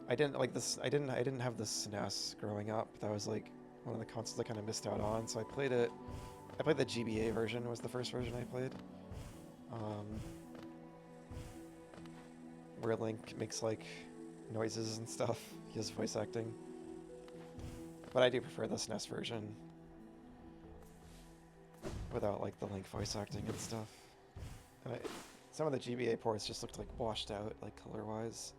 Speaker 1: I didn't like this. I didn't have the SNES growing up. That was like one of the consoles I kind of missed out on. So I played it. I played the GBA version. Was the first version I played. Where Link makes like noises and stuff. He has voice acting. But I do prefer the SNES version without like the Link voice acting and stuff. And some of the GBA ports just looked like washed out, like color-wise.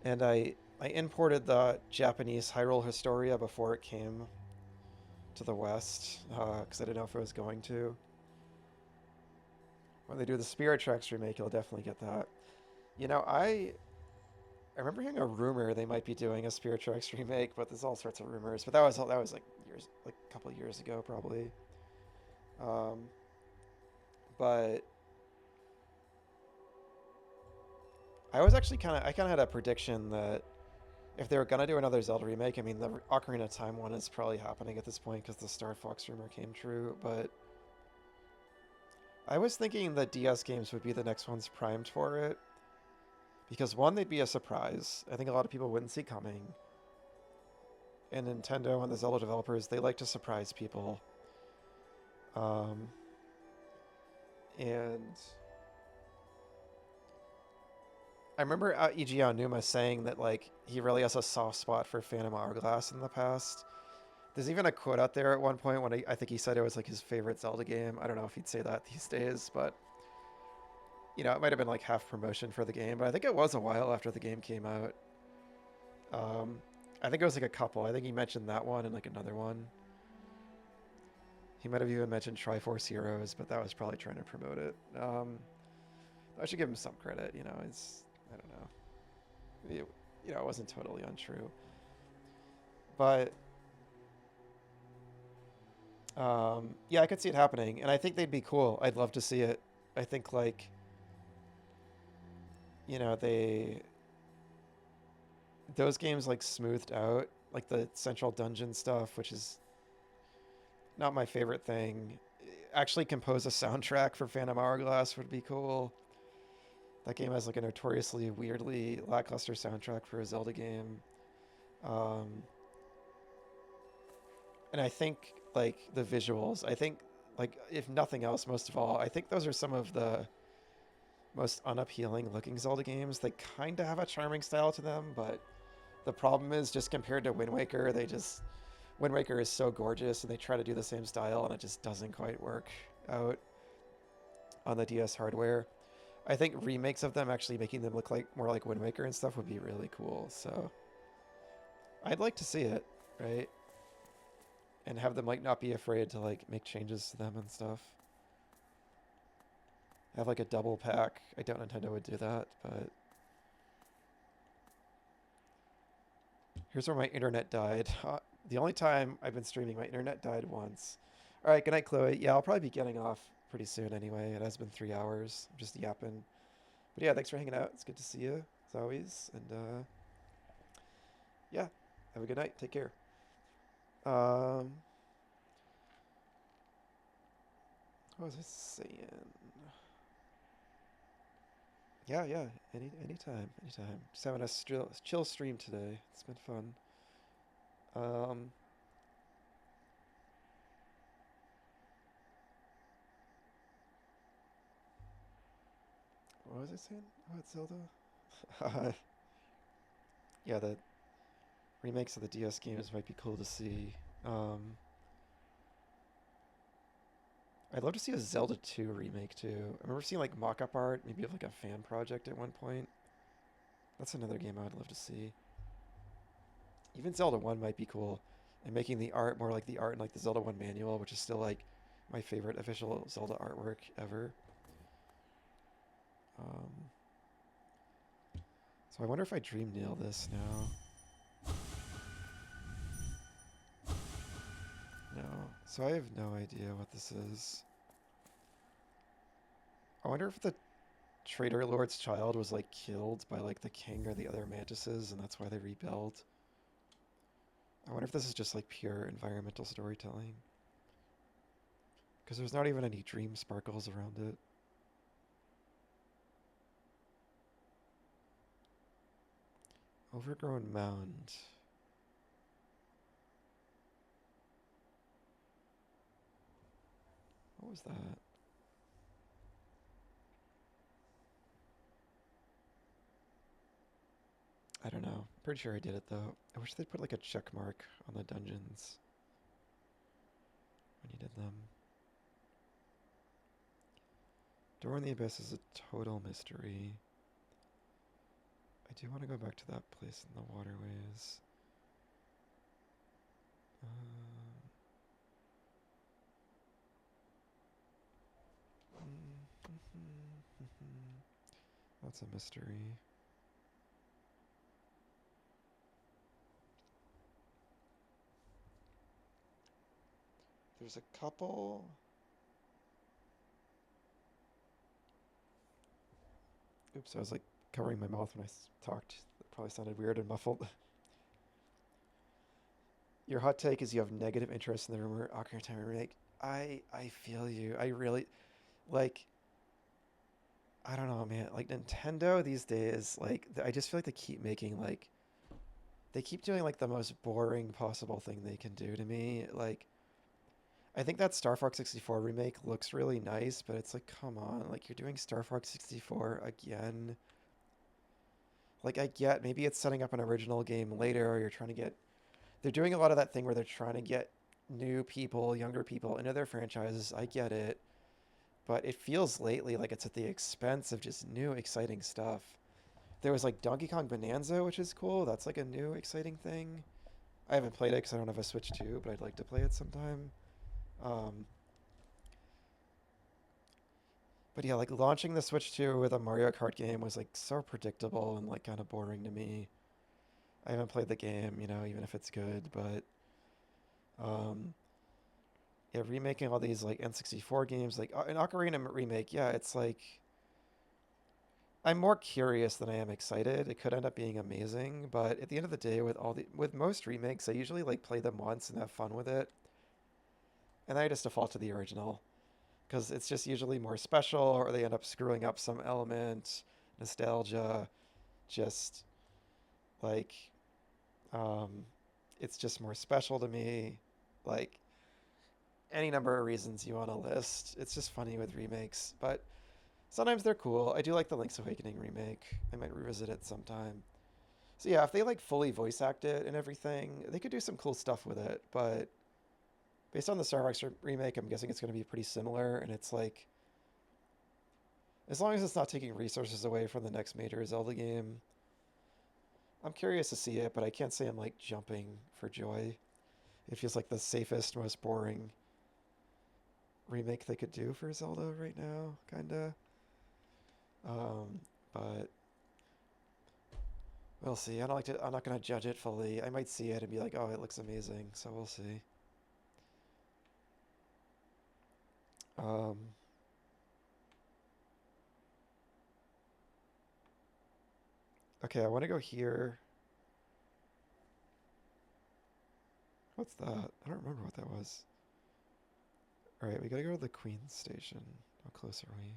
Speaker 1: And I imported the Japanese Hyrule Historia before it came to the West, because I didn't know if it was going to. When they do the Spirit Tracks remake, you'll definitely get that. You know, I remember hearing a rumor they might be doing a Spirit Tracks remake, but there's all sorts of rumors. But that was like years, like a couple of years ago, probably. But I was actually I kind of had a prediction that if they were gonna do another Zelda remake, I mean, the Ocarina of Time one is probably happening at this point because the Star Fox rumor came true, but I was thinking the DS games would be the next ones primed for it, because one, they'd be a surprise. I think a lot of people wouldn't see coming. and Nintendo and the Zelda developers, they like to surprise people. Um, and I remember Eiji Aonuma saying that like he really has a soft spot for Phantom Hourglass in the past. There's even a quote out there at one point when I think he said it was like his favorite Zelda game. I don't know if he'd say that these days, but it might have been like half promotion for the game. But I think it was a while after the game came out. Um, I think it was like a couple. I think he mentioned that one and like another one. He might have even mentioned Triforce Heroes, but that was probably trying to promote it. I should give him some credit. It's I don't know. It wasn't totally untrue, but yeah, I could see it happening, and I think they'd be cool. I'd love to see it. I think like they those games like smoothed out like the central dungeon stuff, which is not my favorite thing. Actually, compose a soundtrack for Phantom Hourglass would be cool. That game has like a notoriously weirdly lackluster soundtrack for a Zelda game. Um, and I think like the visuals, I think like if nothing else, most of all, I think those are some of the most unappealing looking Zelda games. They kind of have a charming style to them, but the problem is just compared to Wind Waker, Wind Waker is so gorgeous and they try to do the same style and it just doesn't quite work out on the DS hardware. I think remakes of them actually making them look like more like Wind Waker and stuff would be really cool. So I'd like to see it, right? And have them like not be afraid to like make changes to them and stuff. Have like a double pack. I doubt Nintendo would do that, but here's where my internet died. The only time I've been streaming, my internet died once. All right, good night, Chloe. Yeah, I'll probably be getting off pretty soon anyway. It has been 3 hours. I'm just yapping. But yeah, thanks for hanging out. It's good to see you, as always. And yeah, have a good night. Take care. Um, what was I saying? Yeah, yeah. Anytime. Just having a chill stream today. It's been fun. Um, what was I saying about Zelda? Yeah, the remakes of the DS games might be cool to see. I'd love to see a Zelda 2 remake too. I remember seeing like mock-up art, maybe of like a fan project at one point. That's another game I'd love to see. Even Zelda 1 might be cool. And making the art more like the art in like the Zelda 1 manual, which is still like my favorite official Zelda artwork ever. Um, so I wonder if I dream nail this now. No. So I have no idea what this is. I wonder if the Traitor Lord's child was like killed by like the king or the other mantises and that's why they rebelled. I wonder if this is just like pure environmental storytelling. Because there's not even any dream sparkles around it. Overgrown mound. What was that? I don't know. Pretty sure I did it though. I wish they'd put like a check mark on the dungeons when you did them. Door in the Abyss is a total mystery. I do want to go back to that place in the waterways. That's a mystery. There's a couple. Oops, I was like covering my mouth when I talked. That probably sounded weird and muffled. Your hot take is you have negative interest in the rumor Ocarina of Time remake. I feel you. I really like. I don't know, man. Like Nintendo these days, like I just feel like they keep making like they keep doing like the most boring possible thing they can do to me. Like, I think that Star Fox 64 remake looks really nice, but it's like, come on, like you're doing Star Fox 64 again. Like, I get maybe it's setting up an original game later, or you're trying to get. They're doing a lot of that thing where they're trying to get new people, younger people into their franchises. I get it, but it feels lately like it's at the expense of just new, exciting stuff. There was like Donkey Kong Bonanza, which is cool. That's like a new, exciting thing. I haven't played it because I don't have a Switch 2, but I'd like to play it sometime. Um, but yeah, like launching the Switch 2 with a Mario Kart game was like so predictable and like kind of boring to me. I haven't played the game, even if it's good, but um, yeah, remaking all these like N64 games, like an Ocarina remake, yeah, it's like I'm more curious than I am excited. It could end up being amazing, but at the end of the day, with most remakes, I usually like play them once and have fun with it, and then I just default to the original because it's just usually more special, or they end up screwing up some element, nostalgia, just like um, it's just more special to me. Like any number of reasons you want to list. It's just funny with remakes, but sometimes they're cool. I do like the Link's Awakening remake. I might revisit it sometime. So yeah, if they like fully voice act it and everything, they could do some cool stuff with it. But based on the Star Fox remake, I'm guessing it's going to be pretty similar. And it's like, as long as it's not taking resources away from the next major Zelda game, I'm curious to see it. But I can't say I'm like jumping for joy. It feels like the safest, most boring remake they could do for Zelda right now, kinda. But we'll see. I don't like to. I'm not gonna judge it fully. I might see it and be like, "Oh, it looks amazing." So we'll see. Um, okay, I want to go here. What's that? I don't remember what that was. All right, we gotta go to the Queen's Station. How close are we?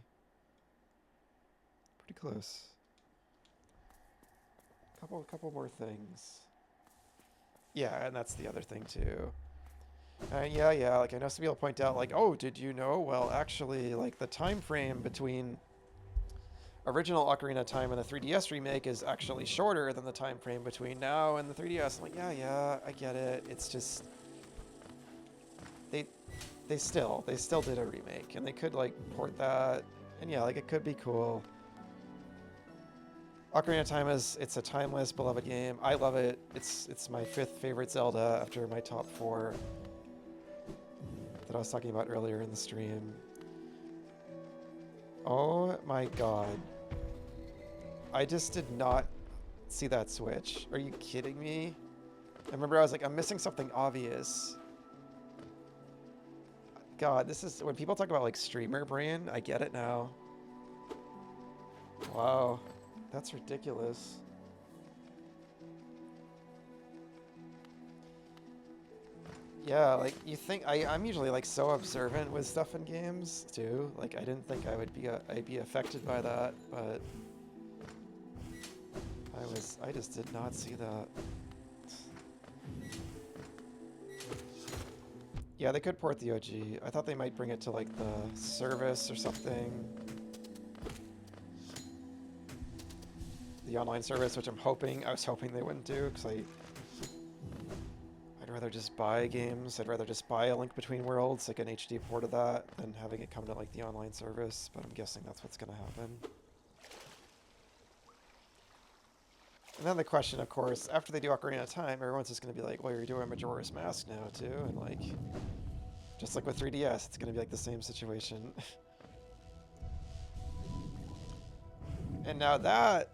Speaker 1: Pretty close. Couple more things. Yeah, and that's the other thing too. Yeah. Like I know some people point out, like, oh, did you know? Well, actually, like the time frame between original Ocarina of Time and the 3DS remake is actually shorter than the time frame between now and the 3DS. I'm like, yeah, I get it. It's just they they still did a remake, and they could like port that, and yeah, like it could be cool. Ocarina of Time it's a timeless, beloved game. I love it. It's my fifth favorite Zelda after my top four that I was talking about earlier in the stream. Oh my god. I just did not see that switch. Are you kidding me? I remember I was like, I'm missing something obvious. God, this is when people talk about like streamer brain, I get it now. Wow. That's ridiculous. Yeah, like you think I'm usually like so observant with stuff in games too. Like I didn't think I'd be affected by that, but I just did not see that. Yeah, they could port the OG. I thought they might bring it to like the service or something. The online service, which I was hoping they wouldn't do, because I'd rather just buy games. I'd rather just buy A Link Between Worlds, like an HD port of that, than having it come to like the online service, but I'm guessing that's what's going to happen. And then the question, of course, after they do Ocarina of Time, everyone's just going to be like, well, you're doing Majora's Mask now, too, and like, just like with 3DS, it's going to be like the same situation. And now that,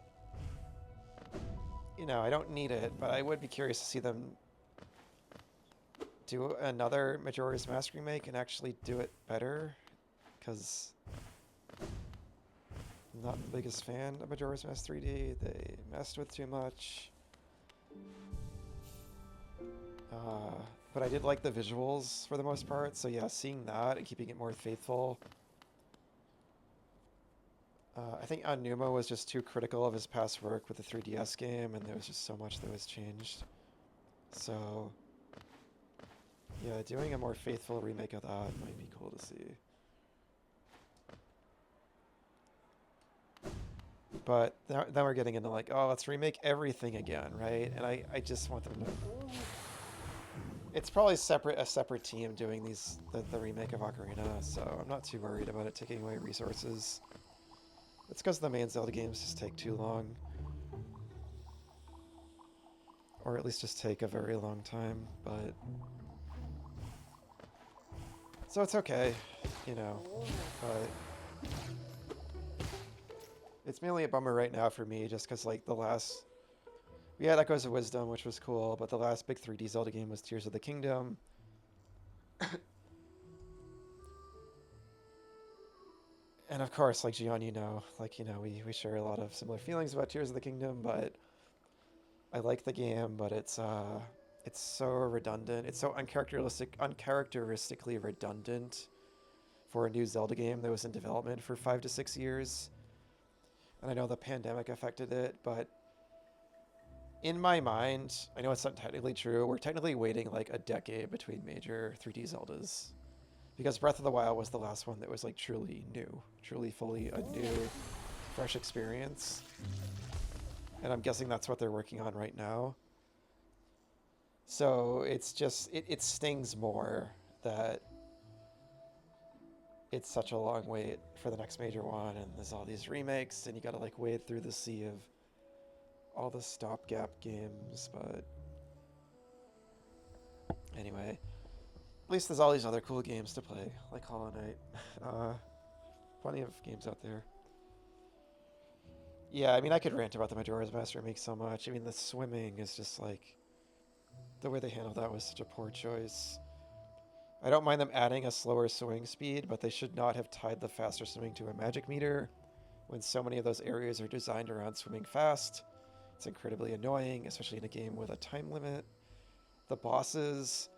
Speaker 1: I don't need it, but I would be curious to see them do another Majora's Mask remake and actually do it better, because I'm not the biggest fan of Majora's Mask 3D. They messed with too much. But I did like the visuals for the most part, so yeah, seeing that and keeping it more faithful I think Onuma was just too critical of his past work with the 3DS game, and there was just so much that was changed. So, yeah, doing a more faithful remake of that might be cool to see. But then we're getting into like, oh, let's remake everything again, right? And I just want them to... It's probably a separate team doing the remake of Ocarina, so I'm not too worried about it taking away resources. It's because the main Zelda games just take too long. Or at least just take a very long time, but... So it's okay, you know, but... It's mainly a bummer right now for me, just because, like, the last... We had Echoes of Wisdom, which was cool, but the last big 3D Zelda game was Tears of the Kingdom. And of course, like, Gian, we share a lot of similar feelings about Tears of the Kingdom, but I like the game, but it's so redundant. It's so uncharacteristically redundant for a new Zelda game that was in development for 5 to 6 years. And I know the pandemic affected it, but in my mind, I know it's not technically true, we're technically waiting like a decade between major 3D Zeldas. Because Breath of the Wild was the last one that was like truly new, truly fully a new, fresh experience. And I'm guessing that's what they're working on right now. So it's just, it stings more that it's such a long wait for the next major one, and there's all these remakes, and you gotta like wade through the sea of all the stopgap games, but anyway. At least there's all these other cool games to play, like Hollow Knight. Plenty of games out there. Yeah, I mean, I could rant about the Majora's Mask remake so much. I mean, the swimming is just like... The way they handled that was such a poor choice. I don't mind them adding a slower swimming speed, but they should not have tied the faster swimming to a magic meter when so many of those areas are designed around swimming fast. It's incredibly annoying, especially in a game with a time limit. The bosses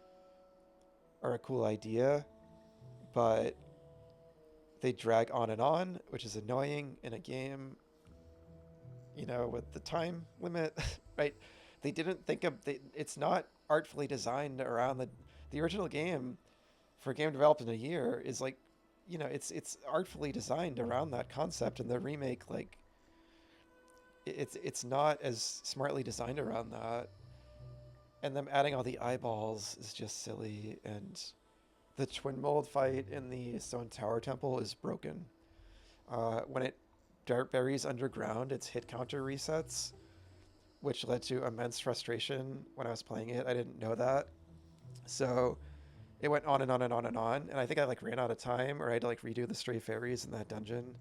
Speaker 1: are a cool idea, but they drag on, which is annoying in a game, you know, with the time limit, right? They didn't think of... it's not artfully designed around the original game. For a game developed in a year is like, you know, it's artfully designed around that concept, and the remake, like, it's not as smartly designed around that. And them adding all the eyeballs is just silly, and the twin mold fight in the Stone Tower Temple is broken. When it buries underground, its hit counter resets, which led to immense frustration when I was playing it. I didn't know that. So it went on and on and on and on, and I think I like ran out of time, or I had to like redo the stray fairies in that dungeon.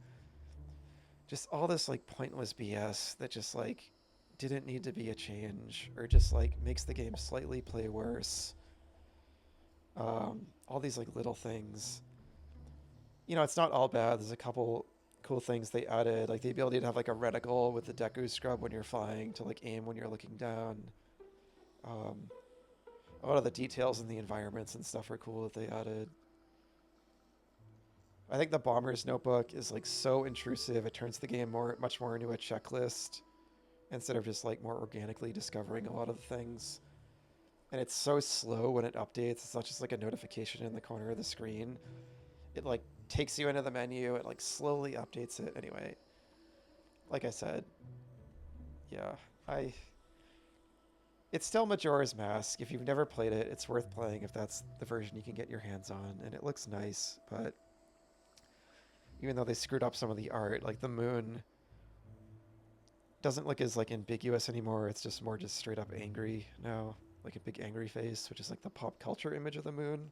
Speaker 1: Just all this like pointless BS that just like didn't need to be a change, or just like makes the game slightly play worse. All these like little things. You know, it's not all bad. There's a couple cool things they added, like the ability to have like a reticle with the Deku scrub when you're flying to like aim when you're looking down. A lot of the details in the environments and stuff are cool that they added. I think the Bomber's Notebook is like so intrusive, it turns the game much more into a checklist instead of just like more organically discovering a lot of the things. And it's so slow when it updates. It's not just like a notification in the corner of the screen. It like takes you into the menu, it like slowly updates it. Anyway, like I said, yeah, it's still Majora's Mask. If you've never played it, it's worth playing if that's the version you can get your hands on, and it looks nice, but even though they screwed up some of the art, like the moon doesn't look as like ambiguous anymore. It's just more just straight up angry now, like a big angry face, which is like the pop culture image of the moon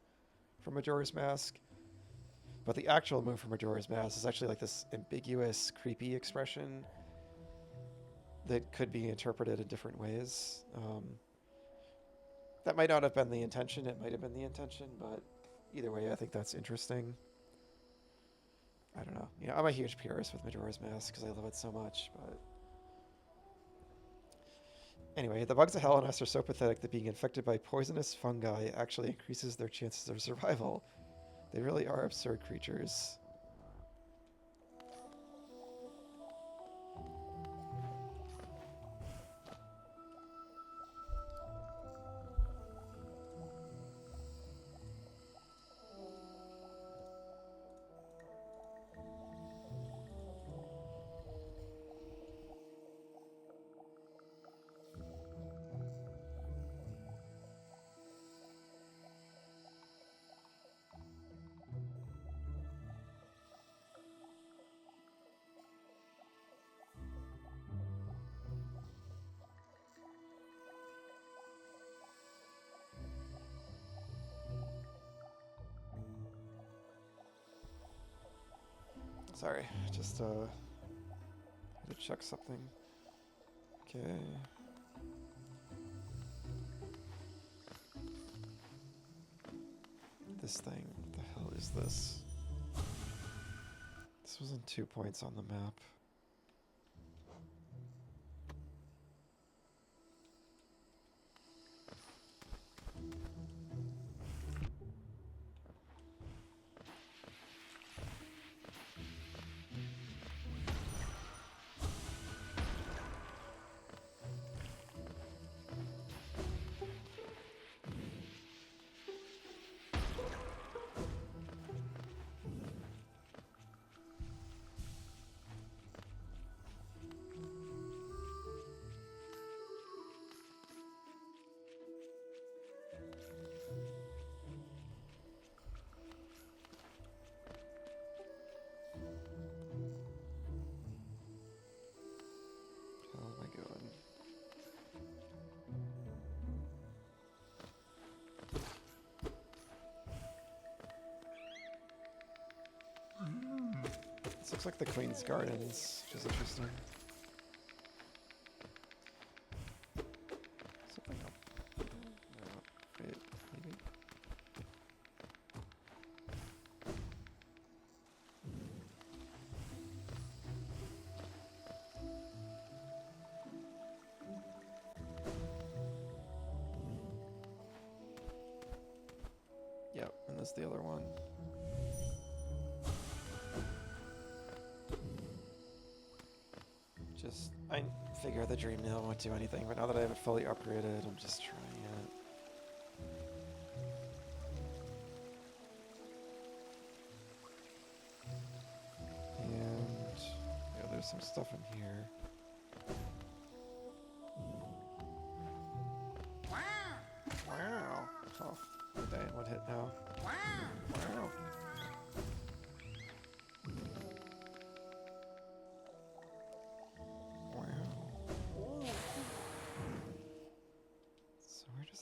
Speaker 1: from Majora's Mask. But the actual moon from Majora's Mask is actually like this ambiguous, creepy expression that could be interpreted in different ways. That might not have been the intention. It might have been the intention, but either way, I think that's interesting. I don't know. You know, I'm a huge purist with Majora's Mask because I love it so much, but... Anyway, the bugs of Hellenest are so pathetic that being infected by poisonous fungi actually increases their chances of survival. They really are absurd creatures. Sorry, just had to check something. Okay. This thing, what the hell is this? This wasn't 2 points on the map. How am I going? This looks like the Queen's Gardens, which is interesting. Something up. No, wait, maybe? Yep, and this is the other one. I figure the Dream Nail won't do anything, but now that I have it fully upgraded, I'm just trying it. And yeah, there's some stuff in here. Wow! Oh, we're dying one hit now. Wow!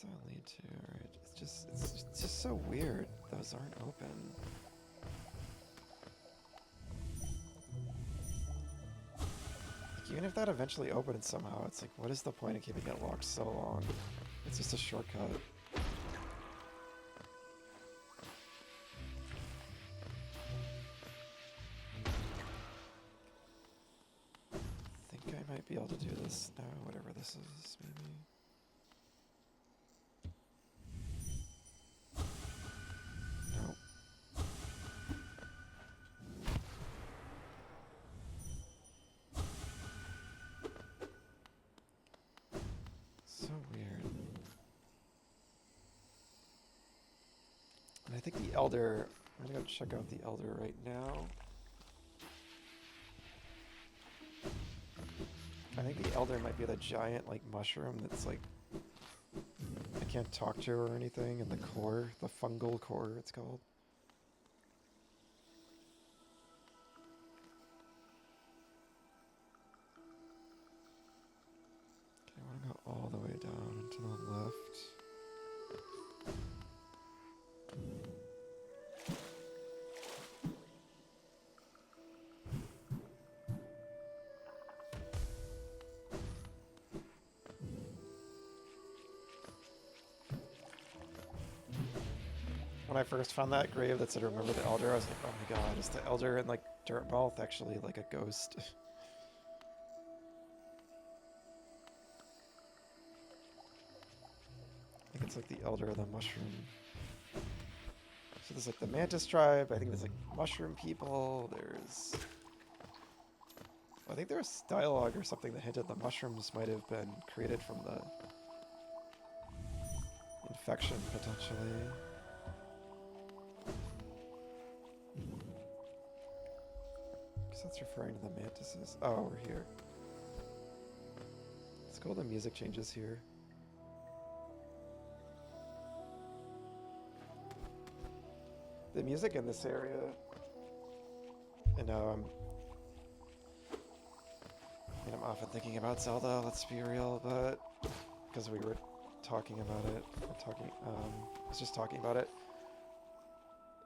Speaker 1: That lead to? Right. It's just so weird. Those aren't open. Like, even if that eventually opened somehow, it's like, what is the point of keeping it locked so long? It's just a shortcut. I think I might be able to do this now, whatever this is, maybe. I think the Elder, I'm gonna go check out the Elder right now. I think the Elder might be the giant, like, mushroom that's, like, I can't talk to or anything, and the core, the fungal core it's called. Okay, I want to go all the way down to the left. When I first found that grave that said remember the Elder, I was like, oh my god, is the Elder in, like, Dirtmouth actually like a ghost? I think it's like the Elder of the Mushroom. So there's like the Mantis tribe, I think there's like mushroom people, there's... I think there was dialogue or something that hinted the mushrooms might have been created from the infection, potentially. I guess that's referring to the mantises. Oh, we're here. It's cool the music changes here. The music in this area, and now I'm often thinking about Zelda, let's be real, but because we were talking about it, I was just talking about it.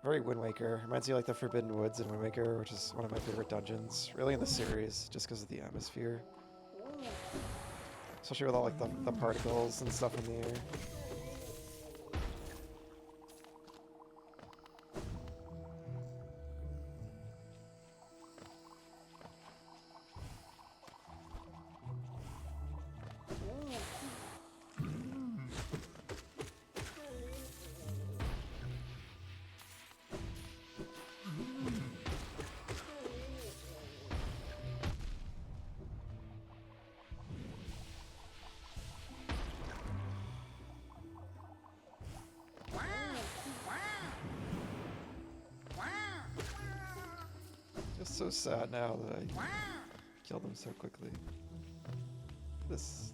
Speaker 1: Very Wind Waker. Reminds me of like the Forbidden Woods in Wind Waker, which is one of my favorite dungeons, really in the series, just because of the atmosphere. Especially with all like the particles and stuff in the air. Just so sad now that I killed them so quickly. This...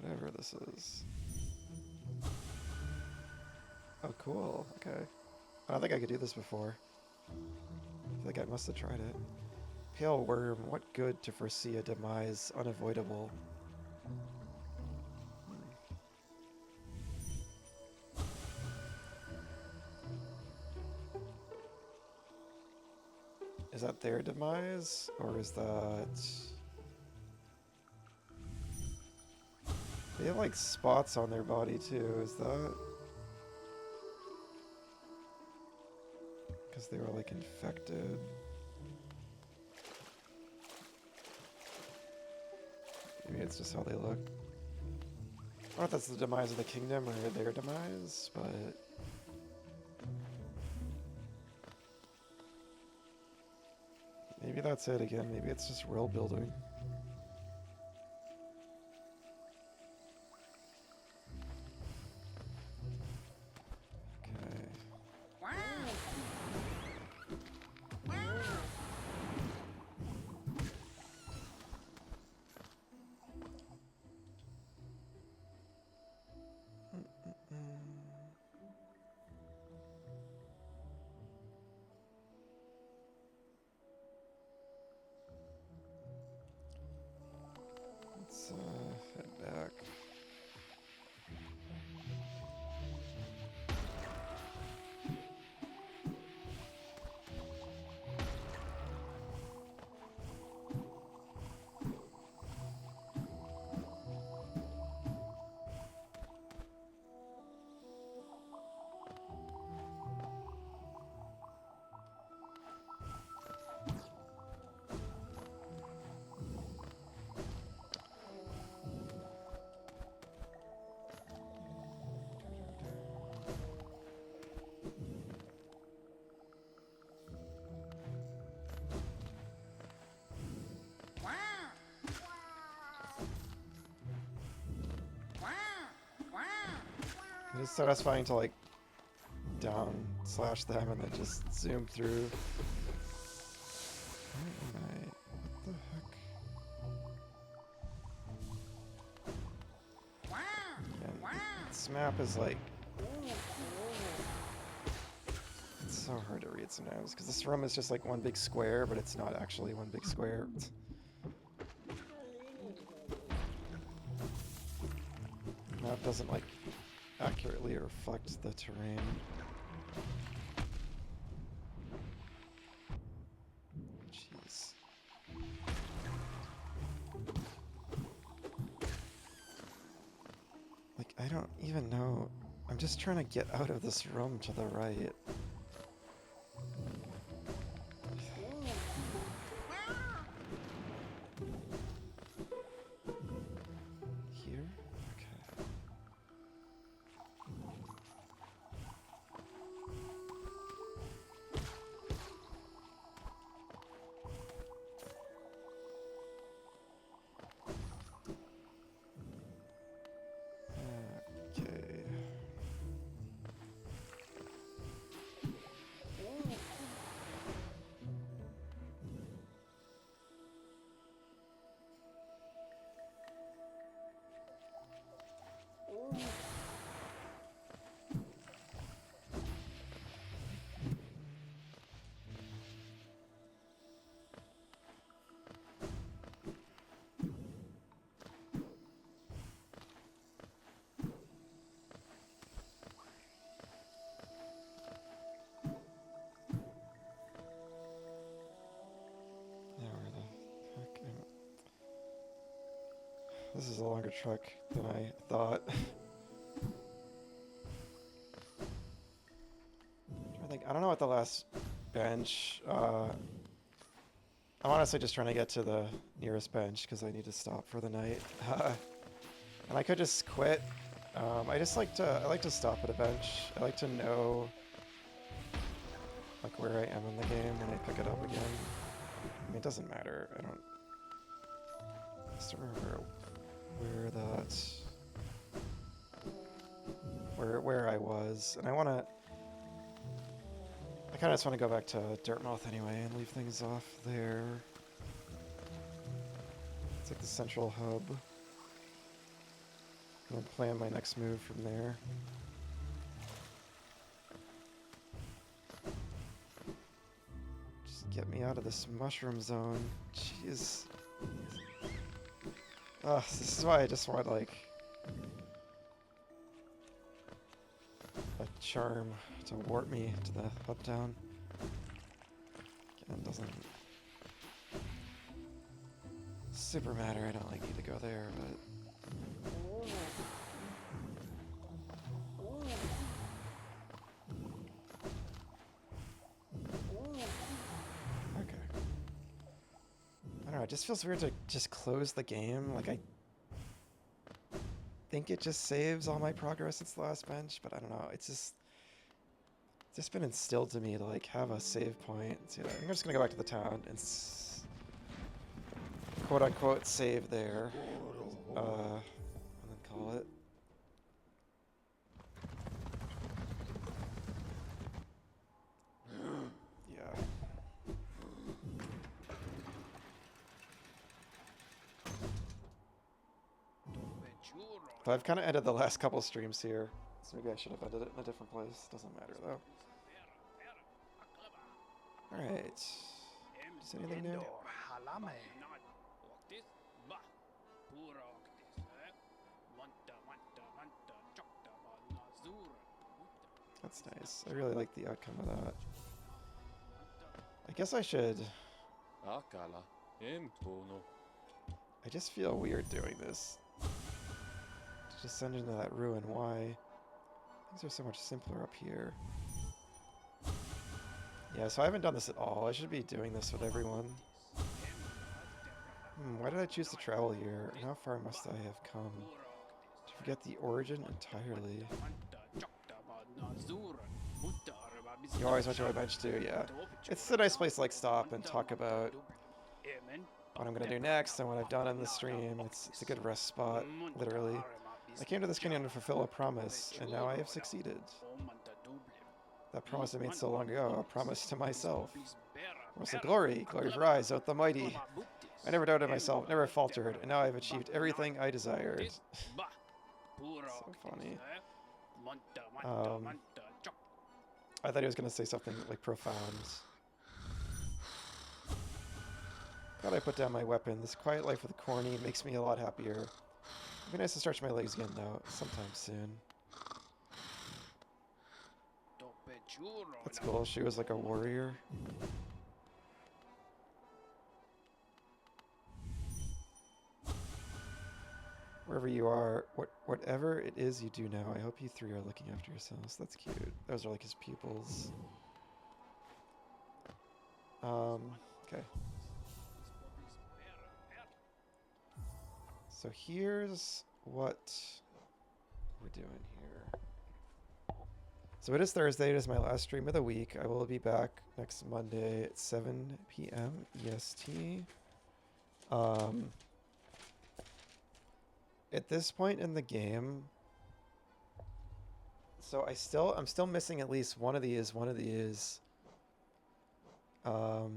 Speaker 1: whatever this is. Oh, cool. Okay. I don't think I could do this before. I feel like I must have tried it. Pale worm, what good to foresee a demise unavoidable? Is that their demise? Or is that... they have like spots on their body too, is that... because they were like infected? Maybe it's just how they look. I don't know if that's the demise of the kingdom or their demise, but... maybe that's it again. Maybe it's just world building. Okay. Let's head back. It is satisfying to like down slash them and then just zoom through. What the heck? Yeah, this map is like... it's so hard to read sometimes because this room is just like one big square, but it's not actually one big square. The map doesn't like accurately reflect the terrain. Jeez. Like, I don't even know. I'm just trying to get out of this room to the right. Here? Okay. This is a longer truck than I thought. I don't know what the last bench. I'm honestly just trying to get to the nearest bench because I need to stop for the night. And I could just quit. I like to stop at a bench. I like to know like where I am in the game when I pick it up again. I mean, it doesn't matter. I just don't remember where I was, and I kind of just want to go back to Dartmouth anyway and leave things off there. It's like the central hub. And then plan my next move from there. Just get me out of this mushroom zone. Jeez. Ugh, this is why I just want, like, a charm to warp me to the hub town. Again, doesn't super matter. I don't, like, need to go there, but... It just feels weird to just close the game. Like, I think it just saves all my progress since the last bench, but I don't know. It's just been instilled to me to, like, have a save point. So, I think I'm just gonna go back to the town and quote unquote save there, and then call it. But I've kind of ended the last couple streams here, so maybe I should have ended it in a different place. Doesn't matter, though. Alright. Is anything new? That's nice. I really like the outcome of that. I guess I should... I just feel weird doing this. Just send into that ruin. Why? Things are so much simpler up here. Yeah, so I haven't done this at all. I should be doing this with everyone. Why did I choose to travel here? And how far must I have come? To forget the origin entirely. You always went to a bench too, yeah. It's a nice place to, like, stop and talk about what I'm gonna do next and what I've done in the stream. It's a good rest spot, literally. I came to this canyon to fulfill a promise, and now I have succeeded. That promise I made so long ago, a promise to myself. Promise of glory, glory's rise, out the mighty. I never doubted myself, never faltered, and now I've achieved everything I desired. So funny. I thought he was going to say something, like, profound. Thought I put down my weapon. This quiet life with Corny makes me a lot happier. It'd be nice to stretch my legs again, though, sometime soon. That's cool. She was like a warrior. Wherever you are, whatever it is you do now, I hope you three are looking after yourselves. That's cute. Those are like his pupils. Okay. So here's what we're doing here. So it is Thursday. It is my last stream of the week. I will be back next Monday at 7 p.m. EST. At this point in the game, so I'm still missing at least one of these. No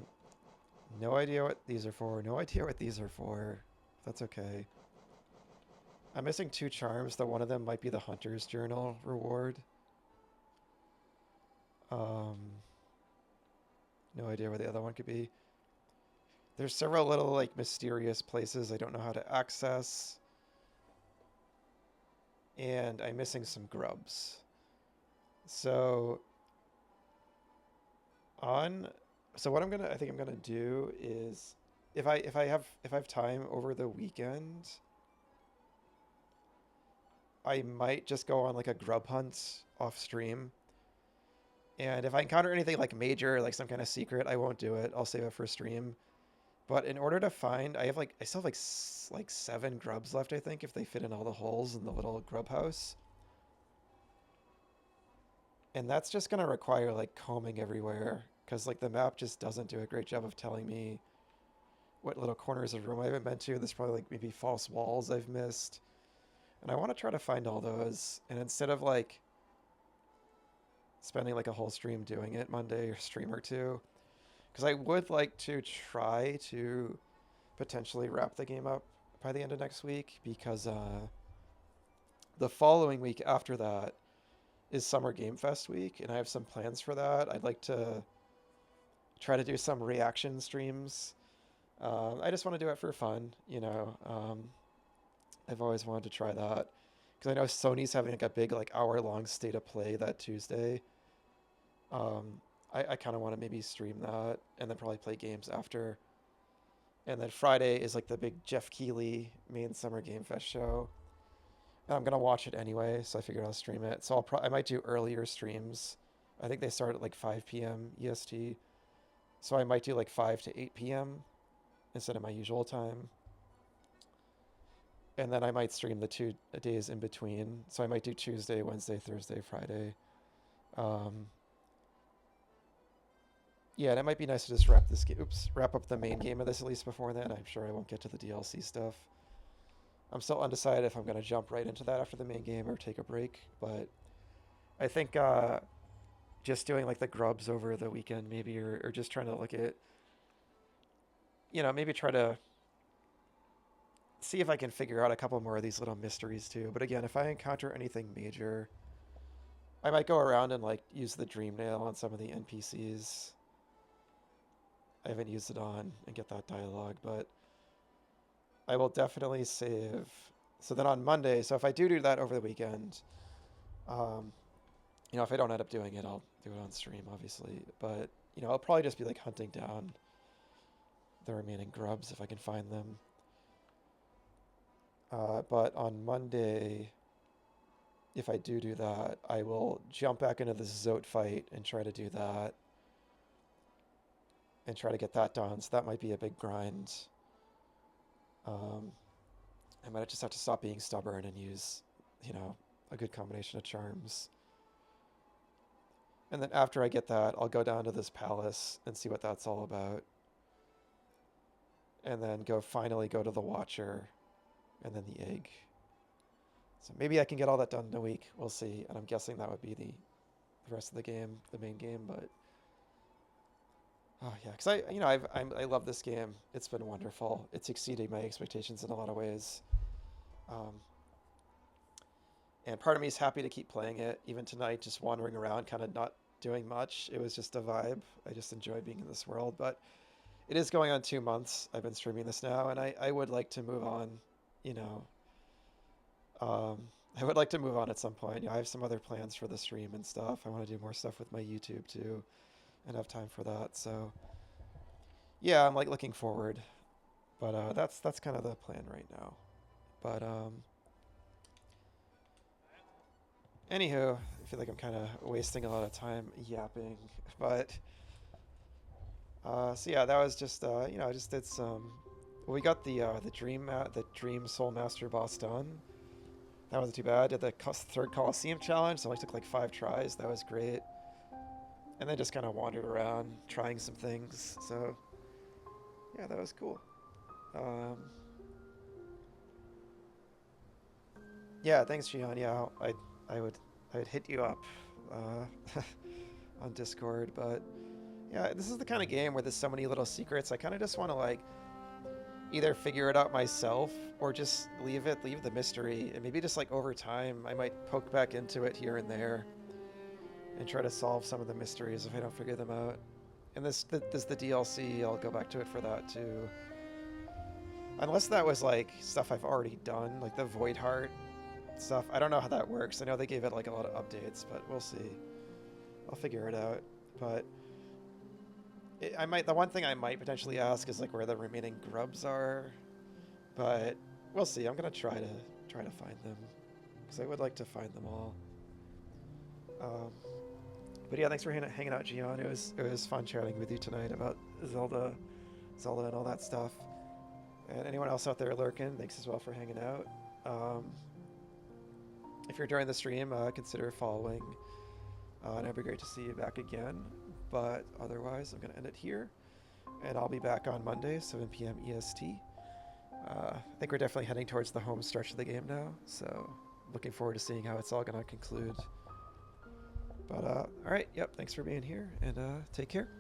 Speaker 1: idea what these are for. No idea what these are for. That's okay. I'm missing 2 charms, though one of them might be the Hunter's Journal reward. No idea where the other one could be. There's several little, like, mysterious places I don't know how to access. And I'm missing some grubs. So what I think I'm gonna do is if I have time over the weekend, I might just go on like a grub hunt off stream. And if I encounter anything like major, like some kind of secret, I won't do it. I'll save it for stream. But in order to find, I still have like 7 grubs left, I think, if they fit in all the holes in the little grub house. And that's just gonna require like combing everywhere, because like the map just doesn't do a great job of telling me what little corners of room I haven't been to. There's probably like maybe false walls I've missed. And I want to try to find all those. And instead of like spending like a whole stream doing it Monday or stream or two, because I would like to try to potentially wrap the game up by the end of next week, because the following week after that is Summer Game Fest week, and I have some plans for that. I'd like to try to do some reaction streams. I just want to do it for fun, you know. I've always wanted to try that because I know Sony's having like a big like hour-long state of play that Tuesday. Um, I kind of want to maybe stream that and then probably play games after. And then Friday is like the big Jeff Keighley main Summer Game Fest show. And I'm gonna watch it anyway, so I figured I'll stream it. So I might do earlier streams. I think they start at like 5 p.m. EST. So I might do like 5 to 8 p.m. instead of my usual time. And then I might stream the 2 days in between. So I might do Tuesday, Wednesday, Thursday, Friday. Yeah, and it might be nice to just wrap up the main game of this at least before then. I'm sure I won't get to the DLC stuff. I'm still undecided if I'm going to jump right into that after the main game or take a break. But I think just doing like the grubs over the weekend maybe, or just trying to look at, you know, maybe try to see if I can figure out a couple more of these little mysteries too. But again, if I encounter anything major, I might go around and like use the dream nail on some of the NPCs I haven't used it on and get that dialogue, but I will definitely save. So then on Monday, so if I do that over the weekend, you know, if I don't end up doing it, I'll do it on stream, obviously. But, you know, I'll probably just be like hunting down the remaining grubs if I can find them. But on Monday, if I do that, I will jump back into the Zote fight and try to do that. And try to get that done. So that might be a big grind. I might just have to stop being stubborn and use, you know, a good combination of charms. And then after I get that, I'll go down to this palace and see what that's all about. And then finally go to the Watcher and then the egg. So maybe I can get all that done in a week. We'll see. And I'm guessing that would be the rest of the game, the main game, but oh yeah, because I love this game. It's been wonderful. It's exceeded my expectations in a lot of ways. And part of me is happy to keep playing it. Even tonight, just wandering around, kind of not doing much. It was just a vibe. I just enjoy being in this world. But it is going on 2 months. I've been streaming this now, and I would like to move on. You know, I would like to move on at some point. You know, I have some other plans for the stream and stuff. I want to do more stuff with my YouTube too, and have time for that. So yeah, I'm like looking forward, but that's kind of the plan right now. But anywho, I feel like I'm kind of wasting a lot of time yapping, but so yeah, that was just you know, I just did some. Well, we got the Dream Soul Master boss done. That wasn't too bad. Did the third Colosseum challenge. So it only took like 5 tries. That was great. And then just kind of wandered around trying some things. So yeah, that was cool. Yeah, thanks, Gian. Yeah, I'd hit you up on Discord, but yeah, this is the kind of game where there's so many little secrets. I kind of just want to like either figure it out myself or just leave the mystery, and maybe just like over time I might poke back into it here and there and try to solve some of the mysteries if I don't figure them out. And this the DLC, I'll go back to it for that too. Unless that was like stuff I've already done, like the Void Heart stuff. I don't know how that works. I know they gave it like a lot of updates, but we'll see. I'll figure it out. But the one thing I might potentially ask is like where the remaining grubs are, but we'll see. I'm gonna try to find them. because I would like to find them all. Um, but yeah, thanks for hanging out, Gian. It was fun chatting with you tonight about Zelda and all that stuff. And anyone else out there lurking, thanks as well for hanging out. If you're during the stream, consider following. And it'd be great to see you back again. But otherwise, I'm going to end it here. And I'll be back on Monday, 7 p.m. EST. I think we're definitely heading towards the home stretch of the game now. So looking forward to seeing how it's all going to conclude. But all right, yep, thanks for being here, and take care.